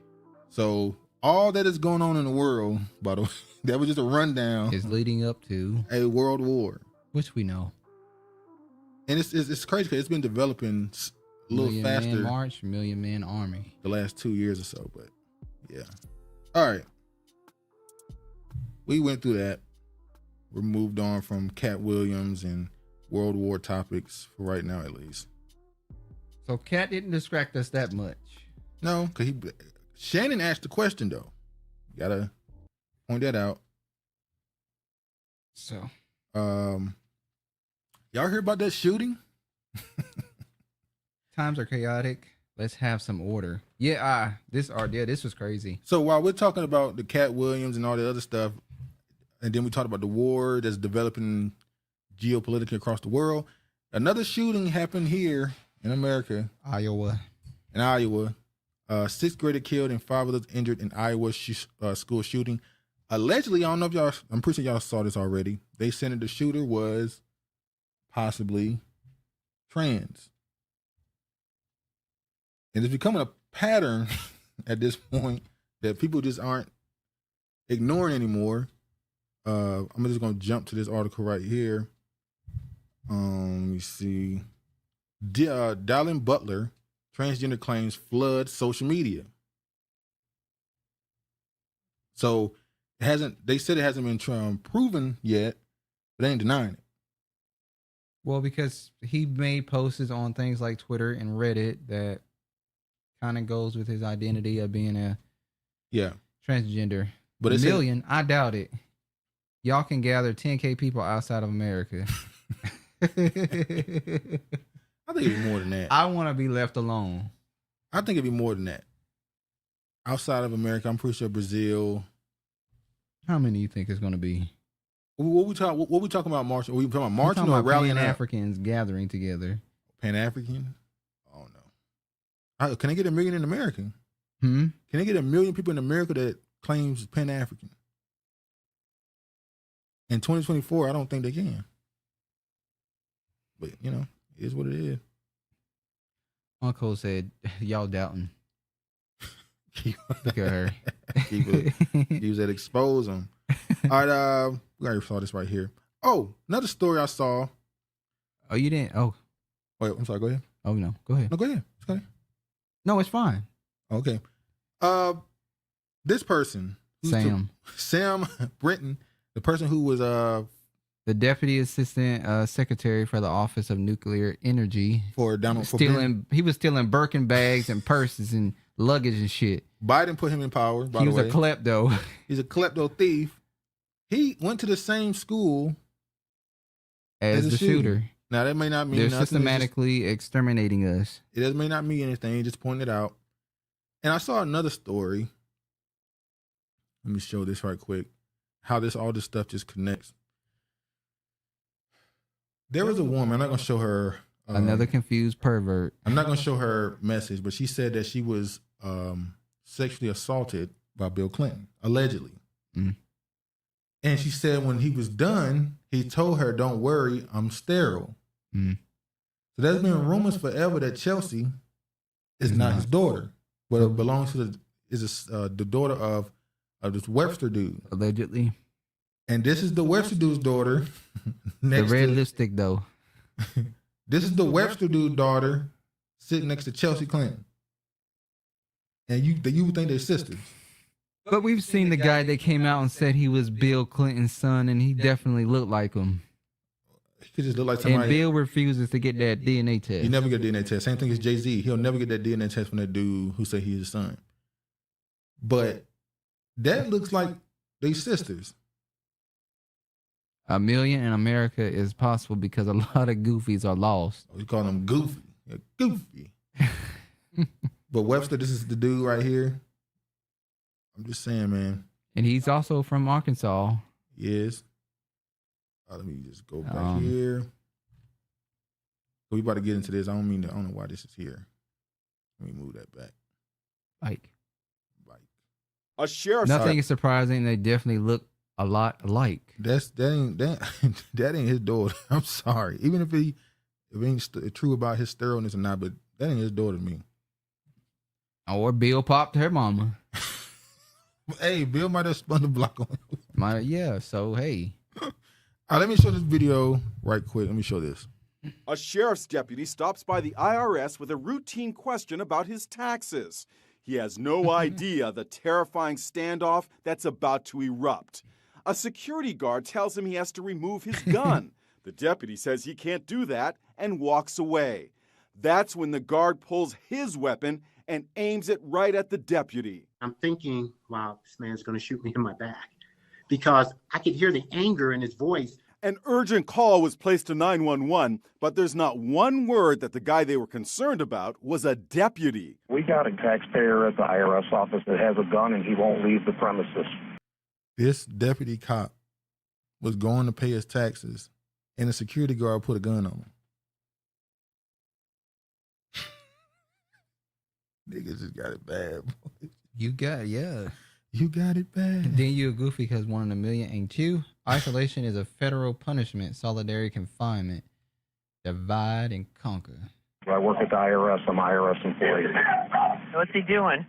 A: So all that is going on in the world, by the way, that was just a rundown.
B: Is leading up to
A: a world war,
B: which we know.
A: And it's crazy because it's been developing a little
B: Million
A: faster.
B: Man March, Million Man Army.
A: The last 2 years or so, but yeah. All right. We went through that. We moved on from Katt Williams and World War topics for right now, at least.
B: So Katt didn't distract us that much.
A: No, because Shannon asked the question, though. You gotta point that out.
B: So,
A: y'all hear about that shooting?
B: Times are chaotic. Let's have some order. Yeah, this was crazy.
A: So while we're talking about the Katt Williams and all the other stuff, and then we talked about the war that's developing geopolitically across the world, another shooting happened here in America. In Iowa. 6th grader killed and 5 others injured in Iowa school shooting. Allegedly, I don't know if y'all, I'm pretty sure y'all saw this already. They said that the shooter was possibly trans. And it's becoming a pattern at this point that people just aren't ignoring anymore. I'm just going to jump to this article right here. Let me see. Dallin Butler, transgender claims flood social media. So they said it hasn't been proven yet, but they ain't denying it.
B: Well, because he made posts on things like Twitter and Reddit that kind of goes with his identity of being a transgender. But a million, I doubt it. Y'all can gather 10K people outside of America.
A: I think it'd be more than that.
B: I want to be left alone.
A: I think it'd be more than that. Outside of America, I'm pretty sure Brazil.
B: How many do you think is going to be?
A: What we talking about marching? Are we talking about marching or rallying?
B: Pan-Africans gathering together.
A: Pan-African? Oh no. Can I get 1 million in America?
B: Can
A: I get 1 million people in America that claims Pan-African? In 2024, I don't think they can. But, it is what it is.
B: Uncle said, y'all doubting. Look at her.
A: Use that expose them. All right, we already saw this right here. Oh, another story I saw.
B: Oh, you didn't? Oh.
A: Wait, I'm sorry, go ahead.
B: Oh, no, go ahead.
A: No, go ahead. It's okay.
B: No, it's fine.
A: Okay. This person. Sam Brinton, the person who was
B: the deputy assistant secretary for the Office of Nuclear Energy
A: for Donald
B: he was stealing Birkin bags and purses and luggage and shit.
A: Biden put him in power. By
B: he
A: the
B: was
A: way.
B: a klepto.
A: He's a klepto thief. He went to the same school
B: as the shooter.
A: Now that may not mean
B: they're
A: nothing.
B: Systematically exterminating us.
A: It may not mean anything. Just pointed out. And I saw another story. Let me show this right quick. How all this stuff just connects. There was a woman. I'm not gonna show her.
B: Another confused pervert.
A: I'm not gonna show her message, but she said that she was sexually assaulted by Bill Clinton, allegedly. And she said when he was done, he told her, "Don't worry, I'm sterile." So there's been rumors forever that Chelsea is not his daughter, but it belongs to the daughter of this Webster dude,
B: allegedly.
A: And this is the Webster dude's daughter.
B: The red lipstick, though.
A: This is the Webster dude's daughter sitting next to Chelsea Clinton. And you would think they're sisters.
B: But we've seen the guy that came out and said he was Bill Clinton's son, and he definitely looked like him.
A: He could just look like somebody.
B: And Bill refuses to get that DNA test.
A: He never get a DNA test. Same thing as Jay-Z. He'll never get that DNA test from that dude who said he's his son. But that looks like they sisters.
B: 1 million in America is possible because a lot of goofies are lost.
A: We call them goofy. They're goofy. But Webster, this is the dude right here. I'm just saying, man.
B: And he's also from Arkansas.
A: He is. Let me just go back here. We about to get into this. I don't know why this is here. Let me move that back.
B: Like.
E: A sheriff.
B: Nothing is surprising. They definitely look a lot alike.
A: That ain't his daughter. I'm sorry. Even if it ain't true about his sterileness or not, but that ain't his daughter to me.
B: Or Bill popped her mama.
A: Hey, Bill might have spun the block on him.
B: Yeah, so hey.
A: All right, let me show this video right quick. Let me show this.
E: A sheriff's deputy stops by the IRS with a routine question about his taxes. He has no idea the terrifying standoff that's about to erupt. A security guard tells him he has to remove his gun. The deputy says he can't do that and walks away. That's when the guard pulls his weapon and aims it right at the deputy.
F: I'm thinking, wow, this man's going to shoot me in my back, because I could hear the anger in his voice.
E: An urgent call was placed to 911, but there's not one word that the guy they were concerned about was a deputy.
H: We got a taxpayer at the IRS office that has a gun and he won't leave the premises.
A: This deputy cop was going to pay his taxes, and a security guard put a gun on him. Niggas just got it bad. Boy.
B: You got
A: it bad.
B: Then you a goofy because 1 in a million ain't you. Isolation is a federal punishment. Solidarity confinement. Divide and conquer.
H: I work at the IRS. I'm an IRS employee.
I: What's he doing?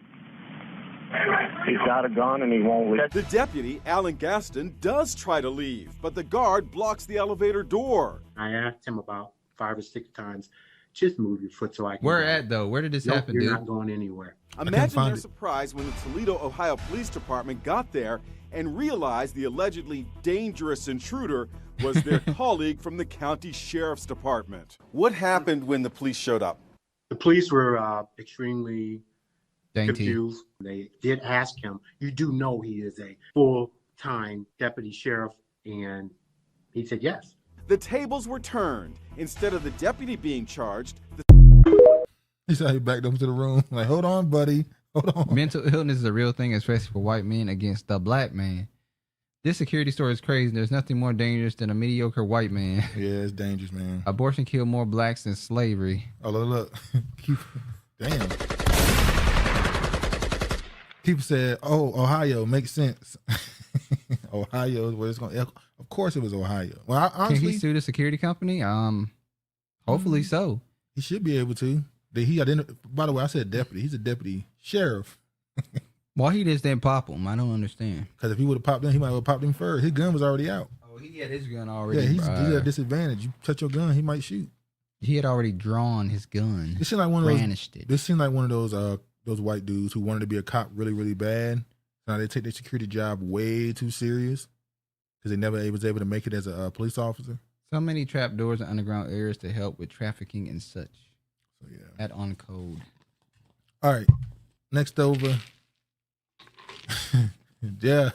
H: He's got a gun and he won't leave.
E: The deputy, Alan Gaston, does try to leave, but the guard blocks the elevator door.
F: I asked him about 5 or 6 times, just move your foot so I can
B: Where
F: go.
B: at, though? Where did this happen,
F: You're
B: dude?
F: not going anywhere.
E: Imagine their surprise when the Toledo, Ohio Police Department got there and realized the allegedly dangerous intruder was their colleague from the county sheriff's department. What happened when the police showed up?
F: The police were extremely
B: Dainty.
F: confused. They did ask him, you do know he is a full-time deputy sheriff? And he said yes.
E: The tables were turned. Instead of the deputy being charged,
A: He said he backed up to the room. Like, hold on, buddy. Hold on.
B: Mental illness is a real thing, especially for white men against the black man. This security story is crazy. There's nothing more dangerous than a mediocre white man.
A: Yeah, it's dangerous, man.
B: Abortion killed more blacks than slavery.
A: Oh, look. Damn. People said, oh, Ohio makes sense. Ohio is where it's going to echo. Of course it was Ohio. Well, honestly,
B: can he sue the security company? Hopefully so.
A: He should be able to. By the way, I said deputy. He's a deputy sheriff.
B: Why he just didn't pop him? I don't understand.
A: Because if he would have popped him, he might have popped him first. His gun was already out.
B: Oh, he had his gun already.
A: Yeah, he's at a disadvantage. You touch your gun, he might shoot.
B: He had already drawn his gun.
A: This seemed like one of
B: brandished
A: those.
B: it.
A: This seemed like one of those white dudes who wanted to be a cop really, really bad. Now they take their security job way too serious because they never was able to make it as a police officer.
B: So many trap doors and underground areas to help with trafficking and such.
A: So yeah,
B: that on code.
A: All right, next over. Yeah.